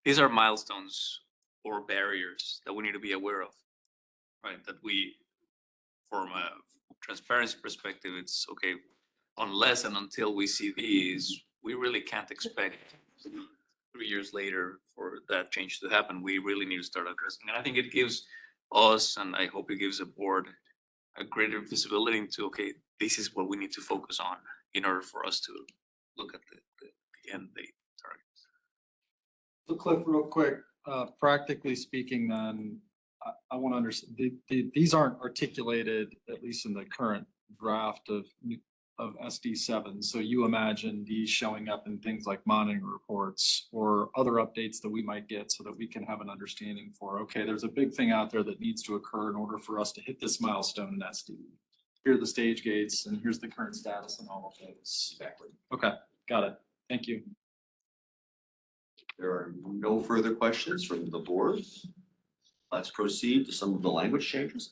These are milestones or barriers that we need to be aware of, right? That we, from a transparency perspective, it's okay, unless and until we see these, we really can't expect 3 years later for that change to happen, we really need to start addressing. And I think it gives us, and I hope it gives the board, a greater visibility into, okay, this is what we need to focus on in order for us to look at the end date targets. So Cliff, real quick, practically speaking, then, I want to understand, these aren't articulated, at least in the current draft of SD7. So you imagine these showing up in things like monitoring reports or other updates that we might get so that we can have an understanding for, okay, there's a big thing out there that needs to occur in order for us to hit this milestone in SD. Here are the stage gates and here's the current status and all of those. Exactly. Okay, got it. Thank you. There are no further questions from the board. Let's proceed to some of the language changes.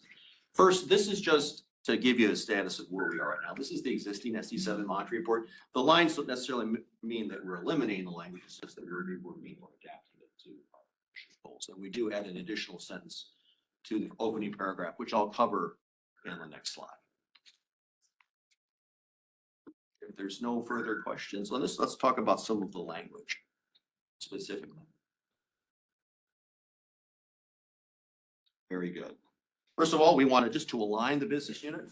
First, this is just to give you a status of where we are right now. This is the existing SD7 monitoring report. The lines don't necessarily mean that we're eliminating the language, it's just that we're being more adapting it to our goals. And we do add an additional sentence to the opening paragraph, which I'll cover in the next slide. If there's no further questions, let's talk about some of the language specifically. Very good. First of all, we wanted just to align the business unit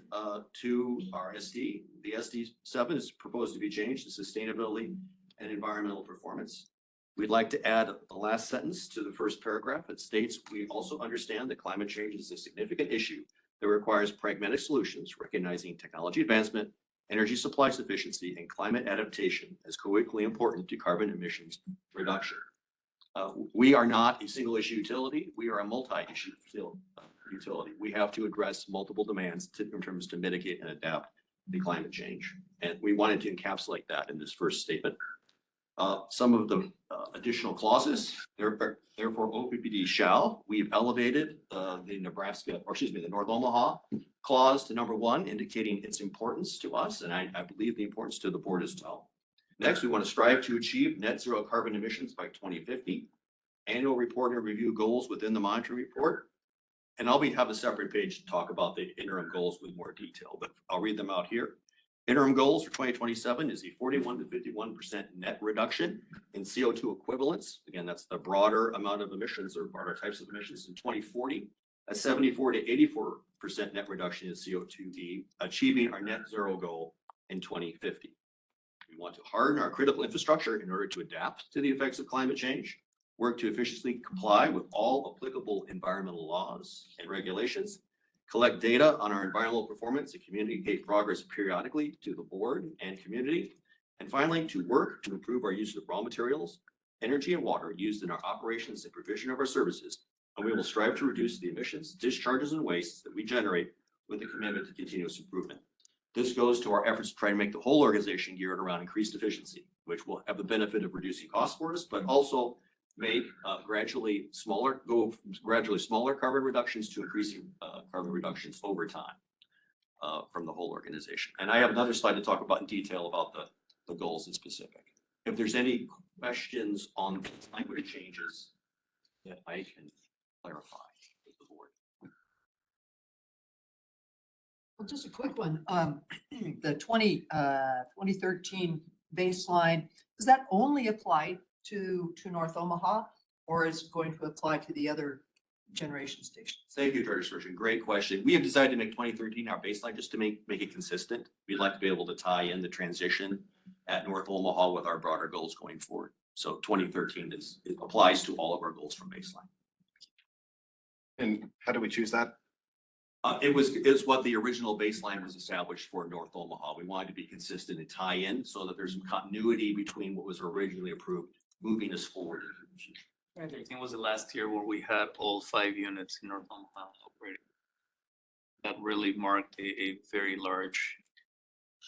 to our SD. The SD7 is proposed to be changed to sustainability and environmental performance. We'd like to add the last sentence to the first paragraph. It states, we also understand that climate change is a significant issue that requires pragmatic solutions, recognizing technology advancement, energy supply sufficiency, and climate adaptation as co-equally important to carbon emissions reduction. We are not a single issue utility. We are a multi-issue utility. We have to address multiple demands in terms to mitigate and adapt to climate change. And we wanted to encapsulate that in this first statement. Some of the additional clauses, therefore OPPD shall, we've elevated the North Omaha clause to number 1, indicating its importance to us. And I believe the importance to the board as well. Next, we want to strive to achieve net zero carbon emissions by 2050. Annual report and review goals within the monitoring report. And I'll have a separate page to talk about the interim goals with more detail, but I'll read them out here. Interim goals for 2027 is a 41 to 51% net reduction in CO2 equivalents. Again, that's the broader amount of emissions or broader types of emissions. In 2040, a 74 to 84% net reduction in CO2e, achieving our net zero goal in 2050. We want to harden our critical infrastructure in order to adapt to the effects of climate change, work to efficiently comply with all applicable environmental laws and regulations, collect data on our environmental performance and communicate progress periodically to the board and community. And finally, to work to improve our use of raw materials, energy, and water used in our operations and provision of our services. And we will strive to reduce the emissions, discharges, and wastes that we generate with a commitment to continuous improvement. This goes to our efforts to try and make the whole organization geared around increased efficiency, which will have the benefit of reducing costs for us, but also make gradually smaller carbon reductions to increasing carbon reductions over time from the whole organization. And I have another slide to talk about in detail about the goals in specific. If there's any questions on language changes that I can clarify with the board. Well, just a quick one. The 2013 baseline, does that only apply to North Omaha, or is it going to apply to the other generation stations? Thank you, Director Surgeon. Great question. We have decided to make 2013 our baseline just to make it consistent. We'd like to be able to tie in the transition at North Omaha with our broader goals going forward. So 2013 it applies to all of our goals from baseline. And how do we choose that? It's what the original baseline was established for North Omaha. We wanted to be consistent and tie in so that there's some continuity between what was originally approved, moving us forward into the future. I think it was the last year where we had all 5 units in North Omaha operating. That really marked a very large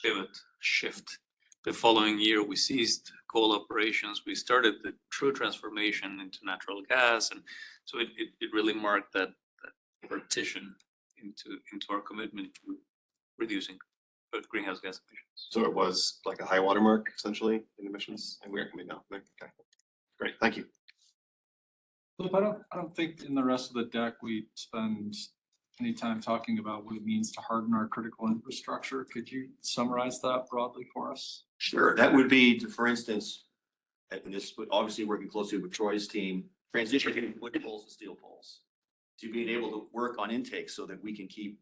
pivot shift. The following year, we ceased coal operations. We started the true transformation into natural gas. And so it really marked that partition into our commitment to reducing greenhouse gas emissions. So it was like a high water mark essentially in emissions, and we're coming down. Okay, great, thank you. Flip, I don't think in the rest of the deck we spend any time talking about what it means to harden our critical infrastructure. Could you summarize that broadly for us? Sure. That would be, for instance, and this, obviously working closely with Troy's team, transitioning wood poles to steel poles. To being able to work on intake so that we can keep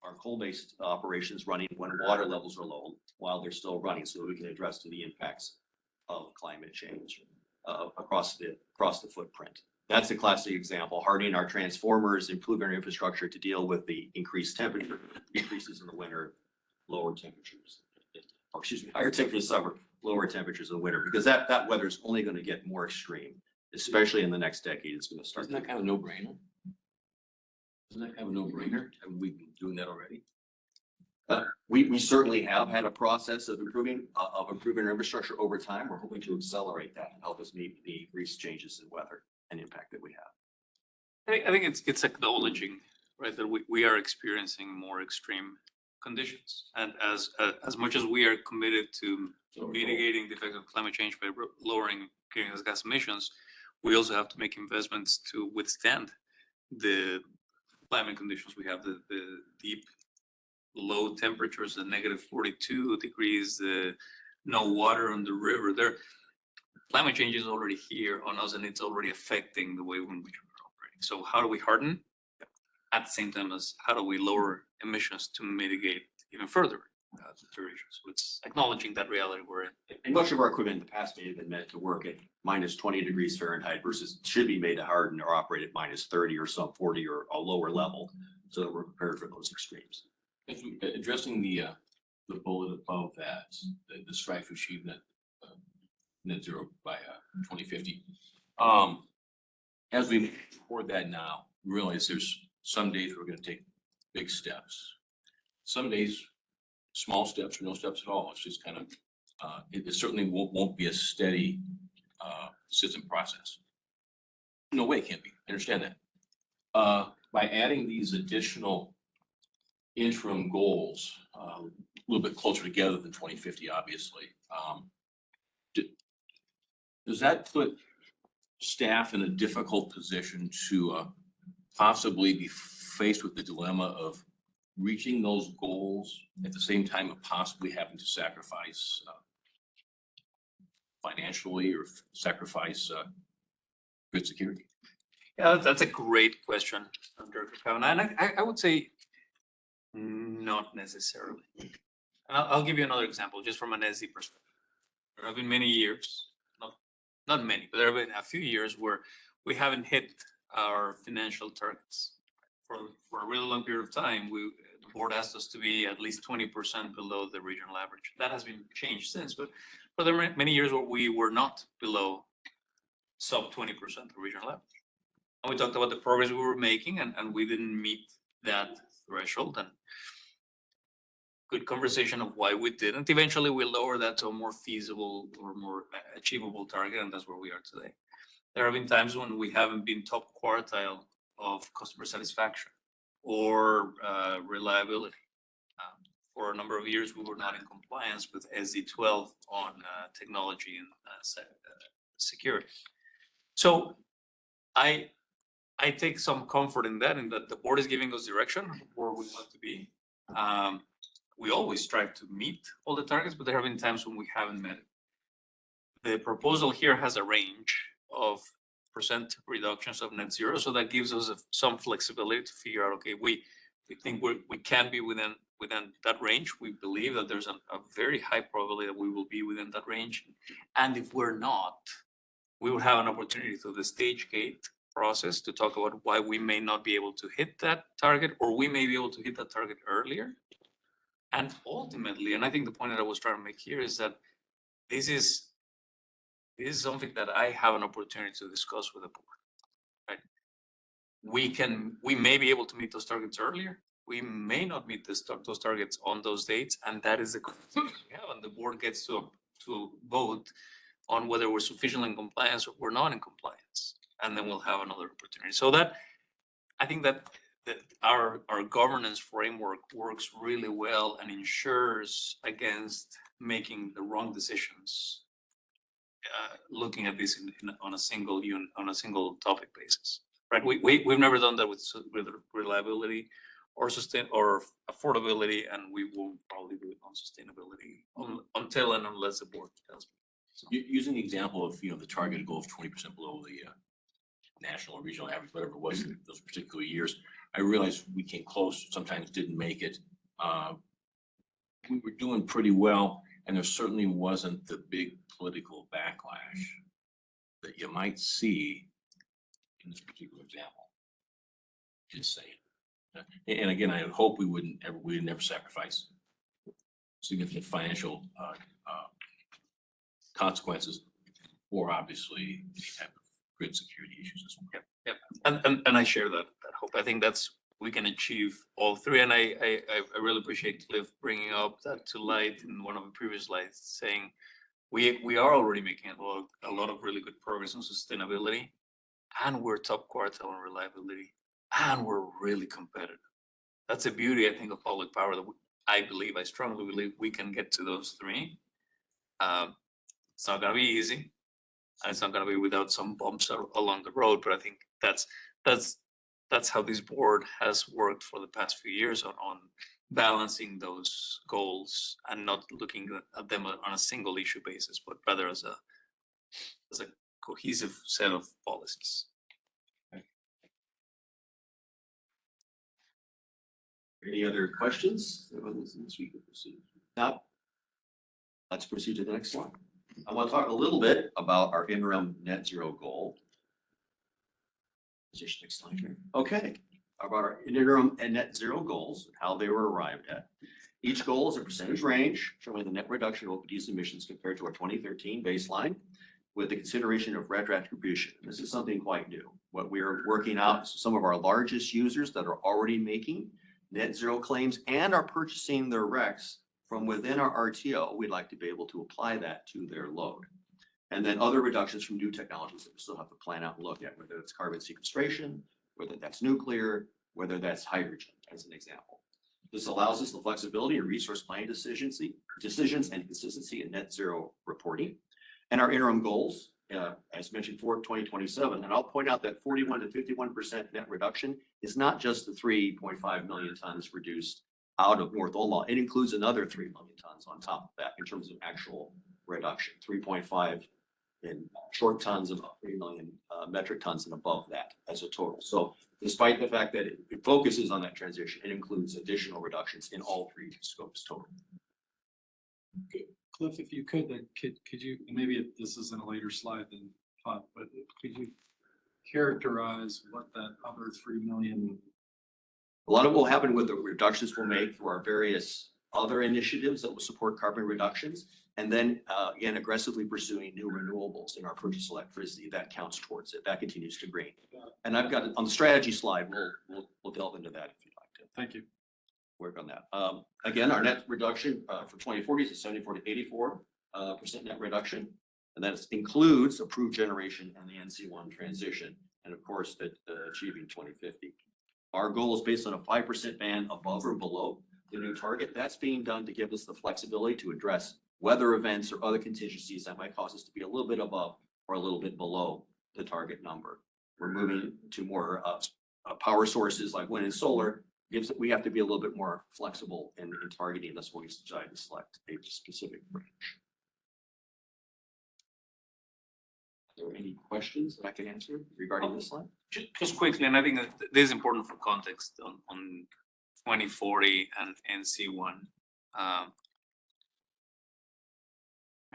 our coal-based operations running when water levels are low while they're still running, so that we can address to the impacts of climate change across the footprint. That's a classic example, hardening our transformers, improving our infrastructure to deal with the increased temperature increases in the winter, lower temperatures, or excuse me, higher temperatures in summer, lower temperatures in the winter, because that weather is only going to get more extreme, especially in the next decade. It's going to start. Isn't that kind of a no-brainer? Isn't that kind of a no-brainer? Haven't we been doing that already? We certainly have had a process of improving our infrastructure over time. We're hoping to accelerate that and help us meet the increased changes in weather and impact that we have. I think it's acknowledging, right, that we are experiencing more extreme conditions. And as much as we are committed to mitigating the effects of climate change by lowering greenhouse gas emissions, we also have to make investments to withstand the climate conditions we have, the deep low temperatures, the -42 degrees, the no water on the river. Climate change is already here on us, and it's already affecting the way in which we're operating. So how do we harden? At the same time as how do we lower emissions to mitigate even further deterioration? So it's acknowledging that reality we're in. And much of our equipment in the past may have been meant to work at -20 degrees Fahrenheit versus should be made to harden or operate at -30 or some 40 or a lower level, so that we're prepared for those extremes. Addressing the bullet above that, the strive to achieve net zero by 2050. As we move toward that now, we realize there's some days we're going to take big steps. Some days, small steps or no steps at all. It's just kind of, it certainly won't be a steady, consistent process. No way it can't be. I understand that. By adding these additional interim goals, a little bit closer together than 2050, obviously. Does that put staff in a difficult position to possibly be faced with the dilemma of reaching those goals at the same time of possibly having to sacrifice financially or sacrifice good security? Yeah, that's a great question, Director Kavanaugh. And I would say not necessarily. And I'll give you another example, just from an SD perspective. There have been many years, not many, but there have been a few years where we haven't hit our financial targets. For a really long period of time, the board asked us to be at least 20% below the regional average. That has been changed since, but there were many years where we were not below sub 20% of regional average. And we talked about the progress we were making, and we didn't meet that threshold. And good conversation of why we didn't. Eventually, we lowered that to a more feasible or more achievable target, and that's where we are today. There have been times when we haven't been top quartile of customer satisfaction or reliability. For a number of years, we were not in compliance with SD12 on technology and security. So I take some comfort in that the board is giving us direction where we want to be. We always strive to meet all the targets, but there have been times when we haven't met it. The proposal here has a range of percent reductions of net zero, so that gives us some flexibility to figure out, okay, we think we can be within that range. We believe that there's a very high probability that we will be within that range. And if we're not, we will have an opportunity through the stage gate process to talk about why we may not be able to hit that target, or we may be able to hit that target earlier. And ultimately, and I think the point that I was trying to make here is that this is something that I have an opportunity to discuss with the board. Right? We may be able to meet those targets earlier. We may not meet those targets on those dates, and that is the conversation we have. And the board gets to vote on whether we're sufficiently in compliance or we're not in compliance, and then we'll have another opportunity. So that I think that our governance framework works really well and ensures against making the wrong decisions. Looking at this on a single topic basis, right? We've never done that with reliability or affordability, and we won't probably do it on sustainability until and unless the board tells me. Using the example of, the targeted goal of 20% below the national or regional average, whatever it was in those particular years, I realized we came close, sometimes didn't make it. We were doing pretty well, and there certainly wasn't the big political backlash that you might see in this particular example. Just saying. And again, I hope we would never sacrifice significant financial consequences, or obviously any type of grid security issues as well. Yep. And I share that hope. I think we can achieve all three. And I really appreciate Cliff bringing up that to light in one of the previous slides, saying we are already making a lot of really good progress on sustainability, and we're top quartile on reliability, and we're really competitive. That's the beauty, I think, of public power, that I strongly believe we can get to those three. It's not gonna be easy, and it's not gonna be without some bumps along the road, but I think that's how this board has worked for the past few years on balancing those goals and not looking at them on a single issue basis, but rather as a cohesive set of policies. Any other questions? Now, let's proceed to the next slide. I want to talk a little bit about our interim net zero goal. Just next slide here. Okay, about our interim and net zero goals, and how they were arrived at. Each goal is a percentage range showing the net reduction of OPPD's emissions compared to our 2013 baseline, with the consideration of retroattribution. This is something quite new. What we are working out is some of our largest users that are already making net zero claims and are purchasing their RECs from within our RTO. We'd like to be able to apply that to their load. And then other reductions from new technologies that we still have to plan out and look at, whether it's carbon sequestration, whether that's nuclear, whether that's hydrogen, as an example. This allows us the flexibility and resource planning decisions and consistency in net zero reporting. And our interim goals, as mentioned, for 2027, and I'll point out that 41 to 51% net reduction is not just the 3.5 million tons reduced out of North Omaha. It includes another 3 million tons on top of that in terms of actual reduction, 3.5 in short tons and about 3 million metric tons and above that as a total. So despite the fact that it focuses on that transition, it includes additional reductions in all three scopes total. Cliff, if you could, then could you, maybe this is in a later slide than thought, but could you characterize what that other 3 million? A lot of what will happen with the reductions we'll make through our various other initiatives that will support carbon reductions. And then again, aggressively pursuing new renewables in our purchase electricity, that counts towards it. That continues to gain. And I've got on the strategy slide, we'll delve into that if you'd like to. Thank you. Work on that. Again, our net reduction for 2040 is a 74 to 84% net reduction. And that includes approved generation and the NC1 transition. And of course, that achieving 2050. Our goal is based on a 5% band above or below the new target. That's being done to give us the flexibility to address weather events or other contingencies that might cause us to be a little bit above or a little bit below the target number. We're moving to more power sources like wind and solar. We have to be a little bit more flexible in targeting. That's why we decided to select a specific range. Are there any questions that I can answer regarding this slide? Just quickly, and I think that this is important for context on 2040 and NC1.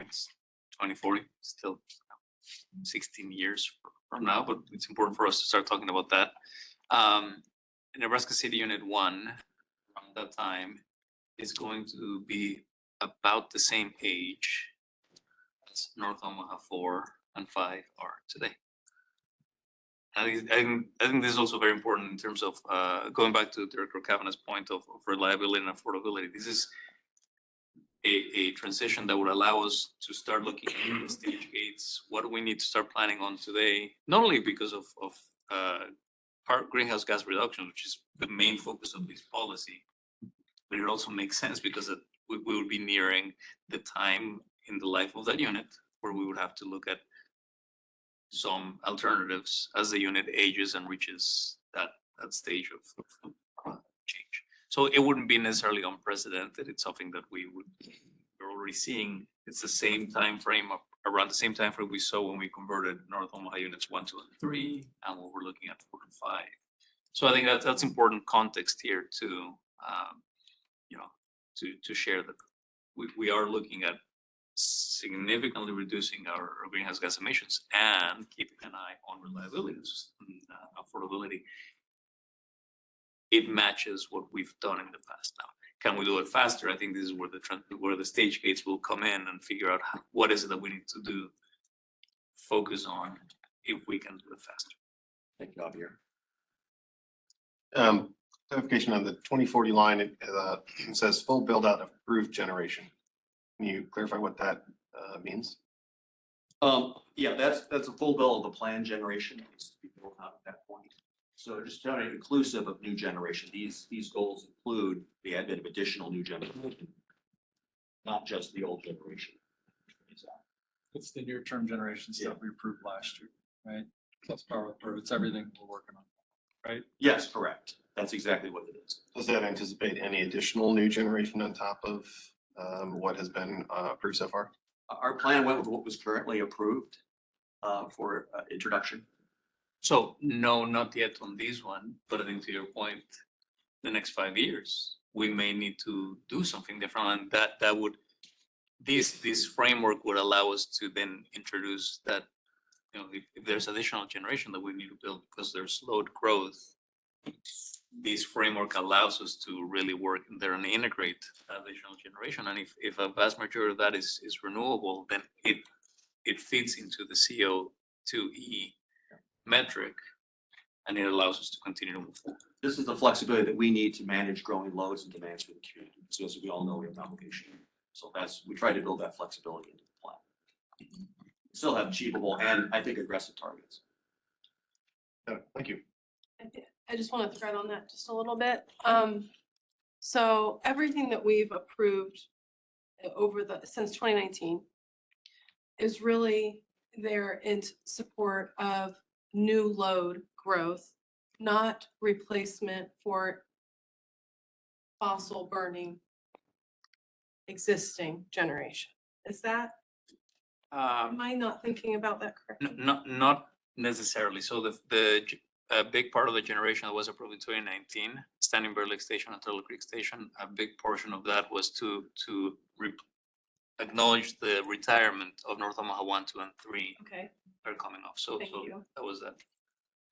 It's 2040, still 16 years from now, but it's important for us to start talking about that. Nebraska City Unit 1, around that time, is going to be about the same age as North Omaha 4 and 5 are today. I think this is also very important in terms of going back to Director Kavanagh's point of reliability and affordability. This is a transition that would allow us to start looking at the stage gates. What do we need to start planning on today? Not only because of greenhouse gas reduction, which is the main focus of this policy, but it also makes sense because we will be nearing the time in the life of that unit where we would have to look at some alternatives as the unit ages and reaches that stage of change. So it wouldn't be necessarily unprecedented. It's something that we're already seeing. It's the same time frame around the same time frame we saw when we converted North Omaha units 1, 2, and 3, and what we're looking at 4 and 5. So I think that's important context here to, you know, to share that we are looking at significantly reducing our greenhouse gas emissions and keeping an eye on reliability and affordability. It matches what we've done in the past now. Can we do it faster? I think this is where the stage gates will come in and figure out what is it that we need to do, focus on if we can do it faster. Thank you, Javier. Clarification on the 2040 line, it says full build out of approved generation. Can you clarify what that means? Yeah, that's a full bill of the planned generation that needs to be built out at that point. So just telling you, inclusive of new generation, these goals include the advent of additional new generation, not just the old generation. It's the near-term generation stuff we approved last year, right? Plus power through, it's everything we're working on, right? Yes, correct. That's exactly what it is. Does that anticipate any additional new generation on top of what has been approved so far? Our plan went with what was currently approved for introduction. So no, not yet on this one, but I think to your point, the next 5 years, we may need to do something different, and that would, this framework would allow us to then introduce that, you know, if there's additional generation that we need to build because there's load growth, this framework allows us to really work there and integrate additional generation. And if a vast majority of that is renewable, then it fits into the CO2E metric, and it allows us to continue to move forward. This is the flexibility that we need to manage growing loads and demands for the community. So as we all know, we have an obligation. So we try to build that flexibility into the plan. Still have achievable and I think aggressive targets. Thank you. I just want to thread on that just a little bit. So everything that we've approved since 2019 is really there in support of new load growth, not replacement for fossil burning existing generation. Is that, am I not thinking about that correctly? Not necessarily. So the big part of the generation that was approved in 2019, Standing Bear Lake Station and Turtle Creek Station, a big portion of that was to acknowledge the retirement of North Omaha 1, 2, and 3. Okay. Are coming off. So Thank you. that was that.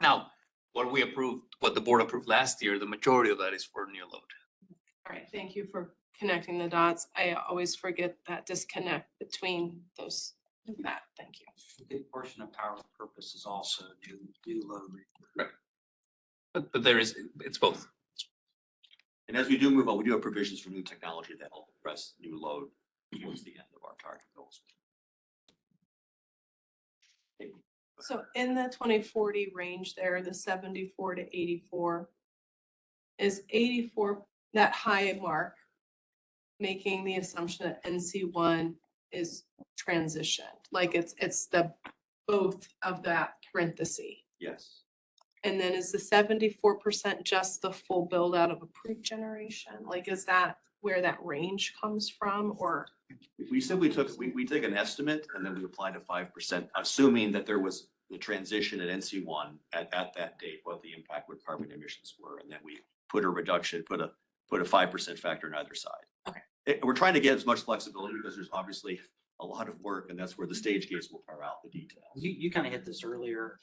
Now, what the board approved last year, the majority of that is for new load. All right, thank you for connecting the dots. I always forget that disconnect between those. That, thank you. A big portion of power purpose is also new load. Right. But it's both. And as we do move on, we do have provisions for new technology that will address new load towards the end of our target goals. So in the 2040 range there, the 74 to 84, is 84 that high mark, making the assumption that NC1 is transitioned, like it's the both of that parenthesis. Yes. And then is the 74% just the full build out of approved generation? Like, is that where that range comes from, or? We simply we take an estimate and then we applied a 5%, assuming that there was the transition at NC1 at that date, what the impact with carbon emissions were. And then we put a reduction, put a 5% factor on either side. Okay. We're trying to get as much flexibility because there's obviously a lot of work, and that's where the stage gates will carve out the details. You kind of hit this earlier.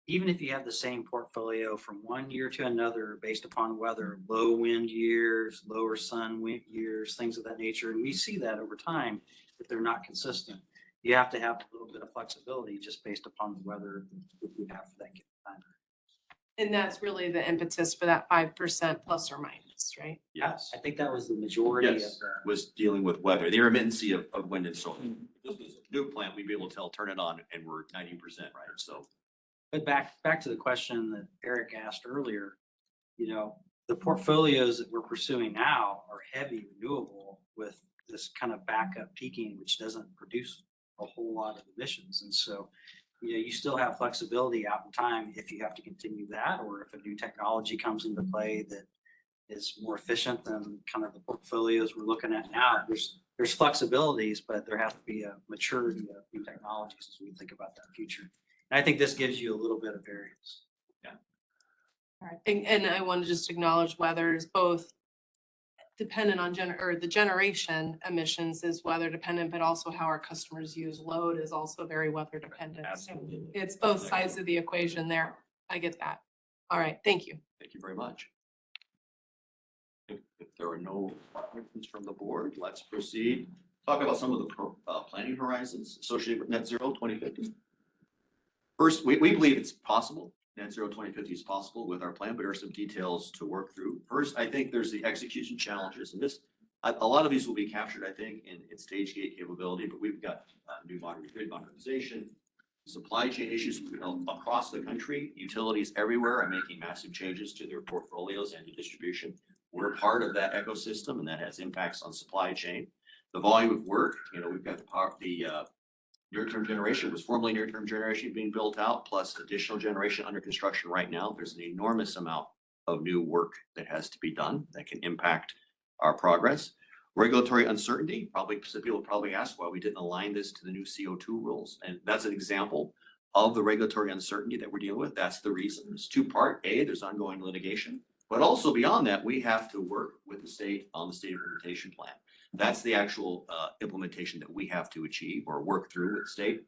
Even if you have the same portfolio from one year to another based upon weather, low wind years, lower sun wind years, things of that nature, and we see that over time, if they're not consistent, you have to have a little bit of flexibility just based upon the weather that you have for that given time. And that's really the impetus for that 5% plus or minus, right? Yes. I think that was the majority of Yes, was dealing with weather, the intermittency of wind and solar. This was a new plant, we'd be able to turn it on and we're 90%, right? So. But back to the question that Eric asked earlier, you know, the portfolios that we're pursuing now are heavy renewable with this kind of backup peaking, which doesn't produce a whole lot of emissions. And so, you know, you still have flexibility out in time if you have to continue that, or if a new technology comes into play that is more efficient than kind of the portfolios we're looking at now. there's flexibilities, but there has to be a maturity of new technologies as we think about that future. And I think this gives you a little bit of variance. All right. And I want to just acknowledge weather is both dependent on the generation emissions is weather dependent, but also how our customers use load is also very weather dependent. So Absolutely. it's both sides of the equation there. I get that. All right, thank you. Thank you very much. If there are no questions from the board, let's proceed. Talk about some of the planning horizons associated with net zero 2050. First, we believe it's possible. Net zero 2050 is possible with our plan, but there are some details to work through. First, I think there's the execution challenges, and a lot of these will be captured, I think, in stage gate capability, but we've got new grid modernization, supply chain issues across the country. Utilities everywhere are making massive changes to their portfolios and to distribution. We're part of that ecosystem, and that has impacts on supply chain. The volume of work, we've got the near-term generation was formerly near-term generation being built out, plus additional generation under construction right now. There's an enormous amount of new work that has to be done that can impact our progress. Regulatory uncertainty, some people probably ask why we didn't align this to the new CO2 rules. And that's an example of the regulatory uncertainty that we're dealing with. That's the reason. It's two-part. There's ongoing litigation, but also beyond that, we have to work with the state on the state implementation plan. That's the actual implementation that we have to achieve or work through with the state.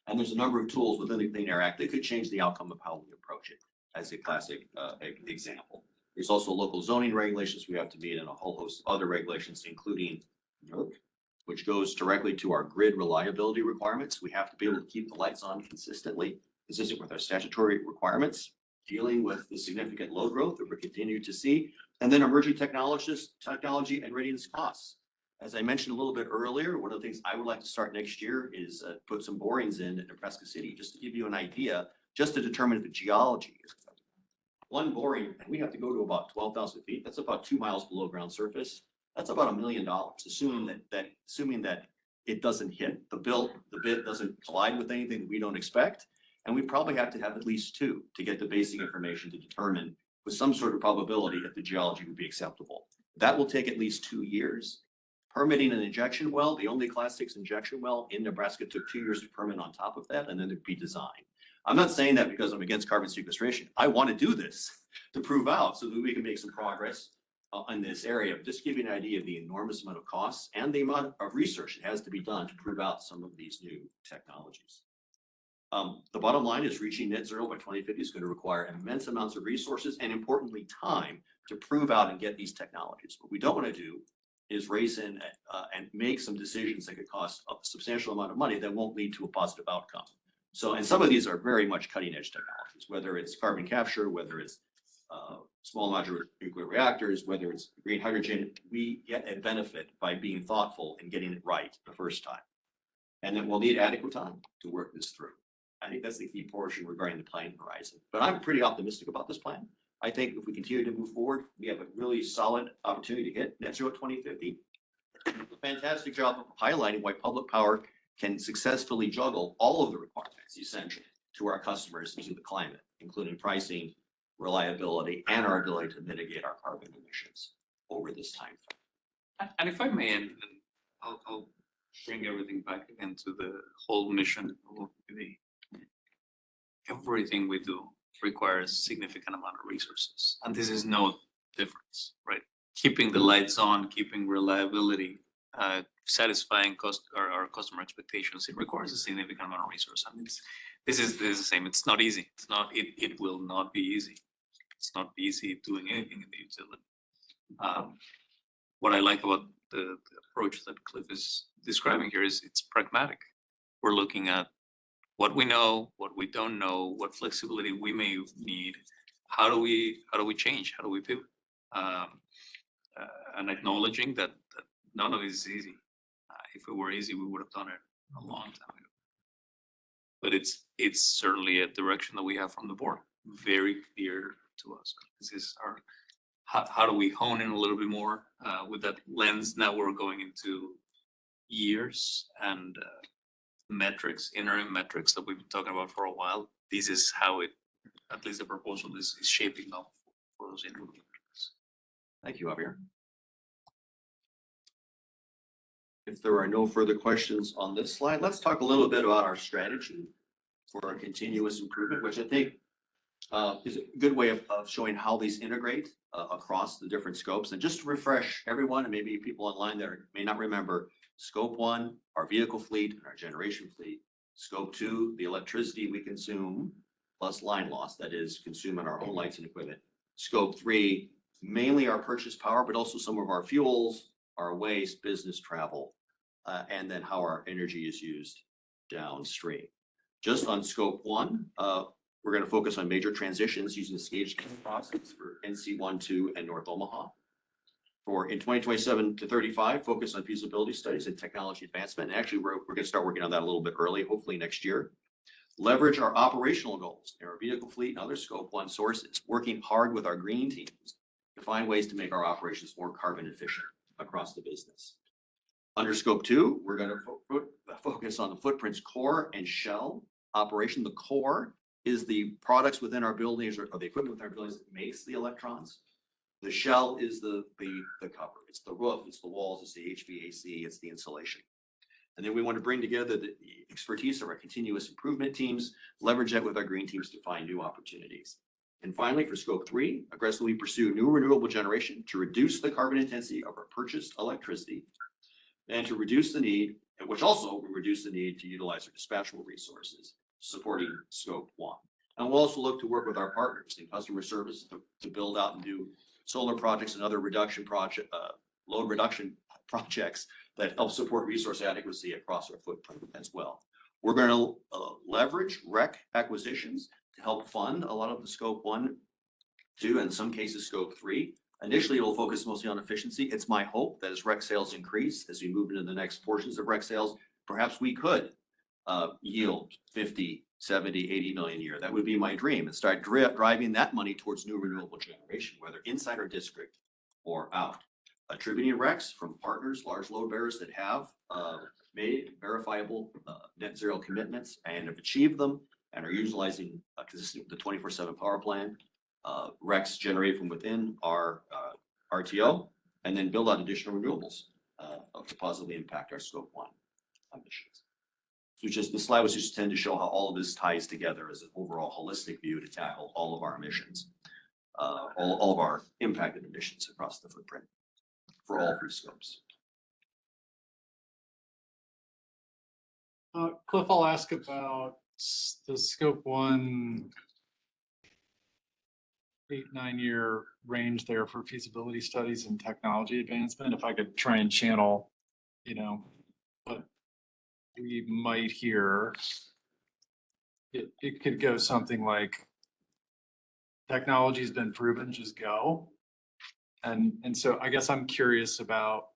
And there's a number of tools within the Clean Air Act that could change the outcome of how we approach it, as a classic example. There's also local zoning regulations we have to meet and a whole host of other regulations, including NERC, which goes directly to our grid reliability requirements. We have to be able to keep the lights on consistent with our statutory requirements, dealing with the significant load growth that we're continuing to see, and then emerging technology and readiness costs. As I mentioned a little bit earlier, one of the things I would like to start next year is put some borings in Nebraska City, just to give you an idea, just to determine if the geology is affected. One boring, and we have to go to about 12,000 feet. That's about 2 miles below ground surface. That's about $1 million, assuming that it doesn't hit the bit doesn't collide with anything that we don't expect. And we probably have to have at least 2 to get the basic information to determine with some sort of probability if the geology would be acceptable. That will take at least 2 years. Permitting an injection well, the only Class 6 injection well in Nebraska took 2 years to permit on top of that, and then it'd be designed. I'm not saying that because I'm against carbon sequestration. I want to do this to prove out so that we can make some progress in this area. Just to give you an idea of the enormous amount of costs and the amount of research that has to be done to prove out some of these new technologies. The bottom line is reaching net zero by 2050 is going to require immense amounts of resources and, importantly, time to prove out and get these technologies. What we don't want to do is race in and make some decisions that could cost a substantial amount of money that won't lead to a positive outcome. So, and some of these are very much cutting edge technologies, whether it's carbon capture, whether it's small modular nuclear reactors, whether it's green hydrogen, we get a benefit by being thoughtful and getting it right the first time. And then we'll need adequate time to work this through. I think that's the key portion regarding the planning horizon. But I'm pretty optimistic about this plan. I think if we continue to move forward, we have a really solid opportunity to hit net zero 2050. A fantastic job of highlighting why public power can successfully juggle all of the requirements essential to our customers and to the climate, including pricing, reliability, and our ability to mitigate our carbon emissions over this time frame. And if I may, and I'll bring everything back again to the whole mission of OPPD. Everything we do requires significant amount of resources, and this is no difference, right? Keeping the lights on, keeping reliability, satisfying our customer expectations, it requires a significant amount of resource. I mean, this is the same. It's not easy. It will not be easy. It's not easy doing anything in the utility. What I like about the approach that Cliff is describing here is it's pragmatic. We're looking at what we know, what we don't know, what flexibility we may need. How do we change? How do we pivot? And acknowledging that none of it is easy. If it were easy, we would have done it a long time ago. But it's certainly a direction that we have from the board, very clear to us. This is our how do we hone in a little bit more with that lens? Now we're going into years and metrics, interim metrics that we've been talking about for a while. This is how it, at least the proposal is shaping up for those interim metrics. Thank you, Javier. If there are no further questions on this slide, let's talk a little bit about our strategy for our continuous improvement, which I think is a good way of showing how these integrate across the different scopes. And just to refresh everyone, and maybe people online that may not remember, scope 1, our vehicle fleet and our generation fleet. Scope 2, the electricity we consume plus line loss, that is consume in our own lights and equipment. Scope 3, mainly our purchase power, but also some of our fuels, our waste, business travel, and then how our energy is used downstream. Just on scope 1, we're going to focus on major transitions using the stage process for NC 1, 2, and North Omaha. For in 2027 to 35, focus on feasibility studies and technology advancement. And actually, we're going to start working on that a little bit early, hopefully next year. Leverage our operational goals in our vehicle fleet and other scope 1 sources, working hard with our green teams to find ways to make our operations more carbon efficient across the business. Under scope 2, we're going to focus on the footprint's core and shell operation. The core is the products within our buildings or the equipment within our buildings that makes the electrons. The shell is the cover. It's the roof, it's the walls, it's the HVAC, it's the insulation. And then we want to bring together the expertise of our continuous improvement teams, leverage that with our green teams to find new opportunities. And finally, for scope 3, aggressively pursue new renewable generation to reduce the carbon intensity of our purchased electricity and to reduce the need, which also will reduce the need to utilize our dispatchable resources, supporting scope 1. And we'll also look to work with our partners in customer service to build out and do solar projects and other load reduction projects that help support resource adequacy across our footprint as well. We're going to leverage REC acquisitions to help fund a lot of the scope 1, 2, and in some cases scope 3. Initially, it'll focus mostly on efficiency. It's my hope that as REC sales increase, as we move into the next portions of REC sales, perhaps we could yield 50, 70, 80 million a year. That would be my dream, and start driving that money towards new renewable generation, whether inside our district or out. Attributing RECs from partners, large load bearers that have made verifiable net zero commitments and have achieved them and are utilizing consistent with the 24/7 power plan. RECs generated from within our RTO, and then build out additional renewables to positively impact our scope 1 emissions. So just the slide was just intended to show how all of this ties together as an overall holistic view to tackle all of our emissions, all of our impacted emissions across the footprint for all 3 scopes. Cliff, I'll ask about the scope 1 8-9 year range there for feasibility studies and technology advancement. If I could try and channel, what we might hear, it could go something like technology's been proven, just go. And so I guess I'm curious about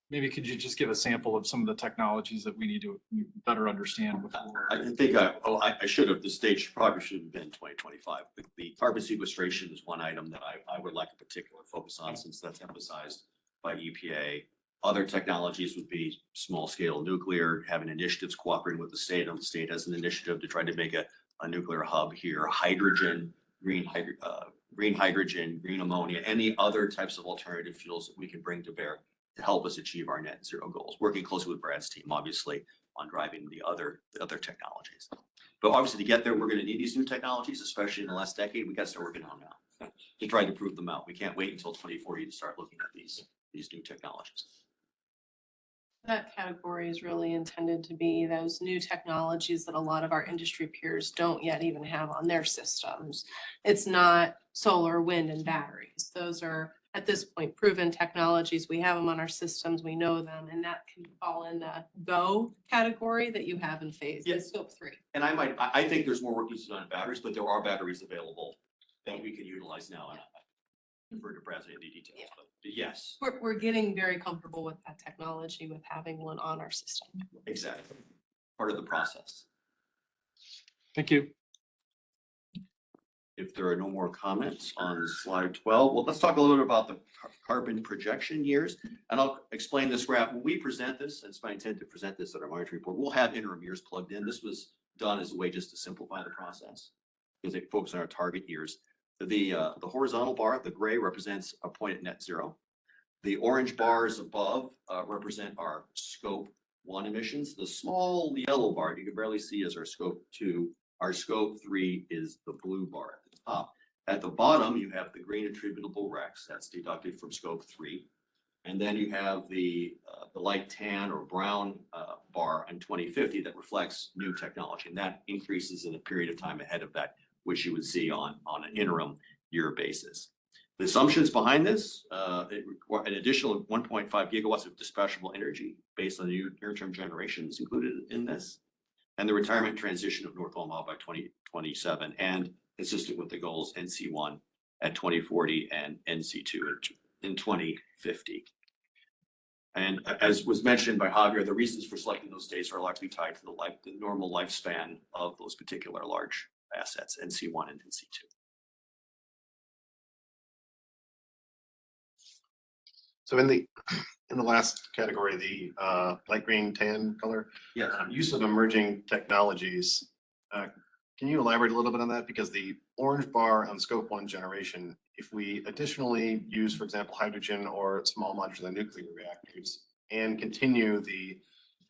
maybe could you just give a sample of some of the technologies that we need to better understand before? I think I should have, the stage probably should have been 2025. The carbon sequestration is one item that I would like a particular focus on, since that's emphasized by EPA. Other technologies would be small scale nuclear, having initiatives cooperating with the state. The state has an initiative to try to make a nuclear hub here, hydrogen, green hydrogen, green ammonia, any other types of alternative fuels that we can bring to bear to help us achieve our net zero goals, working closely with Brad's team, obviously, on driving the other technologies. But obviously, to get there, we're going to need these new technologies, especially in the last decade. We got to start working on now to try to prove them out. We can't wait until 2040 to start looking at these new technologies. That category is really intended to be those new technologies that a lot of our industry peers don't yet even have on their systems. It's not solar, wind, and batteries. Those are, at this point, proven technologies. We have them on our systems, we know them, and that can fall in the go category that you have in scope 3. And I think there's more work needs to be done on batteries, but there are batteries available that we can utilize now. And I refer to Brad's any details, but yes. We're getting very comfortable with that technology, with having one on our system. Exactly. Part of the process. Thank you. If there are no more comments on slide 12, well, let's talk a little bit about the carbon projection years. And I'll explain this graph. When we present this, and it's my intent to present this at our monitoring report, we'll have interim years plugged in. This was done as a way just to simplify the process, because it focuses on our target years. The horizontal bar, the gray, represents a point at net zero. The orange bars above represent our scope 1 emissions. The small yellow bar you can barely see is our scope 2. Our scope 3 is the blue bar at the top. At the bottom, you have the green attributable RECs, that's deducted from scope 3. And then you have the light tan or brown bar in 2050 that reflects new technology. And that increases in a period of time ahead of that, which you would see on an interim year basis. The assumptions behind this, it require an additional 1.5 gigawatts of dispatchable energy based on the near-term generations included in this, and the retirement transition of North Omaha by 2027, and consistent with the goals NC1 at 2040 and NC2 in 2050. And as was mentioned by Javier, the reasons for selecting those dates are likely tied to the normal lifespan of those particular large assets, NC1 and NC2. So in the last category, the light green tan color. Yes. Use of emerging technologies. Can you elaborate a little bit on that? Because the orange bar on scope 1 generation, if we additionally use, for example, hydrogen or small modular nuclear reactors and continue the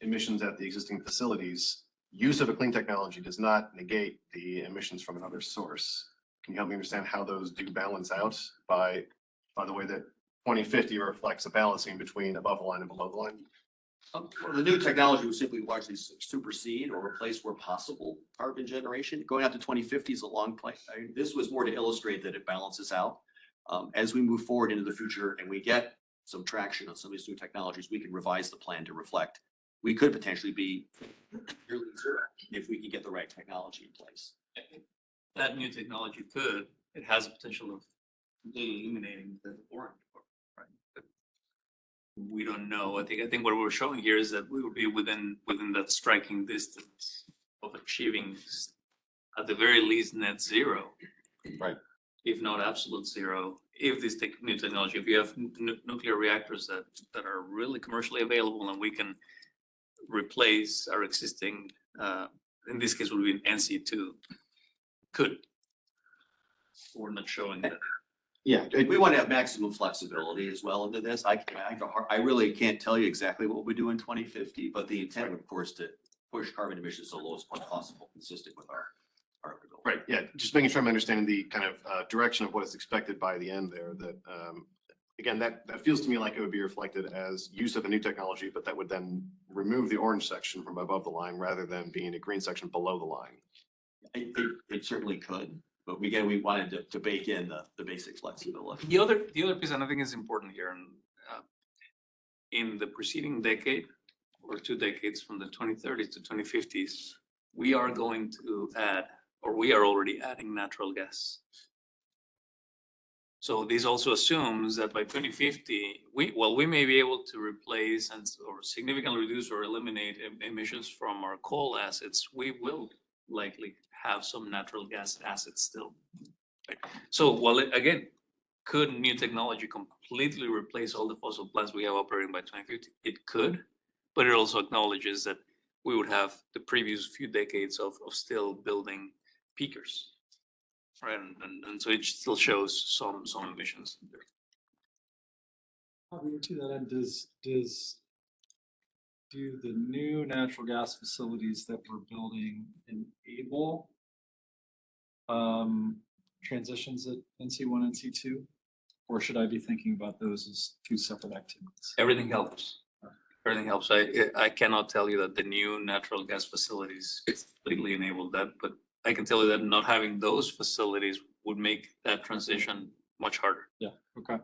emissions at the existing facilities, use of a clean technology does not negate the emissions from another source. Can you help me understand how those do balance out by the way that 2050 reflects a balancing between above the line and below the line? Well, the new technology will simply largely supersede or replace where possible carbon generation. Going out to 2050 is a long play. This was more to illustrate that it balances out. As we move forward into the future and we get some traction on some of these new technologies, we can revise the plan to reflect. We could potentially be nearly zero if we can get the right technology in place. That new technology it has a potential of eliminating the orange. We don't know. I think what we're showing here is that we will be within that striking distance of achieving at the very least net zero. Right. If not absolute zero, if this new technology, if you have nuclear reactors that are really commercially available and we can replace our existing, in this case would be an NC2, could. We're not showing that. Yeah, we want to have maximum flexibility as well into this. I really can't tell you exactly what we do in 2050, but the intent, of course, to push carbon emissions to the lowest point possible, consistent with our goal. Right, yeah, just making sure I'm understanding the kind of direction of what is expected by the end there, that, again, that feels to me like it would be reflected as use of a new technology, but that would then remove the orange section from above the line rather than being a green section below the line. It certainly could. But again, we wanted to bake in the basic flexibility. The other piece, and I think is important here, and in the preceding decade or 2 decades, from the 2030s to 2050s, we are going to add, or we are already adding, natural gas. So this also assumes that by 2050, we may be able to replace or significantly reduce or eliminate emissions from our coal assets. We will likely have some natural gas assets still. Right? So again, could new technology completely replace all the fossil plants we have operating by 2050? It could, but it also acknowledges that we would have the previous few decades of still building peakers, right? And so it still shows some emissions there. To that end, do the new natural gas facilities that we're building enable transitions at NC1 and NC2? Or should I be thinking about those as 2 separate activities? Everything helps. Everything helps. I cannot tell you that the new natural gas facilities completely enable that, but I can tell you that not having those facilities would make that transition much harder. Yeah, okay.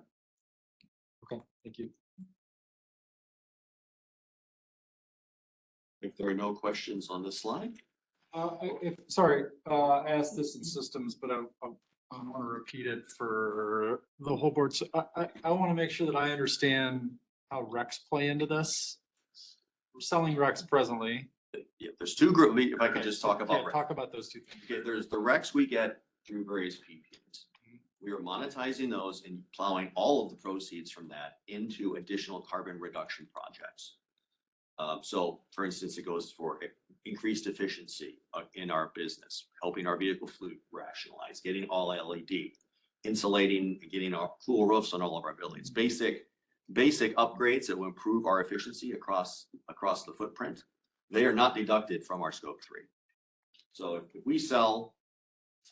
Okay, thank you. If there are no questions on this slide. Sorry, I asked this in systems, but I want to repeat it for the whole board. So I want to make sure that I understand how RECs play into this. We're selling RECs presently. Yeah, there's 2 groups. If I could just talk about talk about those 2 things. Okay, there's the RECs we get through various PPAs. We are monetizing those and plowing all of the proceeds from that into additional carbon reduction projects. So for instance, it goes for increased efficiency in our business, helping our vehicle fleet rationalize, getting all LED, insulating, getting our cool roofs on all of our buildings, basic basic upgrades that will improve our efficiency across the footprint, they are not deducted from our scope 3. So if we sell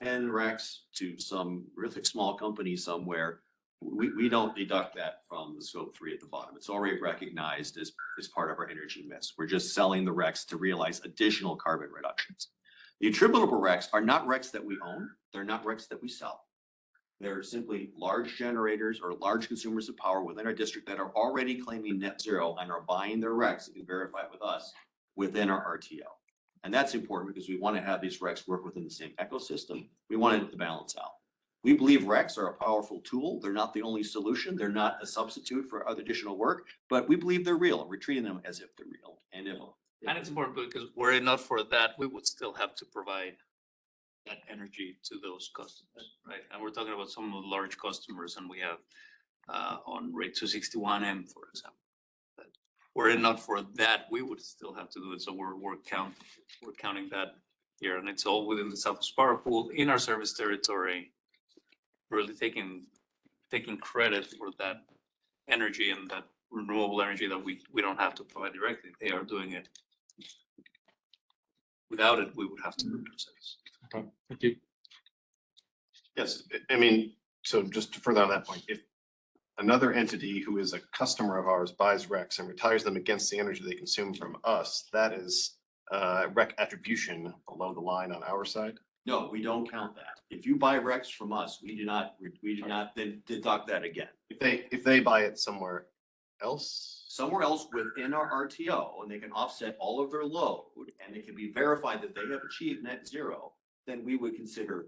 10 RECs to some really small company somewhere, we don't deduct that from the scope 3 at the bottom. It's already recognized as part of our energy mix. We're just selling the RECs to realize additional carbon reductions. The attributable RECs are not RECs that we own. They're not RECs that we sell. They're simply large generators or large consumers of power within our district that are already claiming net zero and are buying their RECs and can verify it with us within our RTO. And that's important because we want to have these RECs work within the same ecosystem. We want it to balance out. We believe RECs are a powerful tool. They're not the only solution. They're not a substitute for other additional work, but we believe they're real. We're treating them as if they're real. And it's important because were it not for that, we would still have to provide that energy to those customers, right? And we're talking about some of the large customers, and we have on rate 261M, for example. But were it not for that, we would still have to do it. So we're counting that here, and it's all within the Southwest Power Pool in our service territory. Really taking credit for that energy and that renewable energy that we don't have to provide directly. They are doing it. Without it, we would have to move ourselves. Okay, thank you. Yes, I mean, so just to further on that point, if another entity who is a customer of ours buys RECs and retires them against the energy they consume from us, that is REC attribution below the line on our side? no, we don't count that. If you buy RECs from us, we do not then deduct that again. If they buy it somewhere else? Somewhere else within our RTO, and they can offset all of their load, and it can be verified that they have achieved net zero, then we would consider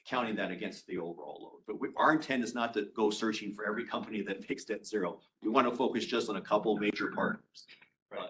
counting that against the overall load. But our intent is not to go searching for every company that makes net zero. We want to focus just on a couple major partners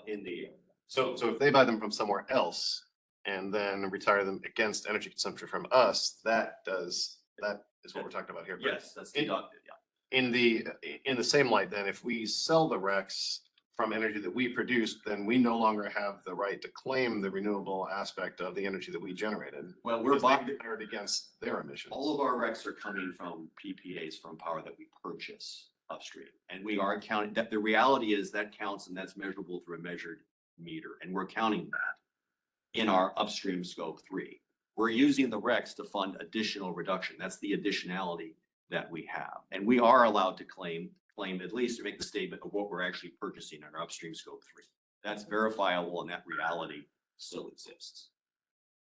in the. So if they buy them from somewhere else and then retire them against energy consumption from us, that is what we're talking about here. Yes, that's deducted, yeah. In the same light, then, if we sell the RECs from energy that we produce, then we no longer have the right to claim the renewable aspect of the energy that we generated. Well, we're compared against their emissions. All of our RECs are coming from PPAs from power that we purchase upstream. And we are counting that. The reality is that counts, and that's measurable through a measured meter. And we're counting that in our upstream scope 3. We're using the RECs to fund additional reduction. That's the additionality that we have. And we are allowed to claim at least to make the statement of what we're actually purchasing in our upstream scope 3. That's verifiable, and that reality still exists.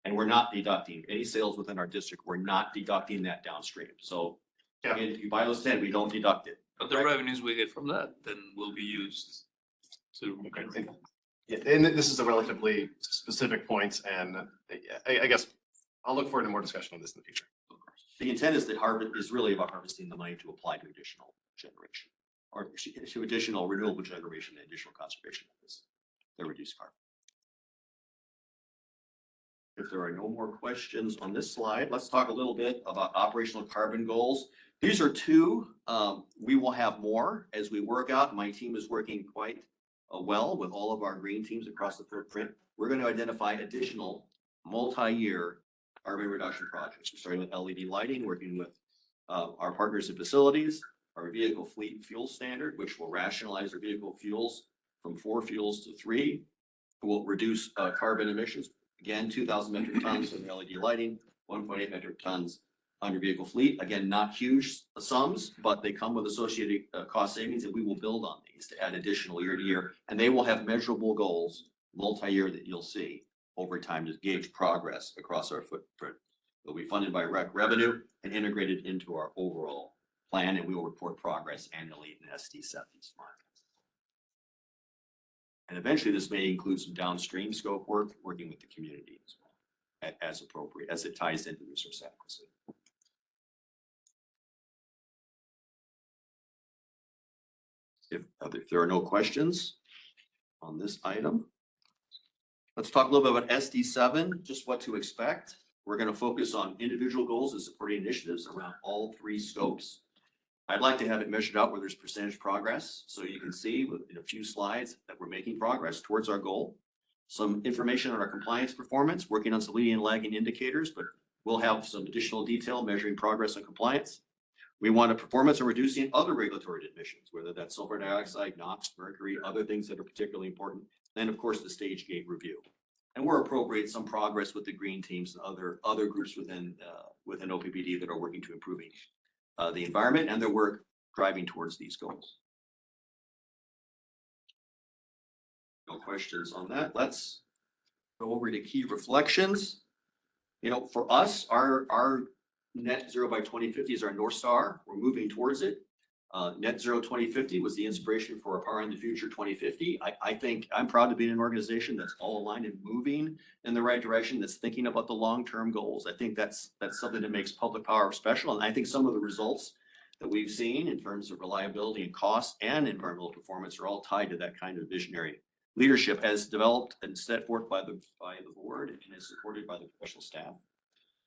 And we're not deducting any sales within our district. We're not deducting that downstream. So if you buy those 10, we don't deduct it. But the revenues we get from that then will be used to. Yeah, and this is a relatively specific point, and I guess I'll look forward to more discussion on this in the future. The intent is that harvest is really about harvesting the money to apply to additional generation or to additional renewable generation and additional conservation efforts that reduce carbon. If there are no more questions on this slide, let's talk a little bit about operational carbon goals. These are two. We will have more as we work out. My team is working quite well with all of our green teams across the footprint. We're going to identify additional multi-year carbon reduction projects. We're starting with LED lighting, working with our partners in facilities, our vehicle fleet fuel standard, which will rationalize our vehicle fuels from 4 fuels to 3. Will reduce carbon emissions. Again, 2,000 metric tons of LED lighting, 1.8 metric tons under vehicle fleet. Again, not huge sums, but they come with associated cost savings, and we will build on these to add additional year to year. And they will have measurable goals, multi-year, that you'll see over time to gauge progress across our footprint. They'll be funded by REC revenue and integrated into our overall plan, and we will report progress annually in SD7 smart. And eventually this may include some downstream scope work, working with the community as well, as appropriate, as it ties into resource adequacy. If there are no questions on this item, let's talk a little bit about SD7, just what to expect. We're going to focus on individual goals and supporting initiatives around all 3 scopes. I'd like to have it measured out where there's percentage progress, so you can see in a few slides that we're making progress towards our goal. Some information on our compliance performance, working on some leading and lagging indicators, but we'll have some additional detail measuring progress on compliance. We want a performance on reducing other regulatory emissions, whether that's sulfur dioxide, NOx, mercury, other things that are particularly important. Then, of course, the stage gate review. And we're appropriate some progress with the green teams and other groups within OPPD that are working to improving the environment and their work driving towards these goals. No questions on that. Let's go over to key reflections. You know, for us, our net zero by 2050 is our North Star. We're moving towards it. Net zero 2050 was the inspiration for our Power in the Future 2050. I think I'm proud to be in an organization that's all aligned and moving in the right direction, that's thinking about the long-term goals. I think that's something that makes public power special. And I think some of the results that we've seen in terms of reliability and cost and environmental performance are all tied to that kind of visionary leadership as developed and set forth by the board and is supported by the professional staff.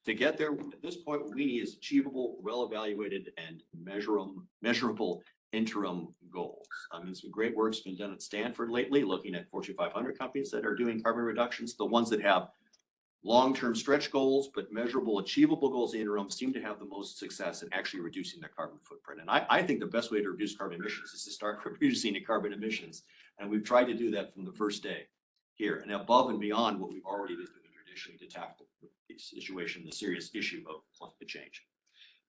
To get there, at this point, what we need is achievable, well-evaluated, and measurable interim goals. I mean, some great work's been done at Stanford lately, looking at Fortune 500 companies that are doing carbon reductions. The ones that have long-term stretch goals, but measurable, achievable goals in interim seem to have the most success in actually reducing their carbon footprint. And I think the best way to reduce carbon emissions is to start reducing the carbon emissions. And we've tried to do that from the first day here and above and beyond what we've already been doing traditionally to tackle the situation, the serious issue of climate change.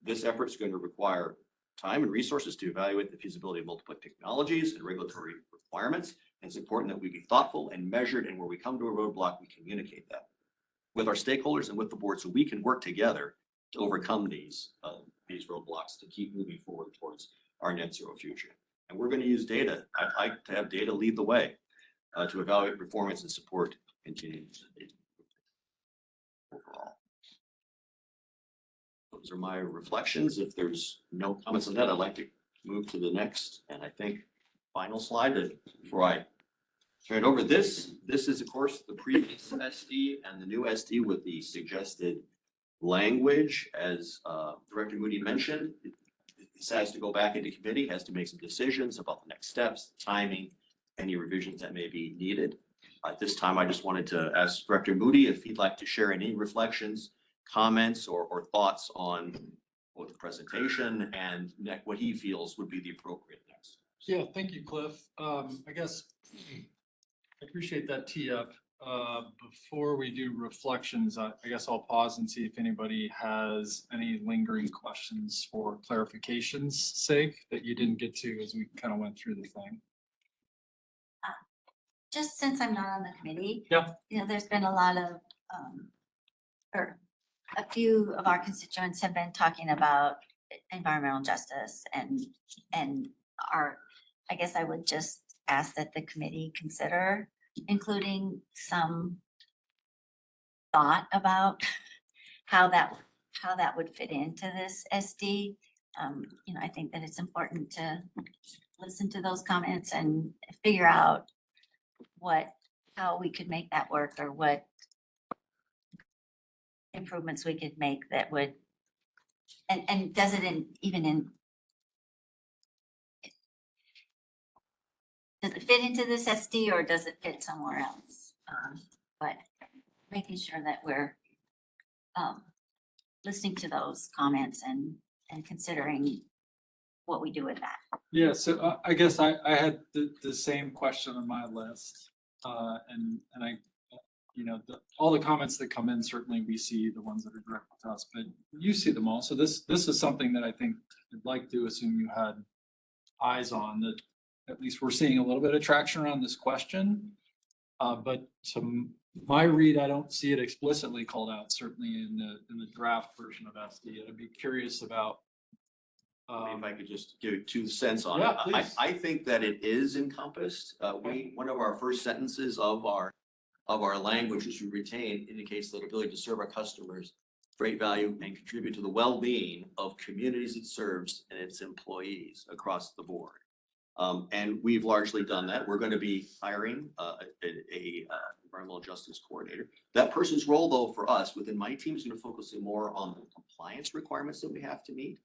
This effort is going to require time and resources to evaluate the feasibility of multiple technologies and regulatory requirements. And it's important that we be thoughtful and measured, and where we come to a roadblock, we communicate that with our stakeholders and with the board so we can work together to overcome these roadblocks to keep moving forward towards our net zero future. And we're going to use data. I'd like to have data lead the way to evaluate performance and support continuous overall. Those are my reflections. If there's no comments on that, I'd like to move to the next and I think final slide before I turn it over. This is, of course, the previous SD and the new SD with the suggested language. As Director Moody mentioned, this has to go back into committee, has to make some decisions about the next steps, timing, any revisions that may be needed. At this time, I just wanted to ask Director Moody if he'd like to share any reflections, comments, or thoughts on both the presentation and what he feels would be the appropriate next. Yeah, thank you, Cliff. I guess I appreciate that tee up. Before we do reflections, I guess I'll pause and see if anybody has any lingering questions for clarification's sake that you didn't get to as we kind of went through the thing. Just since I'm not on the committee. Yeah. You know, there's been a lot of, or a few of our constituents have been talking about environmental justice and I guess I would just ask that the committee consider including some thought about how that would fit into this SD. You know, I think that it's important to listen to those comments and figure out how we could make that work or what improvements we could make that would, and does it does it fit into this SD or does it fit somewhere else? But making sure that we're listening to those comments and considering what we do with that. Yeah, so I guess I had the same question on my list. And I, you know, all the comments that come in, certainly we see the ones that are directed to us, but you see them all. So this is something that I think I'd like to assume you had eyes on, that at least we're seeing a little bit of traction around this question. But to my read, I don't see it explicitly called out, certainly in the draft version of SD. I'd be curious about. If I could just give 2 cents on Yeah, it. please. I think that it is encompassed. One of our first sentences of our language, which we retain, indicates the ability to serve our customers great value and contribute to the well-being of communities it serves and its employees across the board. And we've largely done that. We're going to be hiring a environmental justice coordinator. That person's role, though, for us within my team is going to focus more on the compliance requirements that we have to meet.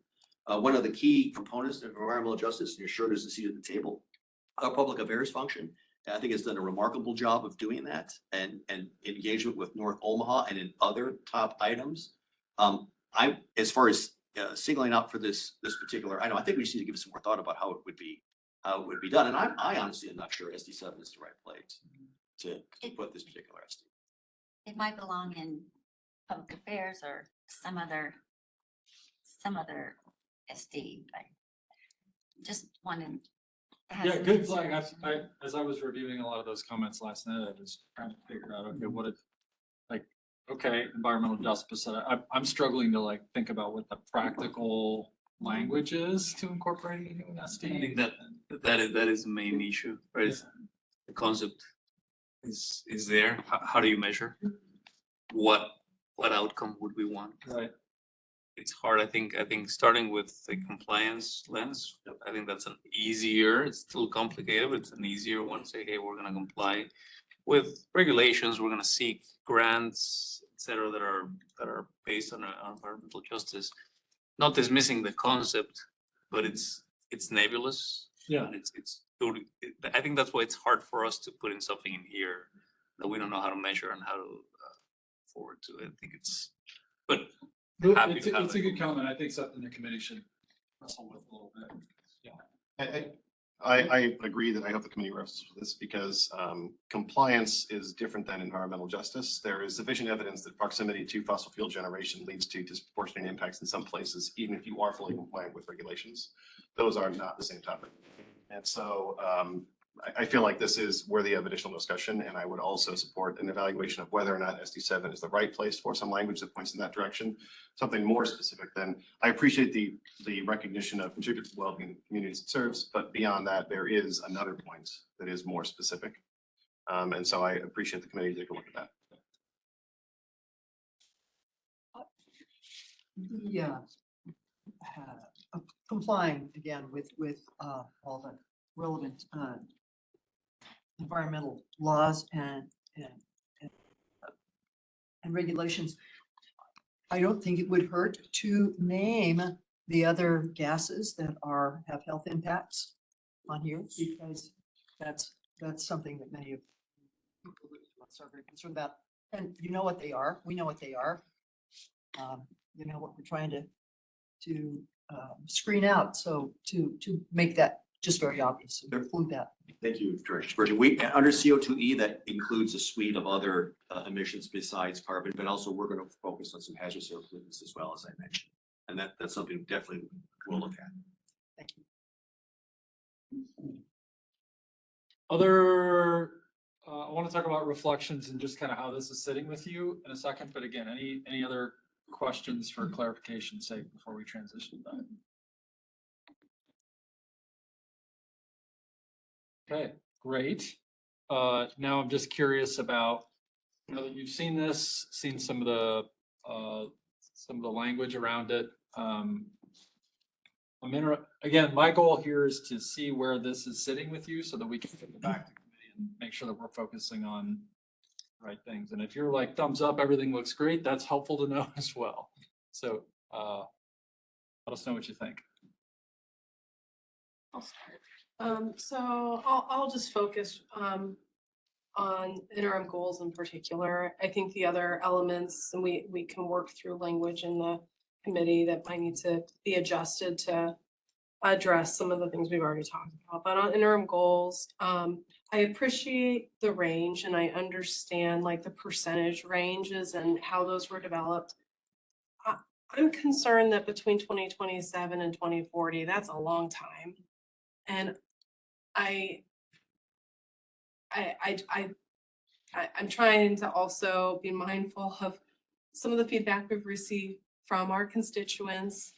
One of the key components of environmental justice, and you're sure there's a seat at the table, our public affairs function, I think has done a remarkable job of doing that and engagement with North Omaha and in other top items. As far as singling out for this particular, I think we just need to give it some more thought about how it would be done. And I honestly am not sure SD7 is the right place to put this particular SD. It might belong in public affairs or some other SD, but just wanted. to have Yeah, some good flag. consideration. As I was reviewing a lot of those comments last night, I was trying to figure out, okay, what if, like, okay, environmental justice, but I'm struggling to like think about what the practical language is to incorporating an I SD. think that is the main issue, right? The concept is there. How do you measure? What outcome would we want? Right. It's hard. I think starting with the compliance lens, I think that's an easier, it's still complicated, but it's an easier one. Say, hey, we're gonna comply with regulations, we're gonna seek grants, et cetera, that are based on environmental justice. Not dismissing the concept, but it's nebulous. Yeah. And I think that's why it's hard for us to put in something in here that we don't know how to measure and how to forward to it. I think but happy to have It's a it. good comment. I think something the committee should wrestle with a little bit. Yeah. I agree that I hope the committee wrestles with this because compliance is different than environmental justice. There is sufficient evidence that proximity to fossil fuel generation leads to disproportionate impacts in some places, even if you are fully compliant with regulations. Those are not the same topic. And so I feel like this is worthy of additional discussion, and I would also support an evaluation of whether or not SD7 is the right place for some language that points in that direction. Something more specific than, I appreciate the recognition of contribute to the well-being of the communities it serves, but beyond that, there is another point that is more specific. And so I appreciate the committee take a look at that. Yeah. Complying again with all the relevant environmental laws and regulations. I don't think it would hurt to name the other gases that have health impacts on here, because that's something that many of people are very concerned about. And you know what they are. We know what they are. You know what we're trying to screen out. So to make that just very obvious, include that. Thank you, Director Spurgeon. We, under CO2E, that includes a suite of other emissions besides carbon, but also we're going to focus on some hazardous air pollutants as well, as I mentioned. And that's something definitely we'll look at. Thank you. I want to talk about reflections and just kind of how this is sitting with you in a second, but again, any other questions for clarification's sake before we transition to that? Okay, great. Now I'm just curious about, now that you've seen this, seen some of the language around it. Again, my goal here is to see where this is sitting with you so that we can get it back to committee and make sure that we're focusing on the right things. And if you're like thumbs up, everything looks great, that's helpful to know as well. So let us know what you think. I'll start. So I'll just focus on interim goals in particular. I think the other elements, and we can work through language in the committee that might need to be adjusted to address some of the things we've already talked about. But on interim goals, I appreciate the range and I understand like the percentage ranges and how those were developed. I'm concerned that between 2027 and 2040, that's a long time. And I'm trying to also be mindful of some of the feedback we've received from our constituents.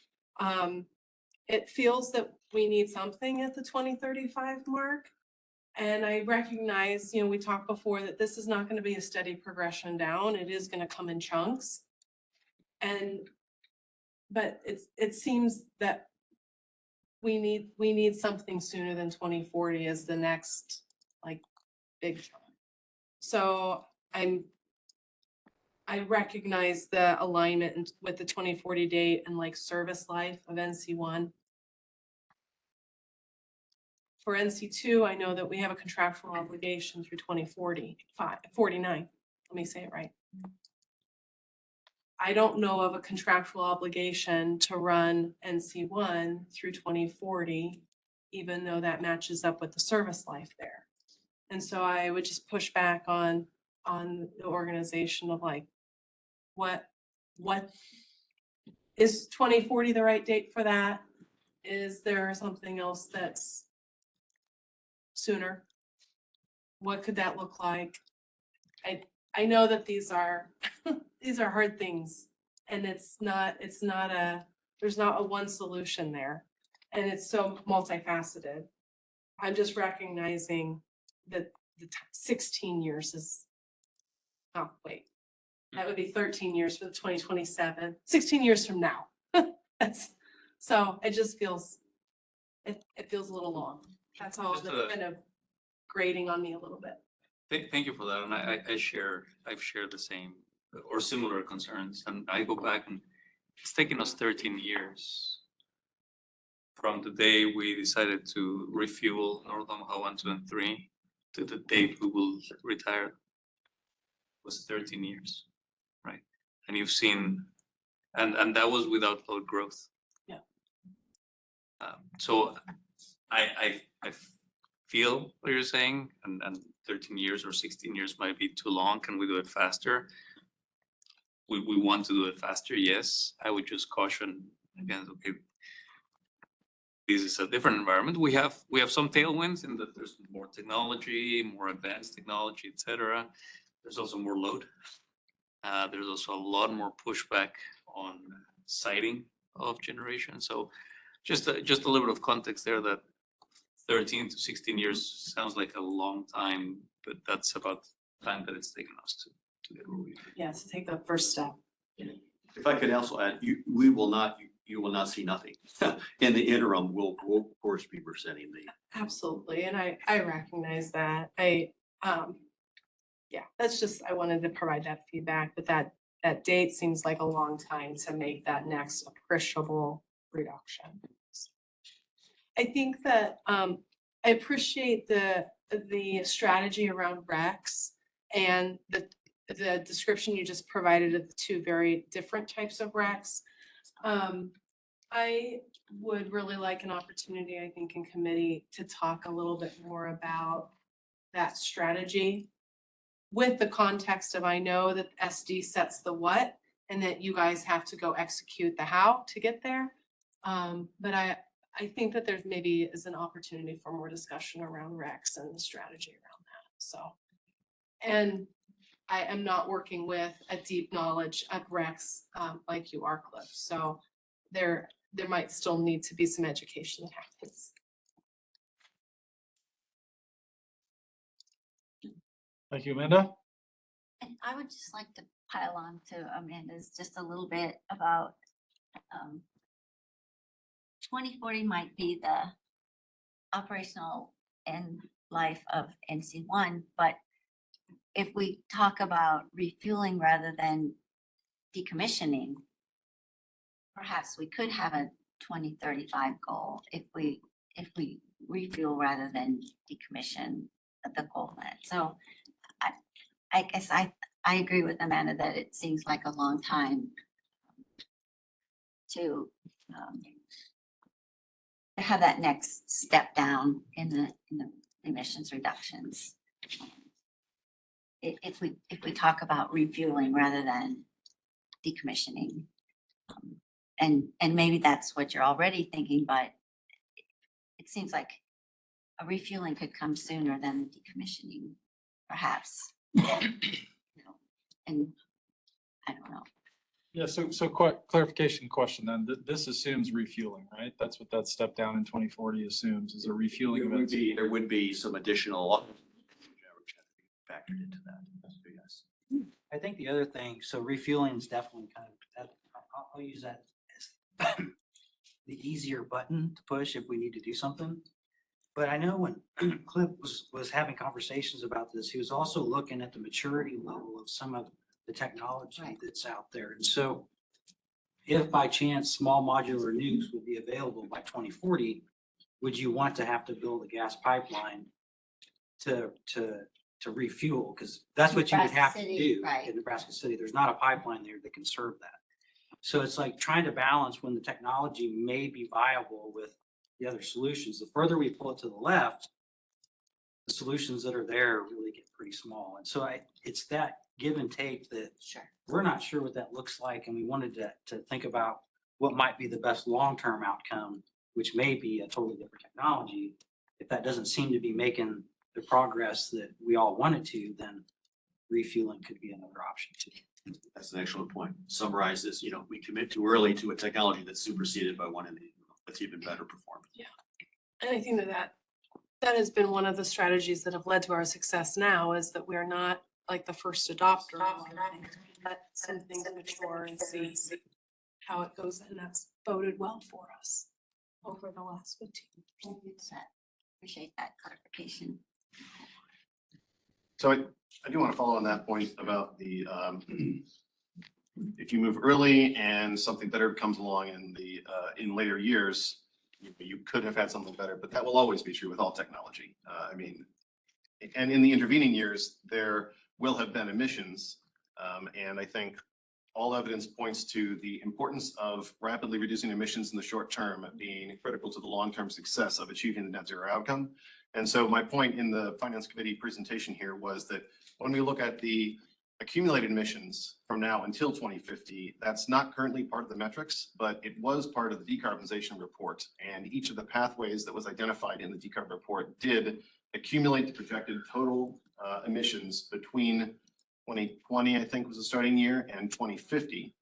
It feels that we need something at the 2035 mark. And I recognize, we talked before that this is not going to be a steady progression down. It is going to come in chunks. But it seems that we need something sooner than 2040 as the next like big chunk. So I recognize the alignment with the 2040 date and like service life of NC1. For NC2, I know that we have a contractual obligation through 2049. Let me say it right. I don't know of a contractual obligation to run NC1 through 2040, even though that matches up with the service life there. And so I would just push back on the organization of like, what is 2040 the right date for that? Is there something else that's sooner? What could that look like? I know that these are these are hard things, and there's not a one solution there, and it's so multifaceted. I'm just recognizing that the 16 years is, oh wait, that would be 13 years for the 2027, 16 years from now. That's, so it just feels, it feels a little long. That's all, Just that's kind of grating on me a little bit. Thank you for that, and I've shared the same or similar concerns, and I go back and it's taken us 13 years from the day we decided to refuel North Omaha 1, 2, and 3 to the date we will retire. Was 13 years, right? And you've seen, and that was without load growth. Yeah. So I feel what you're saying, and 13 years or 16 years might be too long. Can we do it faster? We want to do it faster, yes. I would just caution again, okay, this is a different environment. We have some tailwinds in that there's more technology, more advanced technology, et cetera. There's also more load. There's also a lot more pushback on siting of generation. So just a little bit of context there, that 13 to 16 years sounds like a long time, but that's about the time that it's taken us to get where we are. Yeah, to take the first step. If I could also add, you will not see nothing. In the interim, we'll of course be presenting the. Absolutely, and I recognize that. Yeah, that's just, I wanted to provide that feedback, but that date seems like a long time to make that next appreciable reduction. I think that I appreciate the strategy around RECs and the description you just provided of the two very different types of RECs. I would really like an opportunity, I think, in committee to talk a little bit more about that strategy with the context of, I know that SD sets the what and that you guys have to go execute the how to get there. But I think that there's maybe is an opportunity for more discussion around RECs and the strategy around that. So, and I am not working with a deep knowledge of RECs like you are, Cliff. So there might still need to be some education that happens. Thank you, Amanda. And I would just like to pile on to Amanda's just a little bit about 2040 might be the operational end life of NC1, but if we talk about refueling rather than decommissioning, perhaps we could have a 2035 goal if we refuel rather than decommission the coal plant. So I guess I agree with Amanda that it seems like a long time to have that next step down in the emissions reductions. If we talk about refueling rather than decommissioning, and maybe that's what you're already thinking, but it seems like a refueling could come sooner than decommissioning, perhaps. And I don't know. Yeah, so clarification question then. This assumes refueling, right? That's what that step down in 2040 assumes, is a refueling event. There would be some additional factored into that. Yes. I think the other thing, so refueling is definitely kind of, I'll use that as the easier button to push if we need to do something. But I know when Cliff was having conversations about this, he was also looking at the maturity level of some of the technology that's out there. And so if by chance small modular nukes would be available by 2040, would you want to have to build a gas pipeline to to refuel, because that's what you would Nebraska have to City, do right. in Nebraska City. There's not a pipeline there that can serve that. So it's like trying to balance when the technology may be viable with the other solutions. The further we pull it to the left, the solutions that are there really get pretty small. And so it's that give and take that we're not sure what that looks like. And we wanted to think about what might be the best long-term outcome, which may be a totally different technology. If that doesn't seem to be making the progress that we all want it to, then refueling could be another option too. That's an excellent point. Summarize this, we commit too early to a technology that's superseded by one that's even better performing. Yeah. And I think that has been one of the strategies that have led to our success now, is that we're not like the first adopter. Let some things mature and see how it goes, and that's boded well for us over the last 15 years. Appreciate that clarification. So I do want to follow on that point about the, if you move early and something better comes along in later years, you could have had something better, but that will always be true with all technology. And in the intervening years, there will have been emissions. And I think all evidence points to the importance of rapidly reducing emissions in the short term being critical to the long-term success of achieving the net zero outcome. And so my point in the Finance Committee presentation here was that when we look at the accumulated emissions from now until 2050, that's not currently part of the metrics, but it was part of the decarbonization report. And each of the pathways that was identified in the decarb report did accumulate the projected total emissions between 2020, I think was the starting year, and 2050.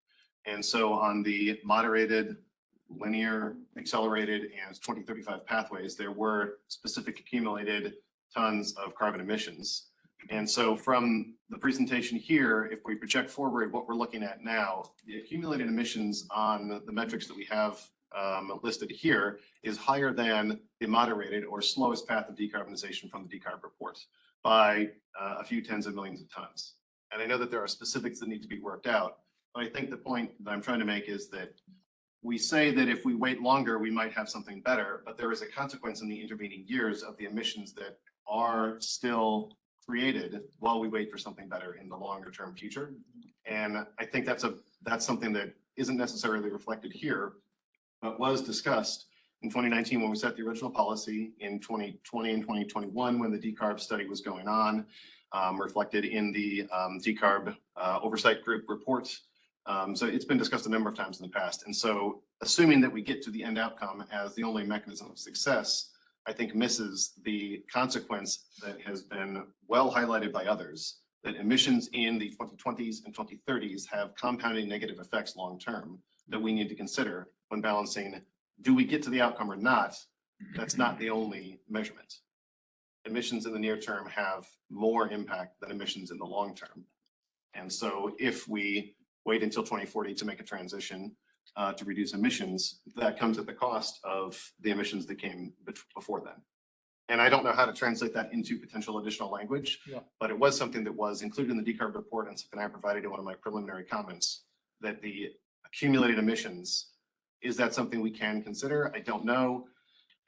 And so on the moderated, linear, accelerated, and 2035 pathways, there were specific accumulated tons of carbon emissions. And so from the presentation here, if we project forward what we're looking at now, the accumulated emissions on the metrics that we have listed here is higher than the moderated or slowest path of decarbonization from the decarb report by a few tens of millions of tons. And I know that there are specifics that need to be worked out, but I think the point that I'm trying to make is that we say that if we wait longer, we might have something better, but there is a consequence in the intervening years of the emissions that are still created while we wait for something better in the longer term future. And I think that's something that isn't necessarily reflected here, but was discussed in 2019 when we set the original policy, in 2020 and 2021 when the decarb study was going on, reflected in the decarb oversight group report. So it's been discussed a number of times in the past. And so assuming that we get to the end outcome as the only mechanism of success, I think misses the consequence that has been well highlighted by others, that emissions in the 2020s and 2030s have compounding negative effects long-term that we need to consider when balancing, do we get to the outcome or not? That's not the only measurement. Emissions in the near term have more impact than emissions in the long term. And so if we wait until 2040 to make a transition to reduce emissions, that comes at the cost of the emissions that came before then. And I don't know how to translate that into potential additional language, but it was something that was included in the decarb report and something I provided in one of my preliminary comments, that the accumulated emissions, is that something we can consider? I don't know.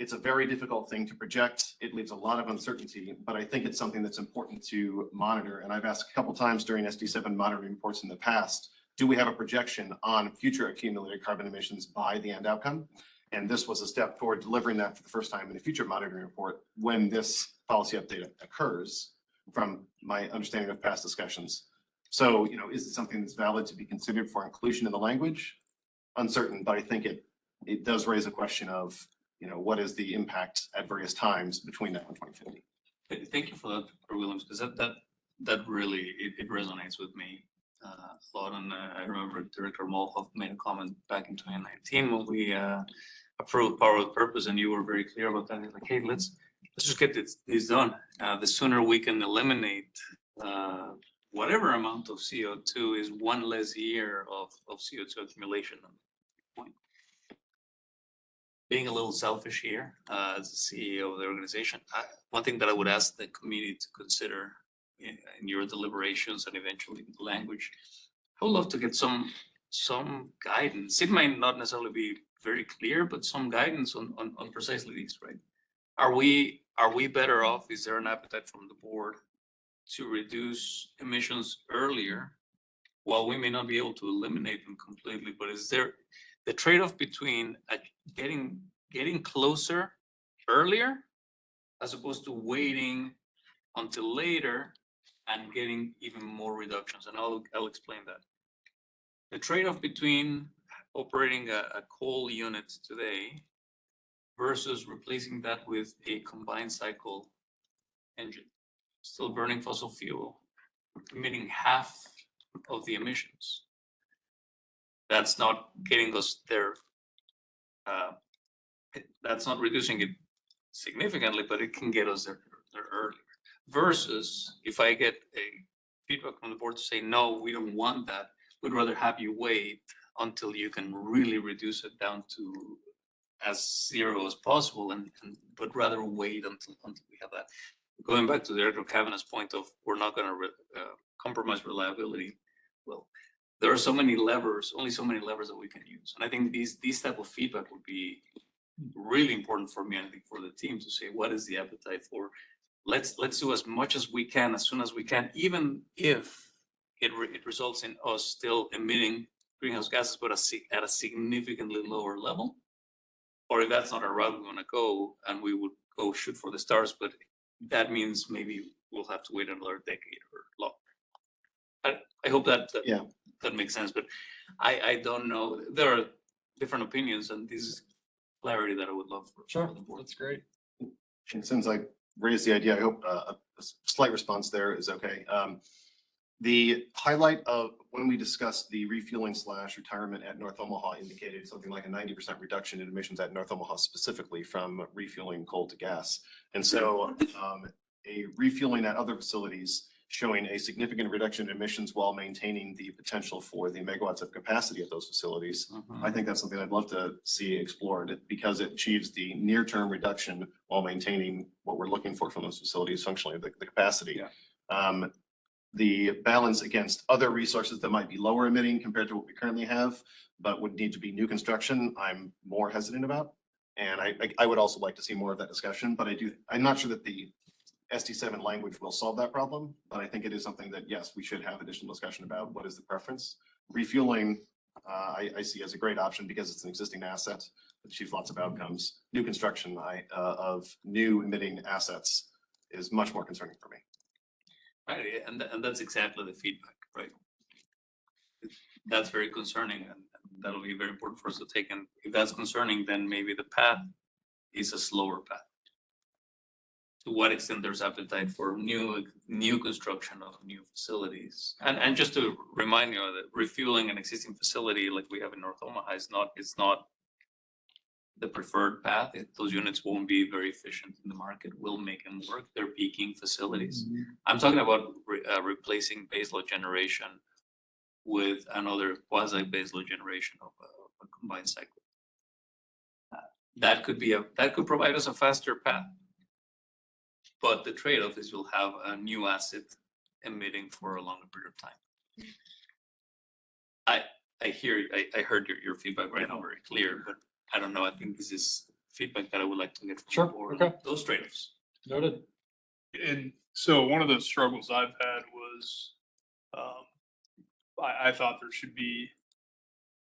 It's a very difficult thing to project. It leaves a lot of uncertainty, but I think it's something that's important to monitor. And I've asked a couple times during SD7 monitoring reports in the past, do we have a projection on future accumulated carbon emissions by the end outcome? And this was a step toward delivering that for the first time in a future monitoring report when this policy update occurs, from my understanding of past discussions. So, is it something that's valid to be considered for inclusion in the language? Uncertain, but I think it does raise a question of, what is the impact at various times between now and 2050? Thank you for that, Dr. Williams, because that really, it resonates with me a lot. And I remember Director Molhoff made a comment back in 2019 when we approved Power with Purpose, and you were very clear about that. Like, hey, let's just get this done. The sooner we can eliminate whatever amount of CO2 is one less year of CO2 accumulation. Being a little selfish here as the CEO of the organization, one thing that I would ask the committee to consider in your deliberations and eventually the language, I would love to get some guidance. It might not necessarily be very clear, but some guidance on precisely these, right? Are we better off? Is there an appetite from the board to reduce emissions earlier, while we may not be able to eliminate them completely, but is there the trade-off between getting closer earlier as opposed to waiting until later and getting even more reductions? And I'll explain that. The trade-off between operating a coal unit today versus replacing that with a combined cycle engine, still burning fossil fuel, emitting half of the emissions. That's not getting us there. That's not reducing it significantly, but it can get us there earlier. Versus if I get a feedback from the board to say, no, we don't want that. We'd rather have you wait until you can really reduce it down to as zero as possible, but rather wait until we have that. Going back to Director Kavanagh's point of we're not going to compromise reliability. Well, there are so many levers, only so many levers that we can use, and I think these type of feedback would be really important for me, and I think for the team to say what is the appetite for. Let's do as much as we can as soon as we can, even if it results in us still emitting greenhouse gases, but at a significantly lower level. Or if that's not a route we want to go, and we would go shoot for the stars, but that means maybe we'll have to wait another decade or longer. I hope that makes sense, but I don't know. There are different opinions, and this is clarity that I would love for the board. That's great. And since I raised the idea, I hope a slight response there is okay. The highlight of when we discussed the refueling / retirement at North Omaha indicated something like a 90% reduction in emissions at North Omaha specifically from refueling coal to gas. And so a refueling at other facilities showing a significant reduction in emissions while maintaining the potential for the megawatts of capacity at those facilities. I think that's something I'd love to see explored because it achieves the near-term reduction while maintaining what we're looking for from those facilities, functionally the capacity. The balance against other resources that might be lower emitting compared to what we currently have, but would need to be new construction, I'm more hesitant about. And I would also like to see more of that discussion, but I'm not sure that the SD7 language will solve that problem, but I think it is something that, yes, we should have additional discussion about what is the preference. Refueling, I see as a great option because it's an existing asset that achieves lots of outcomes. New construction of new emitting assets is much more concerning for me. Right, and that's exactly the feedback, right? That's very concerning, and that'll be very important for us to take. And if that's concerning, then maybe the path is a slower path. To what extent there's appetite for new construction of new facilities, and just to remind you that refueling an existing facility like we have in North Omaha is not the preferred path. Those units won't be very efficient in the market. We'll make them work. They're peaking facilities. I'm talking about replacing baseload generation with another quasi baseload generation of a combined cycle. That could provide us a faster path. But the trade-off is you'll have a new asset emitting for a longer period of time. I heard your feedback right now very clear, but I don't know. I think this is feedback that I would like to get from the board. Okay. Those trade-offs. Noted. And so one of the struggles I've had was I thought there should be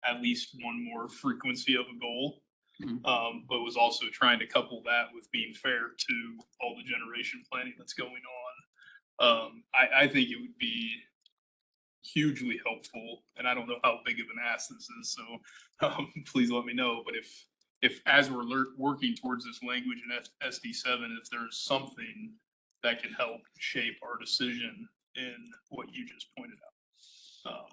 at least one more frequency of a goal, but was also trying to couple that with being fair to all the generation planning that's going on. I think it would be hugely helpful, and I don't know how big of an ask this is, so please let me know. But if as we're working towards this language in SD7, if there's something that can help shape our decision in what you just pointed out,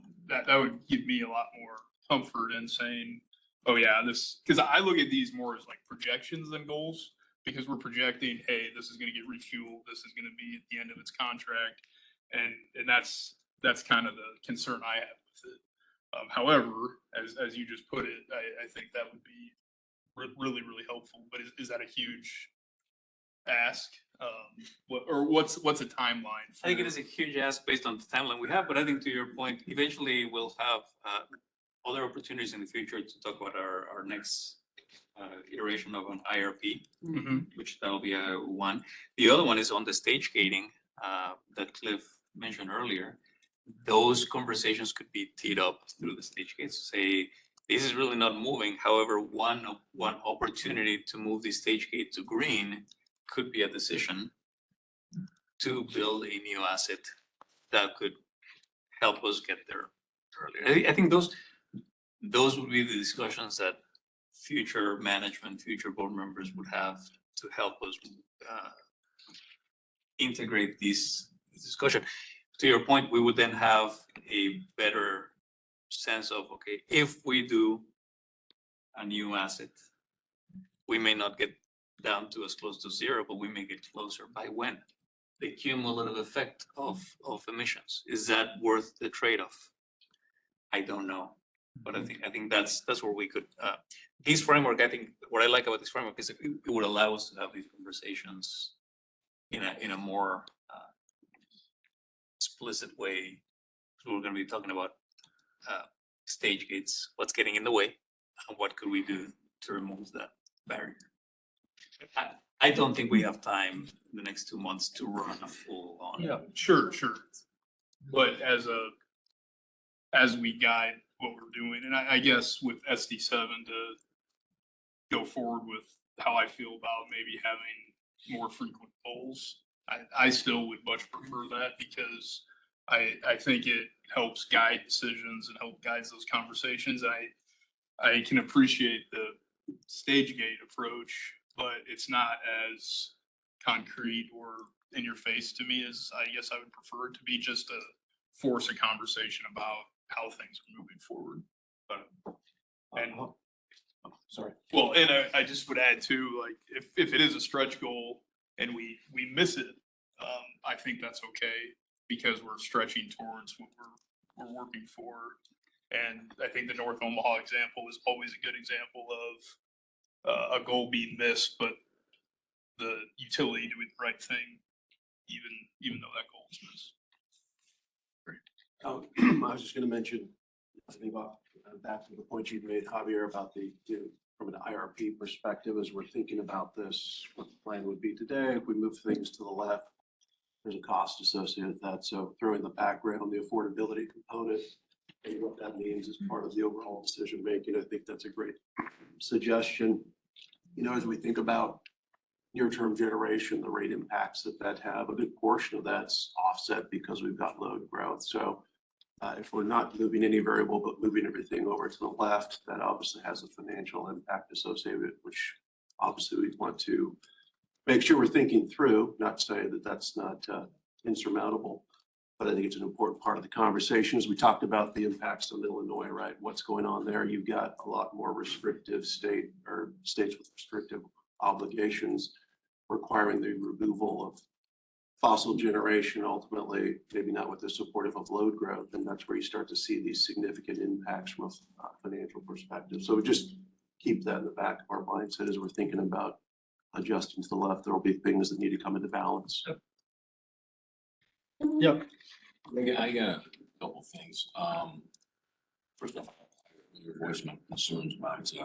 that would give me a lot more comfort in saying, oh yeah, because I look at these more as like projections than goals, because we're projecting, hey, this is going to get refueled, this is going to be at the end of its contract, and that's kind of the concern I have with it. However, as you just put it, I think that would be really, really helpful. But is that a huge ask? What's a timeline? I think it is a huge ask based on the timeline we have, but I think to your point, eventually we'll have other opportunities in the future to talk about our next iteration of an IRP, which that'll be one. The other one is on the stage gating. that Cliff mentioned earlier, those conversations could be teed up through the stage gates, say, this is really not moving. However, one opportunity to move the stage gate to green could be a decision to build a new asset that could help us get there earlier. I think those would be the discussions that future management, future board members would have to help us integrate this discussion. To your point, we would then have a better sense of, okay, if we do a new asset, we may not get down to as close to zero, but we may get closer. By when? The cumulative effect of emissions. Is that worth the trade-off? I don't know. But I think that's where we could, this framework, I think what I like about this framework is it would allow us to have these conversations in a more explicit way. So we're going to be talking about stage gates, what's getting in the way, and what could we do to remove that barrier. I don't think we have time in the next 2 months to run a full on. Yeah, sure. But as we guide what we're doing, and I guess with SD7 to go forward with how I feel about maybe having more frequent polls, I still would much prefer that because I think it helps guide decisions and help guides those conversations. I can appreciate the stage gate approach, but it's not as concrete or in your face to me as I guess I would prefer it to be, just to force a conversation about how things are moving forward. But, and Sorry. well, and I just would add too, like if it is a stretch goal and we miss it, I think that's okay because we're stretching towards what we're working for. And I think the North Omaha example is always a good example of a goal being missed, but the utility doing the right thing, even though that goal is missed. I was just gonna mention, I think back to the point you made, Javier, about from an IRP perspective, as we're thinking about this, what the plan would be today, if we move things to the left, there's a cost associated with that. So throwing the background, the affordability component, and what that means as part of the overall decision making, I think that's a great suggestion. As we think about near-term generation, the rate impacts that have, a good portion of that's offset because we've got load growth. So if we're not moving any variable, but moving everything over to the left, that obviously has a financial impact associated with it, which obviously we want to make sure we're thinking through, not say that that's not insurmountable, but I think it's an important part of the conversation. As we talked about the impacts on Illinois, right? What's going on there? You've got a lot more restrictive states with restrictive obligations requiring the removal of fossil generation, ultimately, maybe not with the supportive of load growth. And that's where you start to see these significant impacts from a financial perspective. So we just keep that in the back of our mindset as we're thinking about adjusting to the left. There will be things that need to come into balance. Yep. I got a couple of things. First off, your voice my concerns about it.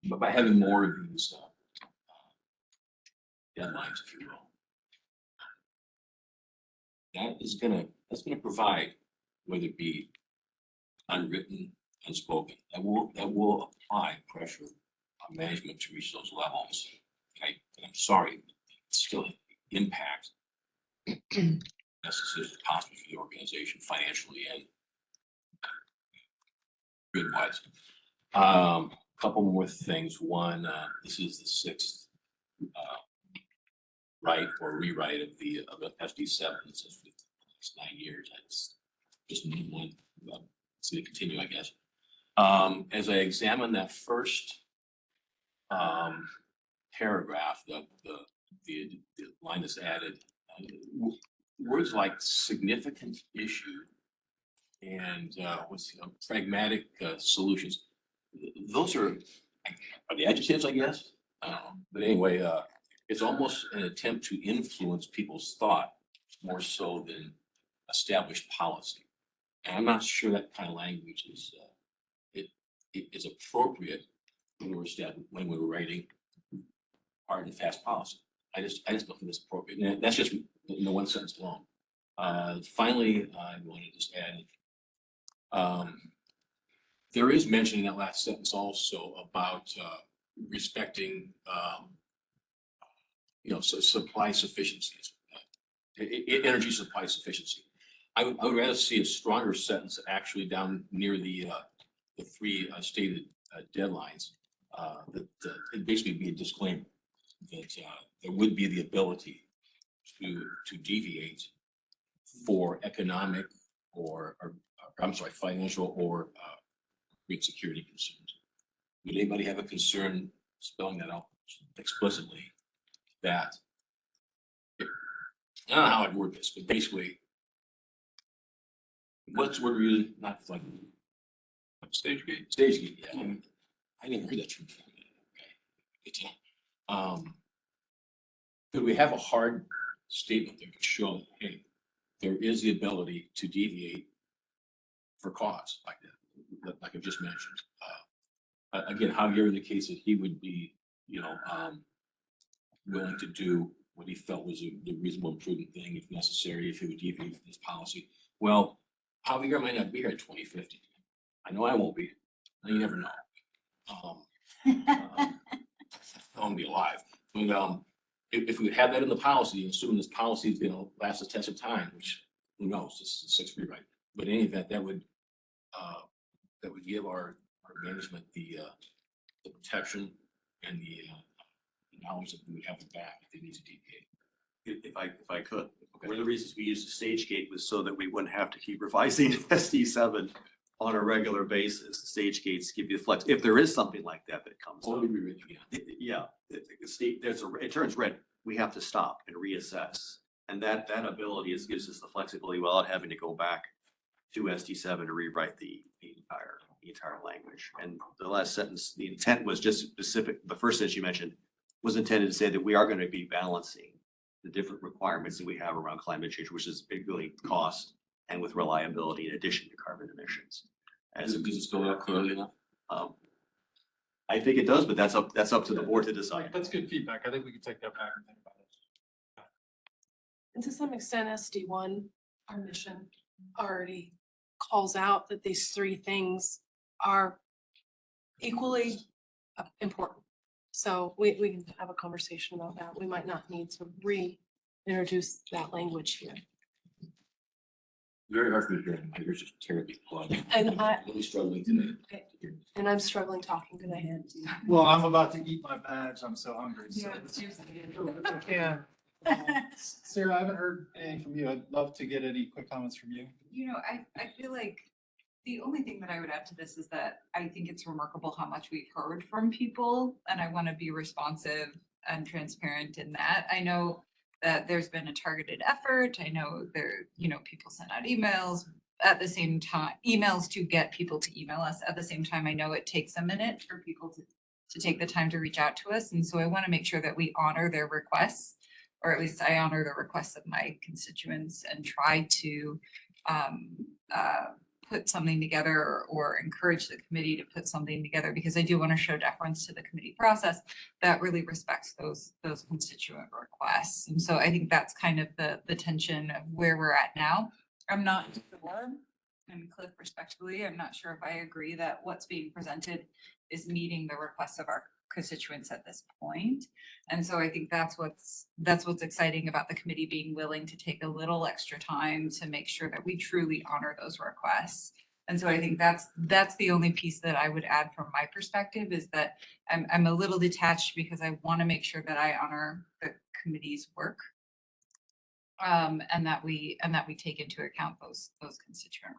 But by having more of these deadlines, if you will, that's gonna provide, whether it be unwritten, unspoken, that will apply pressure on management to reach those levels. Okay, and I'm sorry, it still impacts best decisions possible for the organization financially and grid wise. Couple more things. One, this is the sixth write or rewrite of the SD7 since the last 9 years. It's just need one. It's going to continue, I guess. As I examine that first paragraph, the line that's added, words like significant issue and pragmatic solutions. Those are the adjectives, I guess. But anyway, it's almost an attempt to influence people's thought more so than established policy. And I'm not sure that kind of language is appropriate when we're writing hard and fast policy. I just don't think it's appropriate. And that's just in the one sentence alone. Finally, I wanted to just add, there is mention in that last sentence also about respecting, supply sufficiencies, energy supply sufficiency. I would rather see a stronger sentence actually down near the three stated deadlines. That it basically be a disclaimer that there would be the ability to deviate for economic or I'm sorry, financial or grid security concerns. Would anybody have a concern spelling that out explicitly? That I don't know how I'd word this, but basically, what's what we're using? Not like Stage gate. Stage gate. Yeah, I never heard that term before. Okay. Could we have a hard statement that could show, hey, there is the ability to deviate for cause like that, like I just mentioned. Again, Javier indicates that he would be, willing to do what he felt was the reasonable and prudent thing if necessary, if he would deviate from this policy. Well, Javier might not be here in 2050. I know I won't be. You never know. I won't be alive. But, if we had that in the policy, assuming this policy is going to last the test of time, which who knows, this is a sixth rewrite. But in any event, that would give our management the protection and the knowledge that we would have it back if they need to deviate. If I could, one of the reasons we used the stage gate was so that we wouldn't have to keep revising SD7 on a regular basis. The stage gates give you the flex, if there is something like that comes up. Yeah, it turns red, we have to stop and reassess. And that ability gives us the flexibility without having to go back to SD7 to rewrite the entire language. And the last sentence, the intent was just specific, the first sentence you mentioned was intended to say that we are going to be balancing the different requirements that we have around climate change, which is particularly cost and with reliability in addition to carbon emissions. Does it still out clearly enough? I think it does, but that's up to the board to decide. That's good feedback. I think we can take that back and think about it. And to some extent, SD1, our mission already calls out that these three things are equally important. So we can have a conversation about that. We might not need to reintroduce that language here. Very hard for me to hear. My ears just terribly plugged. And I'm really struggling today. And I'm struggling talking today. Well, I'm about to eat my badge. I'm so hungry. So. Yeah. Sarah, I haven't heard anything from you. I'd love to get any quick comments from you. I feel like the only thing that I would add to this is that I think it's remarkable how much we've heard from people, and I want to be responsive and transparent in that. I know that there's been a targeted effort. I know people send out emails at the same time, emails to get people to email us. At the same time, I know it takes a minute for people to take the time to reach out to us. And so I want to make sure that we honor their requests, or at least I honor the requests of my constituents and try to put something together or encourage the committee to put something together, because I do want to show deference to the committee process that really respects those constituent requests. And so I think that's kind of the tension of where we're at now. I'm not sure, and Cliff, respectfully, I'm not sure if I agree that what's being presented is meeting the requests of our constituents at this point. And so I think that's what's exciting about the committee being willing to take a little extra time to make sure that we truly honor those requests. And so I think that's the only piece that I would add from my perspective, is that I'm a little detached because I want to make sure that I honor the committee's work. And that we take into account those constituent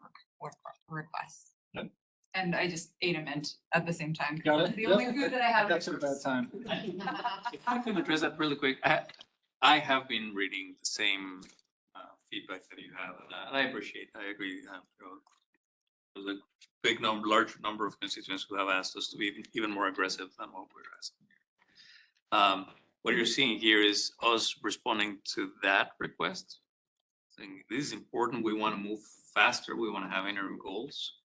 requests. Yep. And I just ate a mint at the same time. Got That's it. the Yep. only food that I have. That's a bad time. If I can address that really quick, I have been reading the same feedback that you have, and I appreciate, I agree. There's a large number of constituents who have asked us to be even more aggressive than what we're asking. What you're seeing here is us responding to that request, saying this is important, we want to move faster, we want to have interim goals.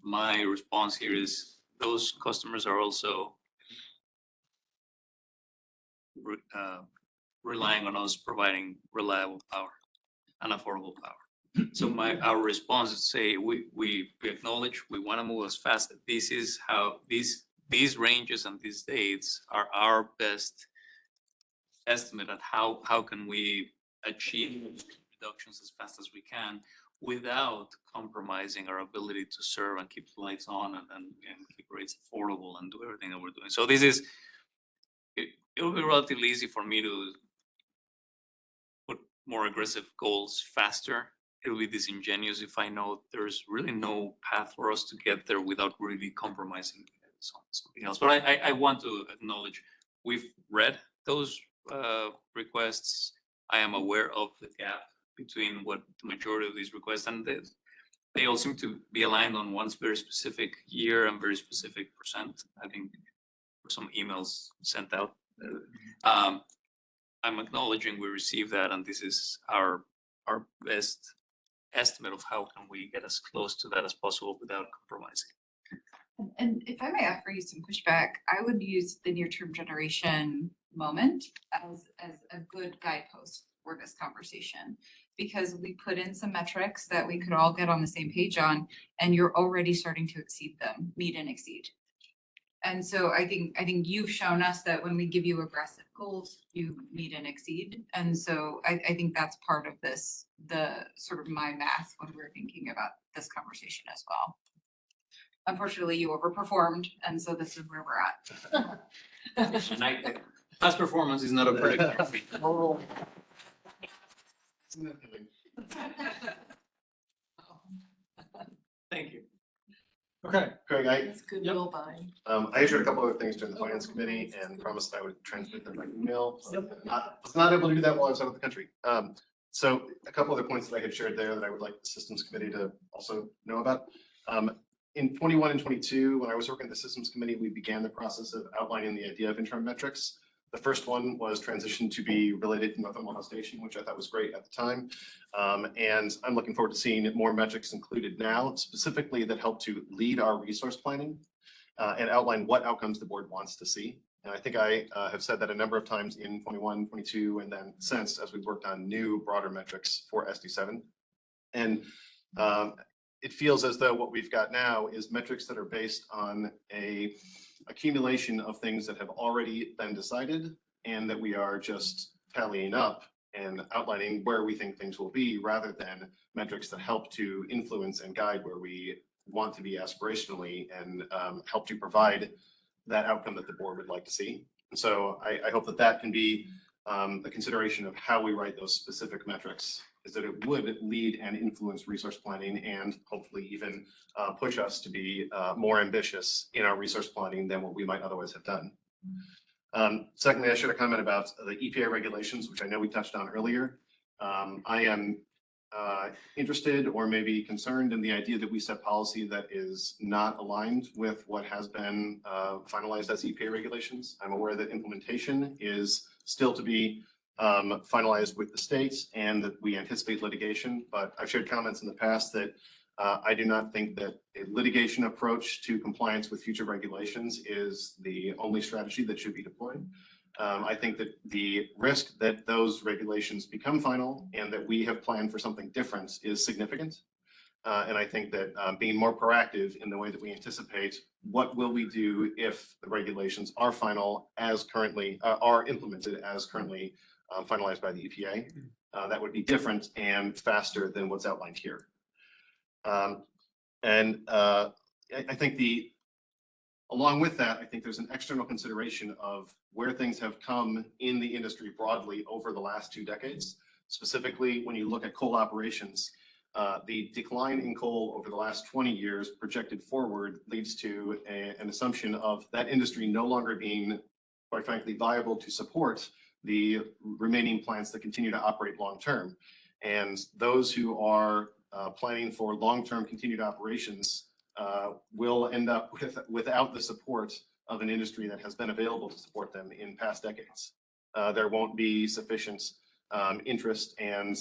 My response here is those customers are also relying on us providing reliable power and affordable power. So our response is say, we acknowledge, we want to move as fast. This is how these ranges and these dates are our best estimate at how can we achieve reductions as fast as we can without compromising our ability to serve and keep the lights on and keep rates affordable and do everything that we're doing. So this is, it'll be relatively easy for me to put more aggressive goals faster. It'll be disingenuous if I know there's really no path for us to get there without really compromising something else. But I want to acknowledge, we've read those requests. I am aware of the gap between what the majority of these requests, and they all seem to be aligned on one very specific year and very specific percent. I think some emails sent out. I'm acknowledging we received that, and this is our best estimate of how can we get as close to that as possible without compromising. And if I may offer you some pushback, I would use the near-term generation moment as a good guidepost for this conversation. Because we put in some metrics that we could all get on the same page on, and you're already starting to exceed them, meet and exceed. And so I think you've shown us that when we give you aggressive goals, you meet and exceed. And so I think that's part of this, the sort of my math when we're thinking about this conversation as well. Unfortunately, you overperformed, and so this is where we're at. Past performance is not a predictor. Thank you. Okay, Craig, That's goodwill buying. I issued a couple other things during the finance committee and promised I would transmit them by email. I was not able to do that while I was out of the country. So a couple other points that I had shared there that I would like the systems committee to also know about. In 21 and 22, when I was working at the systems committee, we began the process of outlining the idea of interim metrics. The first one was transition to be related to North Omaha Station, which I thought was great at the time. And I'm looking forward to seeing more metrics included now, specifically that help to lead our resource planning and outline what outcomes the board wants to see. And I think I have said that a number of times in 21, 22, and then since as we've worked on new broader metrics for SD7. And it feels as though what we've got now is metrics that are based on a accumulation of things that have already been decided and that we are just tallying up and outlining where we think things will be, rather than metrics that help to influence and guide where we want to be aspirationally and help to provide that outcome that the board would like to see. And so I hope that that can be a consideration of how we write those specific metrics, is that it would lead and influence resource planning and hopefully even push us to be more ambitious in our resource planning than what we might otherwise have done. Secondly, I should have commented about the EPA regulations, which I know we touched on earlier. I am interested or maybe concerned in the idea that we set policy that is not aligned with what has been finalized as EPA regulations. I'm aware that implementation is still to be finalized with the states and that we anticipate litigation, but I've shared comments in the past that I do not think that a litigation approach to compliance with future regulations is the only strategy that should be deployed. I think that the risk that those regulations become final and that we have planned for something different is significant. And I think that being more proactive in the way that we anticipate what will we do if the regulations are final as currently are implemented as currently finalized by the EPA, that would be different and faster than what's outlined here. I think along with that, I think there's an external consideration of where things have come in the industry broadly over the last 2 decades. Specifically, when you look at coal operations, the decline in coal over the last 20 years projected forward leads to an assumption of that industry no longer being, quite frankly, viable to support the remaining plants that continue to operate long-term. And those who are planning for long-term continued operations will end up without the support of an industry that has been available to support them in past decades. There won't be sufficient interest and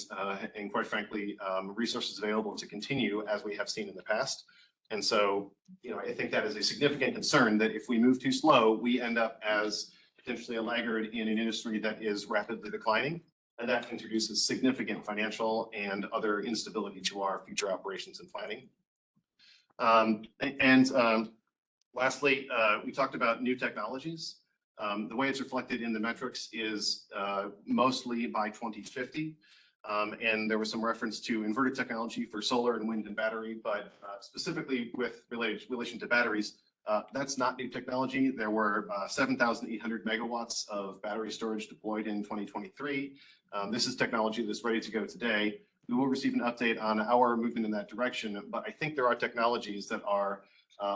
quite frankly, resources available to continue as we have seen in the past. And so, I think that is a significant concern that if we move too slow, we end up as potentially a laggard in an industry that is rapidly declining. And that introduces significant financial and other instability to our future operations and planning. Lastly, we talked about new technologies. The way it's reflected in the metrics is mostly by 2050. And there was some reference to inverter technology for solar and wind and battery, but specifically with relation to batteries, that's not new technology. There were 7,800 megawatts of battery storage deployed in 2023. This is technology that's ready to go today. We will receive an update on our movement in that direction, but I think there are technologies that are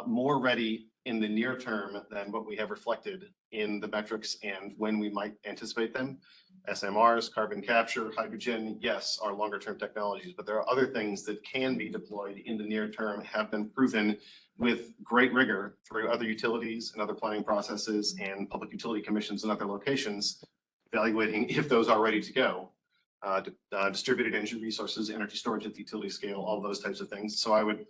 more ready in the near term than what we have reflected in the metrics and when we might anticipate them. SMRs, carbon capture, hydrogen, yes, are longer term technologies, but there are other things that can be deployed in the near term, have been proven with great rigor through other utilities and other planning processes and public utility commissions and other locations, evaluating if those are ready to go. Distributed energy resources, energy storage at the utility scale, all those types of things. So I would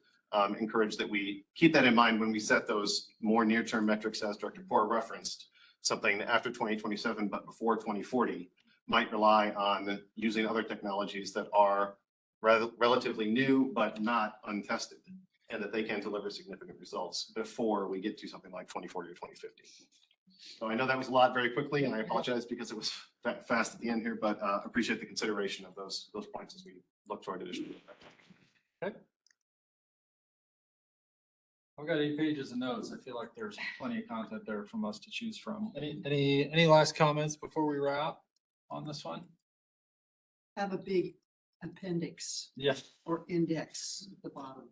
encourage that we keep that in mind when we set those more near-term metrics, as Director Poor referenced. Something after 2027, but before 2040, might rely on using other technologies that are relatively new, but not untested, and that they can deliver significant results before we get to something like 2040 or 2050. So I know that was a lot very quickly, and I apologize because it was fast at the end here, but appreciate the consideration of those points as we look toward additional. Okay. I've got 8 pages of notes. I feel like there's plenty of content there from us to choose from. Any last comments before we wrap on this one? Have a big appendix. Yes. Or index at the bottom.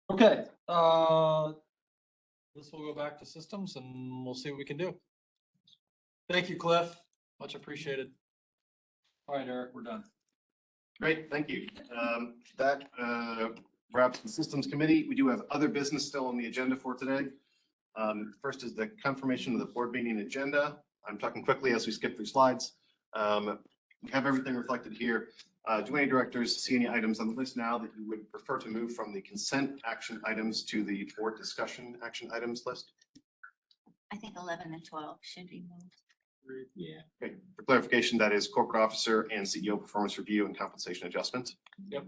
Okay, this will go back to systems and we'll see what we can do. Thank you, Cliff. Much appreciated. All right, Eric, we're done. Great, thank you. That wraps the systems committee. We do have other business still on the agenda for today. First is the confirmation of the board meeting agenda. I'm talking quickly as we skip through slides. We have everything reflected here. Do any directors see any items on the list now that you would prefer to move from the consent action items to the board discussion action items list? I think 11 and 12 should be moved. Yeah. Okay. For clarification, that is corporate officer and CEO performance review and compensation adjustment. Yep.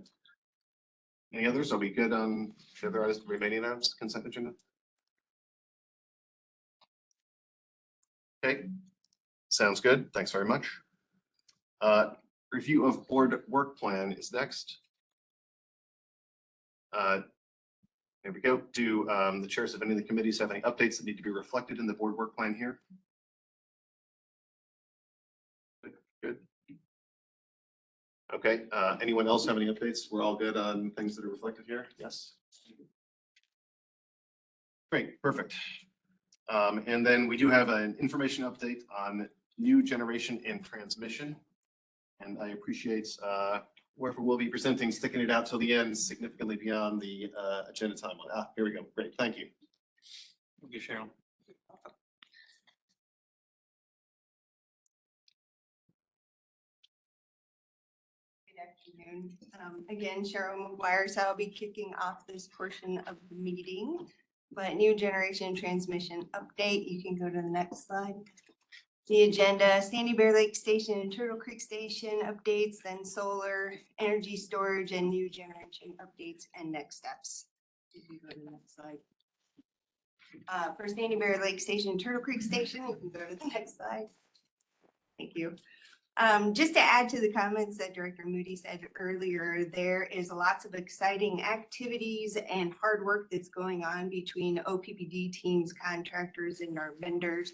Any others? Are we good on the other remaining items consent agenda? Okay. Sounds good. Thanks very much. Review of board work plan is next. There we go. Do the chairs of any of the committees have any updates that need to be reflected in the board work plan here? Good. Okay. Anyone else have any updates? We're all good on things that are reflected here? Yes. Great. Perfect. And then we do have an information update on new generation and transmission. And I appreciate whoever will be presenting, sticking it out till the end, significantly beyond the agenda timeline. Here we go. Great. Thank you. Thank you, Cheryl. Good afternoon. Again, Cheryl McGuire, so I'll be kicking off this portion of the meeting. But new generation transmission update, you can go to the next slide. The agenda, Sandy Bear Lake Station and Turtle Creek Station updates, then solar, energy storage, and new generation updates and next steps. You can go to the next slide. For Sandy Bear Lake Station and Turtle Creek Station, you can go to the next slide. Thank you. Just to add to the comments that Director Moody said earlier, there is lots of exciting activities and hard work that's going on between OPPD teams, contractors, and our vendors.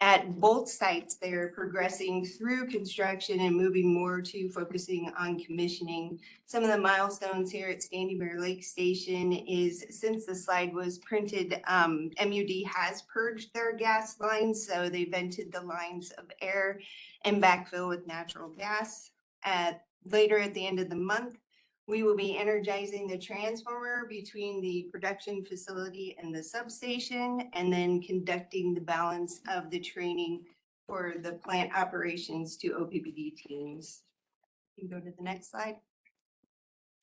At both sites, they're progressing through construction and moving more to focusing on commissioning. Some of the milestones here at Sandy Bear Lake Station is, since the slide was printed, MUD has purged their gas lines, so they vented the lines of air and backfill with natural gas. Later at the end of the month, we will be energizing the transformer between the production facility and the substation, and then conducting the balance of the training for the plant operations to OPPD teams. You can go to the next slide.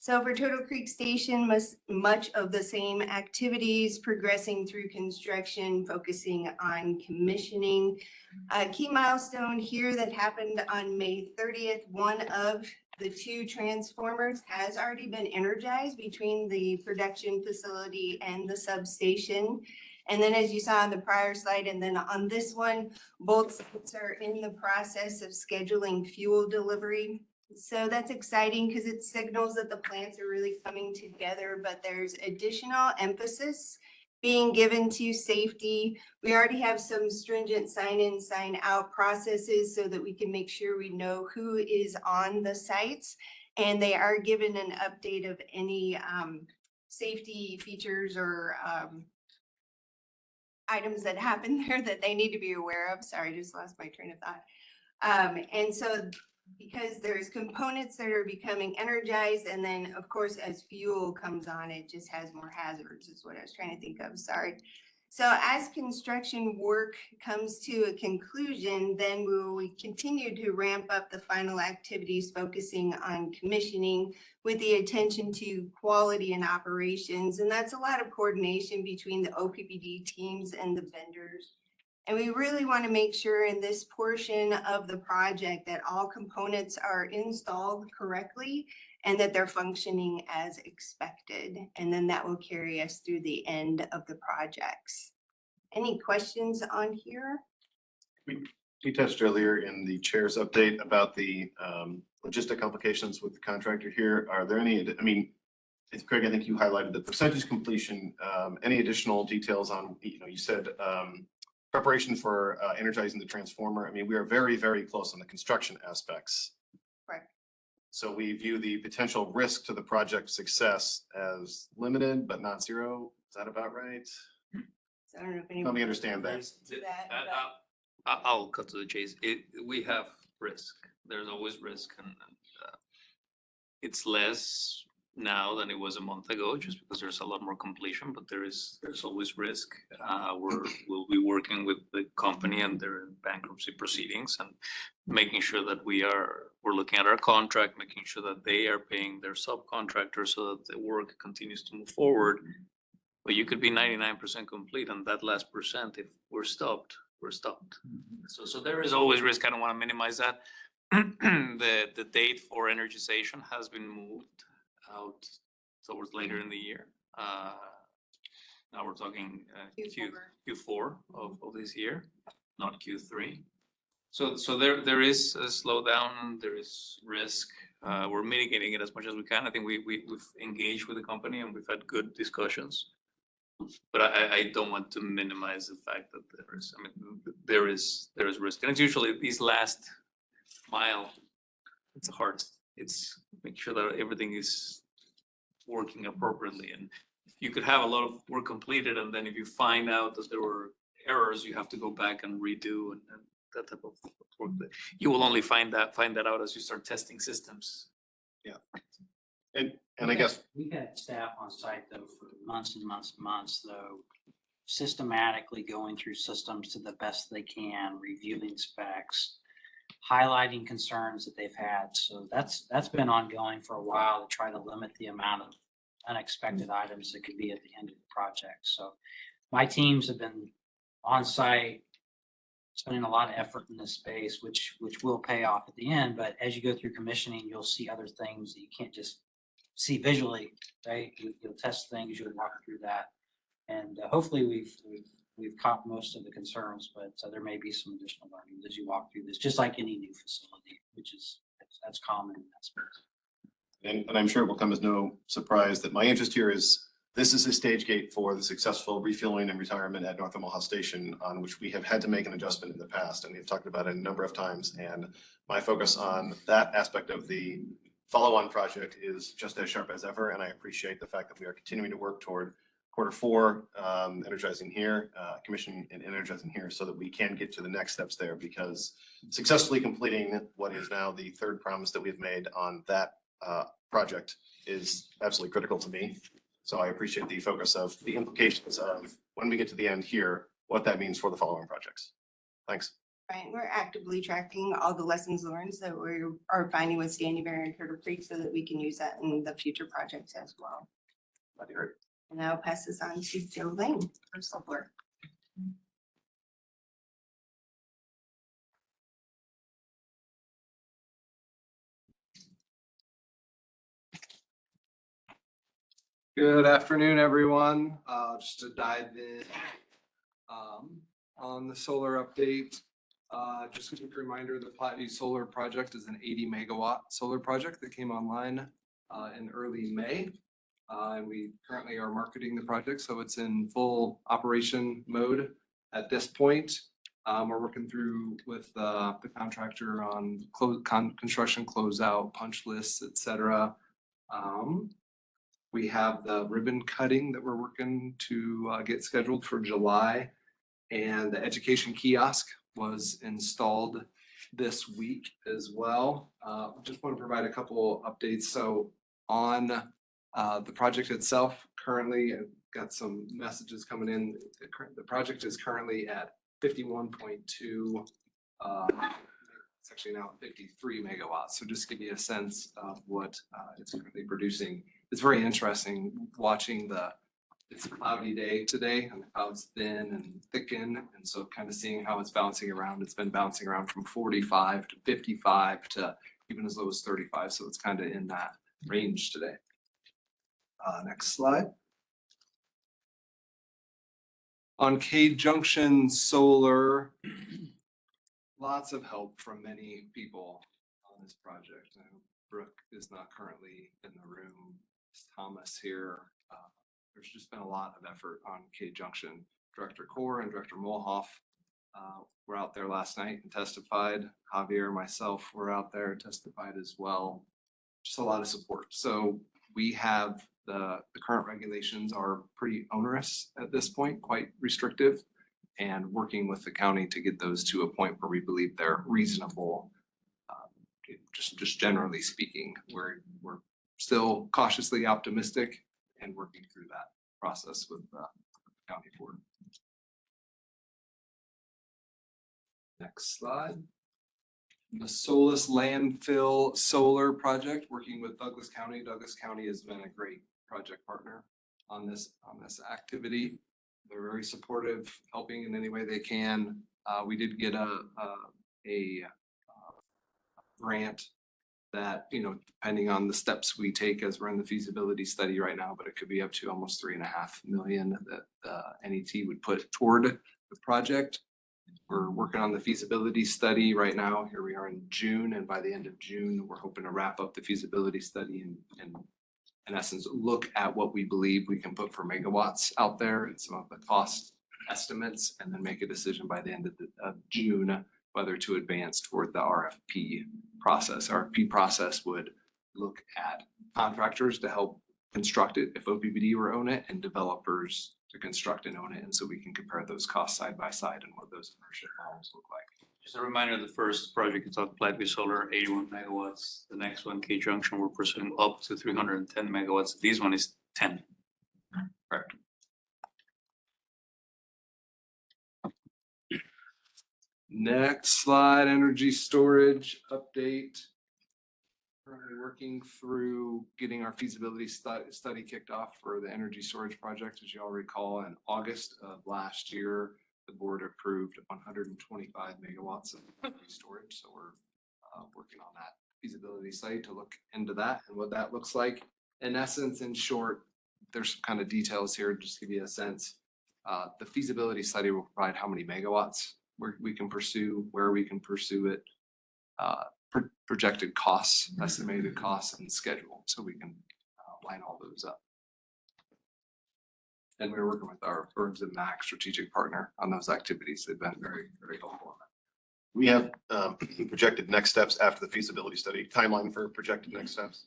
So for Turtle Creek Station, much of the same activities progressing through construction, focusing on commissioning. A key milestone here that happened on May 30th, one of the two transformers has already been energized between the production facility and the substation. And then as you saw on the prior slide, and then on this one, both sites are in the process of scheduling fuel delivery. So that's exciting because it signals that the plants are really coming together, but there's additional emphasis being given to safety. We already have some stringent sign in, sign out processes so that we can make sure we know who is on the sites. And they are given an update of any safety features or items that happen there that they need to be aware of. Sorry, I just lost my train of thought. And so because there's components that are becoming energized, and then of course, as fuel comes on, it just has more hazards is what I was trying to think of, sorry. So as construction work comes to a conclusion, then we continue to ramp up the final activities, focusing on commissioning with the attention to quality and operations. And that's a lot of coordination between the OPPD teams and the vendors. And we really want to make sure in this portion of the project that all components are installed correctly and that they're functioning as expected. And then that will carry us through the end of the projects. Any questions on here? We touched earlier in the chair's update about the logistic complications with the contractor here. Are there any, I mean, Craig, I think you highlighted the percentage completion. Any additional details on, you said preparation for energizing the transformer. I mean, we are very, very close on the construction aspects. Right. So we view the potential risk to the project success as limited, but not zero. Is that about right? So I don't know if Help me understand that. I'll cut to the chase. We have risk. There's always risk, and it's less now than it was a month ago, just because there's a lot more completion, but there's always risk. We'll be working with the company and their bankruptcy proceedings and making sure that we're looking at our contract, making sure that they are paying their subcontractors so that the work continues to move forward. But you could be 99% complete, and that last percent, if we're stopped, we're stopped. So there is always risk. I don't want to minimize that. The date for energization has been moved out towards later in the year. Now we're talking Q4 of this year, not Q3. So there is a slowdown, there is risk. We're mitigating it as much as we can. I think we've engaged with the company and we've had good discussions. But I don't want to minimize the fact that there is risk. And it's usually these last mile, it's the hardest. It's make sure that everything is working appropriately. And you could have a lot of work completed, and then if you find out that there were errors, you have to go back and redo and that type of work. You will only find that out as you start testing systems. Yeah. And I guess we've had staff on site though for months and months and months though, systematically going through systems to the best they can, reviewing specs, highlighting concerns that they've had. So that's been ongoing for a while to try to limit the amount of unexpected items that could be at the end of the project. So my teams have been on site, spending a lot of effort in this space, which will pay off at the end. But as you go through commissioning, you'll see other things that you can't just see visually, right? You'll test things, you'll walk through that. And hopefully we've caught most of the concerns, but there may be some additional learning as you walk through this, just like any new facility, that's common in that space. And I'm sure it will come as no surprise that my interest here is this is a stage gate for the successful refueling and retirement at North Omaha Station, on which we have had to make an adjustment in the past, and we've talked about it a number of times. And my focus on that aspect of the follow-on project is just as sharp as ever, and I appreciate the fact that we are continuing to work toward Q4, energizing here, commission and energizing here, so that we can get to the next steps there, because successfully completing what is now the third promise that we've made on that project is absolutely critical to me. So I appreciate the focus of the implications of when we get to the end here, what that means for the following projects. Thanks. Right, we're actively tracking all the lessons learned that we are finding with Standyberry and Turtle Creek so that we can use that in the future projects as well. And I'll pass this on to Joe Lane for solar. Good afternoon, everyone. Just to dive in on the solar update. Just a quick reminder, the Platteview Solar Project is an 80 megawatt solar project that came online in early May. And we currently are marketing the project, so it's in full operation mode at this point. We're working through with the contractor on construction closeout, punch lists, et cetera. We have the ribbon cutting that we're working to get scheduled for July. And the education kiosk was installed this week as well. Just want to provide a couple updates. So on the project itself, currently, I've got some messages coming in. The project is currently at 51.2. It's actually now 53 megawatts. So just give you a sense of what it's currently producing. It's very interesting watching it's a cloudy day today and the clouds thin and thicken. And so kind of seeing how it's bouncing around. It's been bouncing around from 45 to 55 to even as low as 35. So it's kind of in that range today. Next slide. On K Junction Solar, lots of help from many people on this project. I know Brooke is not currently in the room. It's Thomas here. There's just been a lot of effort on K Junction. Director Core and Director Molhoff were out there last night and testified. Javier, myself were out there, testified as well. Just a lot of support. So we have the current regulations are pretty onerous at this point, quite restrictive, and working with the county to get those to a point where we believe they're reasonable. Just generally speaking, we're still cautiously optimistic and working through that process with the county board. Next slide. The Solus landfill solar project, working with Douglas County. Douglas County has been a great project partner on this activity. They're very supportive, helping in any way they can. We did get a grant that, depending on the steps we take as we're in the feasibility study right now, but it could be up to almost 3.5 million that the NET would put toward the project. We're working on the feasibility study right now. Here we are in June, and by the end of June, we're hoping to wrap up the feasibility study and in essence, look at what we believe we can put for megawatts out there and some of the cost estimates, and then make a decision by the end of June whether to advance toward the RFP process. RFP process would look at contractors to help construct it if OPPD were own it, and developers to construct and own it. And so we can compare those costs side by side and what those ownership models look like. Just a reminder, the first project is on Platteview Solar, 81 megawatts. The next one, K Junction, we're pursuing up to 310 megawatts. This one is 10. Correct. Next slide, energy storage update. Currently working through getting our feasibility study kicked off for the energy storage project. As you all recall, in August of last year, the board approved 125 megawatts of energy storage. So we're working on that feasibility study to look into that and what that looks like. In essence, in short, there's some kind of details here, just to give you a sense. The feasibility study will provide how many megawatts we can pursue, where we can pursue it, projected costs, estimated costs, and schedule, so we can line all those up. And we're working with our Burns and Mac strategic partner on those activities. They've been very, very helpful on that. We have projected next steps after the feasibility study, timeline for projected next steps.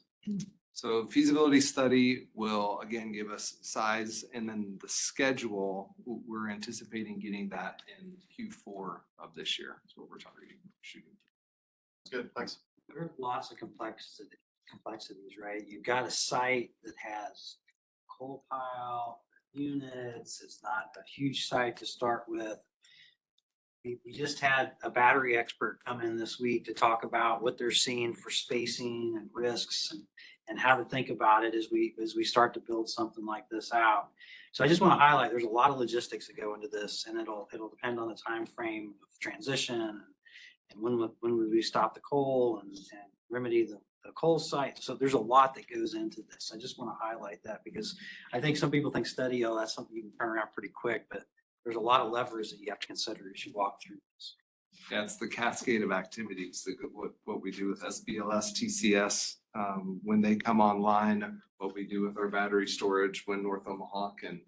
So feasibility study will again give us size, and then the schedule, we're anticipating getting that in Q4 of this year. That's what we're targeting, shooting. Good, thanks. There are lots of complexities, right? You've got a site that has coal pile units. It's not a huge site to start with. We just had a battery expert come in this week to talk about what they're seeing for spacing and risks and how to think about it as we start to build something like this out. So I just want to highlight, there's a lot of logistics that go into this, and it'll depend on the time frame of transition and when would we stop the coal and remedy the coal site. So there's a lot that goes into this. I just want to highlight that because I think some people think study, oh, that's something you can turn around pretty quick, but there's a lot of levers that you have to consider as you walk through this. Yeah, it's the cascade of activities, what we do with SBLS, TCS, when they come online, what we do with our battery storage when North Omaha can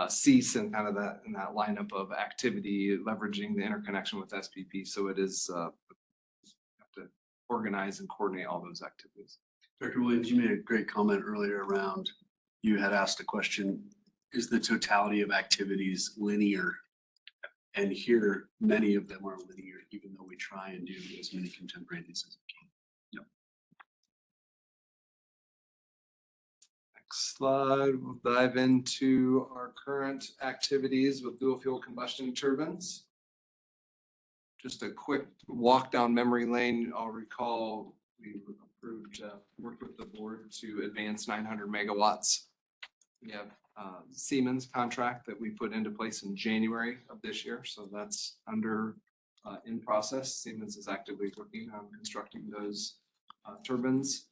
cease and kind of that lineup of activity, leveraging the interconnection with SPP. So it is have to organize and coordinate all those activities. Director Williams, you made a great comment earlier around, you had asked a question, is the totality of activities linear? And here, many of them are linear, even though we try and do as many contemporaneous as we can. Next slide, we'll dive into our current activities with dual fuel combustion turbines. Just a quick walk down memory lane. I'll recall we approved, worked with the board to advance 900 megawatts. We have Siemens contract that we put into place in January of this year. So that's under in process. Siemens is actively working on constructing those turbines.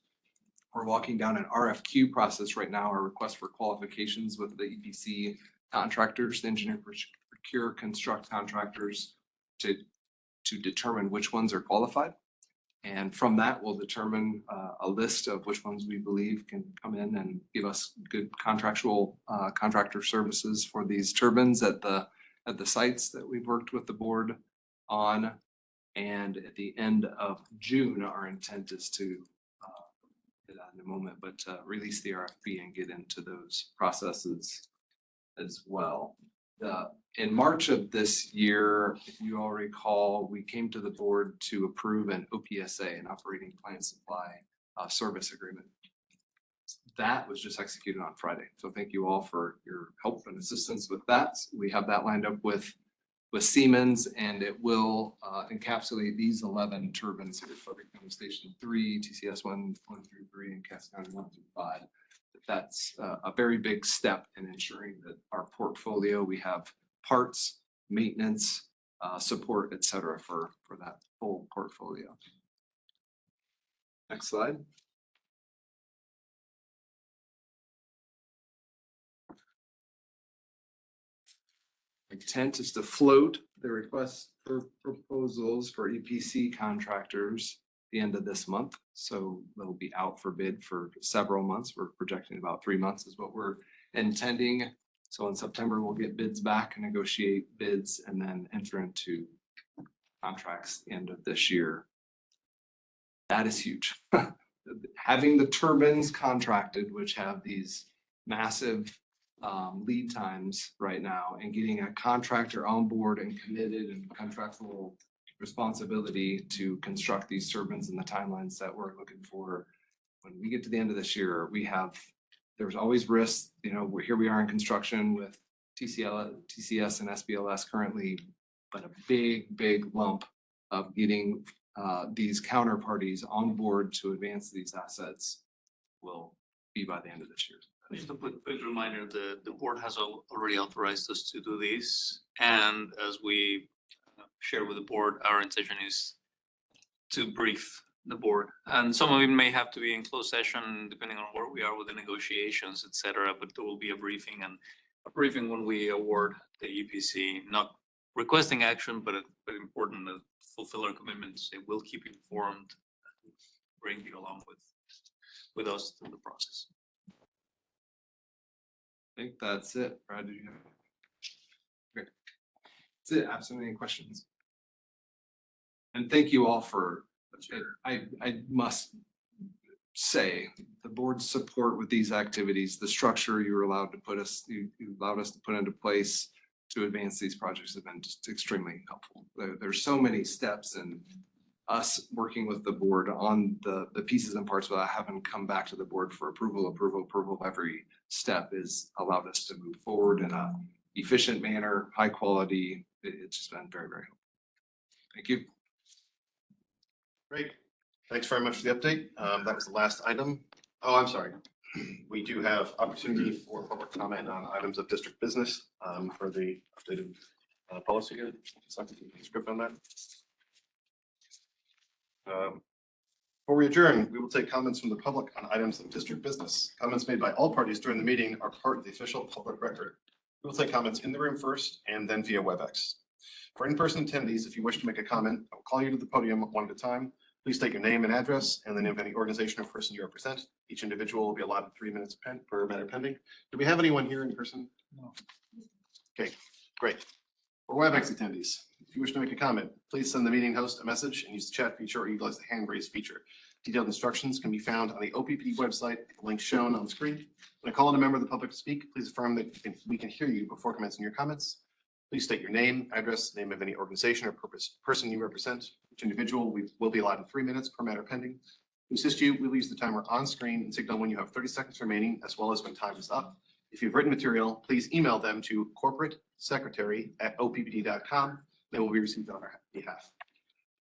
We're walking down an RFQ process right now, our request for qualifications with the EPC contractors, the engineer, procure, construct contractors to determine which ones are qualified. And from that, we'll determine a list of which ones we believe can come in and give us good contractual contractor services for these turbines at the sites that we've worked with the board on. And at the end of June, our intent is to get that in a moment, but release the RFP and get into those processes as well. In March of this year, if you all recall, we came to the board to approve an OPSA, an operating plant supply service agreement. That was just executed on Friday. So thank you all for your help and assistance with that. We have that lined up with Siemens, and it will encapsulate these 11 turbines here, Frederick County Station 3, TCS 1 through 3, and Cass County 1 through 5. That's a very big step in ensuring that our portfolio, we have parts, maintenance, support, et cetera, for that full portfolio. Next slide. Intent is to float the request for proposals for EPC contractors the end of this month. So they'll be out for bid for several months. We're projecting about 3 months is what we're intending. So in September, we'll get bids back and negotiate bids and then enter into contracts the end of this year. That is huge. Having the turbines contracted, which have these massive lead times right now, and getting a contractor on board and committed and contractual responsibility to construct these turbines in the timelines that we're looking for. When we get to the end of this year, there's always risks. You know, here we are in construction with TCS and SBLS currently, but a big lump of getting these counterparties on board to advance these assets will be by the end of this year. Just a quick reminder, the board has already authorized us to do this. And as we share with the board, our intention is to brief the board. And some of it may have to be in closed session, depending on where we are with the negotiations, et cetera. But there will be a briefing when we award the EPC, not requesting action, but important to fulfill our commitments. It will keep you informed, bring you along with us through the process. I think that's it. Brad, do you have? Great. That's it. Absolutely any questions? And thank you all for, I must say, the board's support with these activities, the structure you allowed us to put into place to advance these projects have been just extremely helpful. There's so many steps and us working with the board on the pieces and parts without having come back to the board for approval. Every step is allowed us to move forward in a efficient manner, high quality. It's just been very, very helpful. Thank you. Great. Thanks very much for the update. That was the last item. Oh, I'm sorry. We do have opportunity for public comment on items of district business for the updated policy here. Something script on that. Before we adjourn, we will take comments from the public on items of district business. Comments made by all parties during the meeting are part of the official public record. We will take comments in the room first and then via WebEx. For in-person attendees, if you wish to make a comment, I will call you to the podium one at a time. Please state your name and address and the name of any organization or person you represent. Each individual will be allotted 3 minutes per matter pending. Do we have anyone here in person? No. Okay, great. For WebEx attendees, if you wish to make a comment, please send the meeting host a message and use the chat feature or utilize the hand raise feature. Detailed instructions can be found on the OPPD website, the link shown on the screen. When I call on a member of the public to speak, please affirm that we can hear you before commencing your comments. Please state your name, address, name of any organization or person you represent. Each individual will be allotted 3 minutes per matter pending. To assist you, we will use the timer on screen and signal when you have 30 seconds remaining, as well as when time is up. If you've written material, please email them to corporatesecretary@oppd.com. They will be received on our behalf.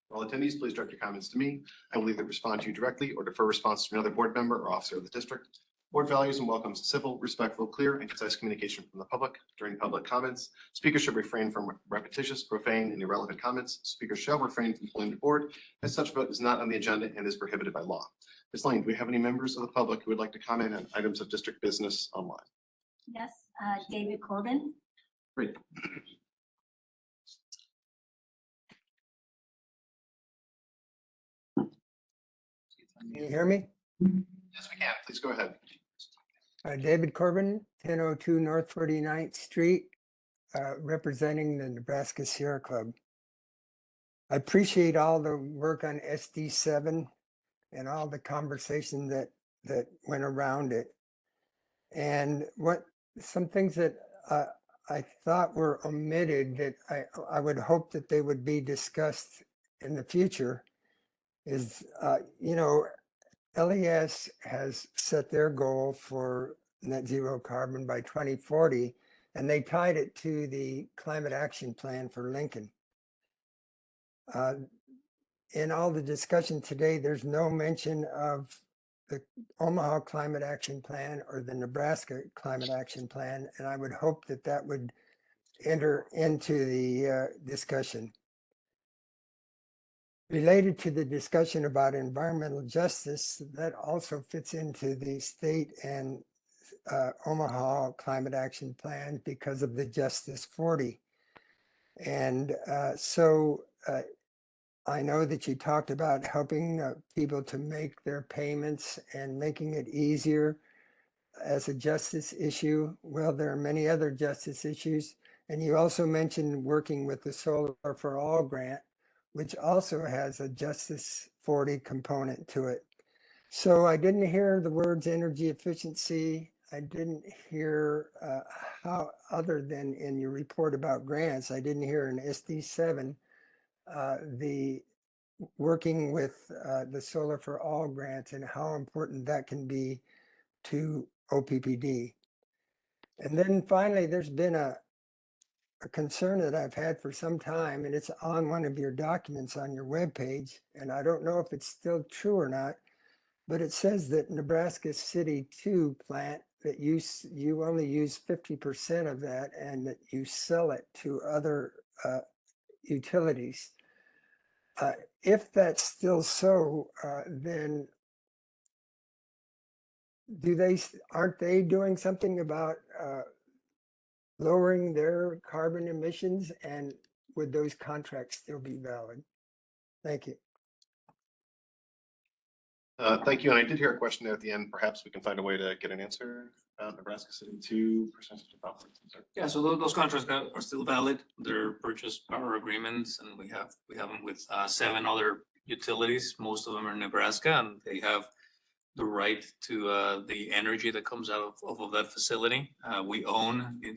For all attendees, please direct your comments to me. I will either respond to you directly or defer response to another board member or officer of the district. Board values and welcomes civil, respectful, clear, and concise communication from the public. During public comments, speakers should refrain from repetitious, profane, and irrelevant comments. Speakers shall refrain from pulling the board, as such vote is not on the agenda and is prohibited by law. Ms. Lane, do we have any members of the public who would like to comment on items of district business online? Yes, David Corbin. Great. Can you hear me? Yes, we can. Please go ahead. David Corbin, 1002 North 49th Street, representing the Nebraska Sierra Club. I appreciate all the work on SD7 and all the conversation that went around it. And some things that I thought were omitted that I would hope that they would be discussed in the future is, LES has set their goal for net zero carbon by 2040, and they tied it to the climate action plan for Lincoln. In all the discussion today, there's no mention of the Omaha climate action plan or the Nebraska climate action plan, and I would hope that that would enter into the discussion. Related to the discussion about environmental justice, that also fits into the state and Omaha climate action plan because of the Justice 40. And I know that you talked about helping people to make their payments and making it easier as a justice issue. Well, there are many other justice issues. And you also mentioned working with the Solar for All grant, which also has a Justice 40 component to it. So I didn't hear the words energy efficiency. I didn't hear how, other than in your report about grants, I didn't hear in SD7, the working with the Solar for All grants and how important that can be to OPPD. And then finally, there's been a concern that I've had for some time, and it's on one of your documents on your webpage, and I don't know if it's still true or not, but it says that Nebraska City 2 plant, that you only use 50% of that and that you sell it to other utilities. If that's still so, then aren't they doing something about lowering their carbon emissions, and would those contracts still be valid? Thank you. Thank you. And I did hear a question there at the end. Perhaps we can find a way to get an answer. Nebraska City 2 percentage of operating. Yeah, so those contracts are still valid. They're purchase power agreements, and we have them with 7 other utilities. Most of them are in Nebraska, and they have the right to the energy that comes out of that facility. We own the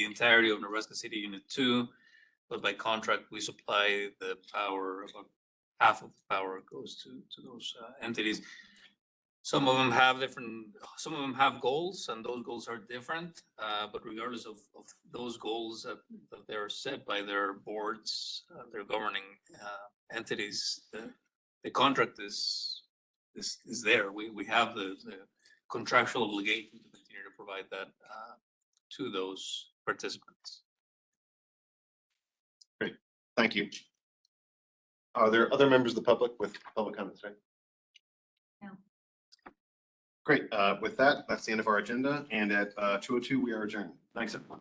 entirety of Nebraska City Unit 2, but by contract we supply the power. About half of the power goes to those entities. Some of them have some of them have goals and those goals are different. But regardless of those goals that they're set by their boards, their governing entities, the contract is there. We have the contractual obligation to continue to provide that to those participants. Great, thank you. Are there other members of the public with public comments today? No. Great, with that, that's the end of our agenda, and at 2:02, we are adjourned. Thanks, everyone.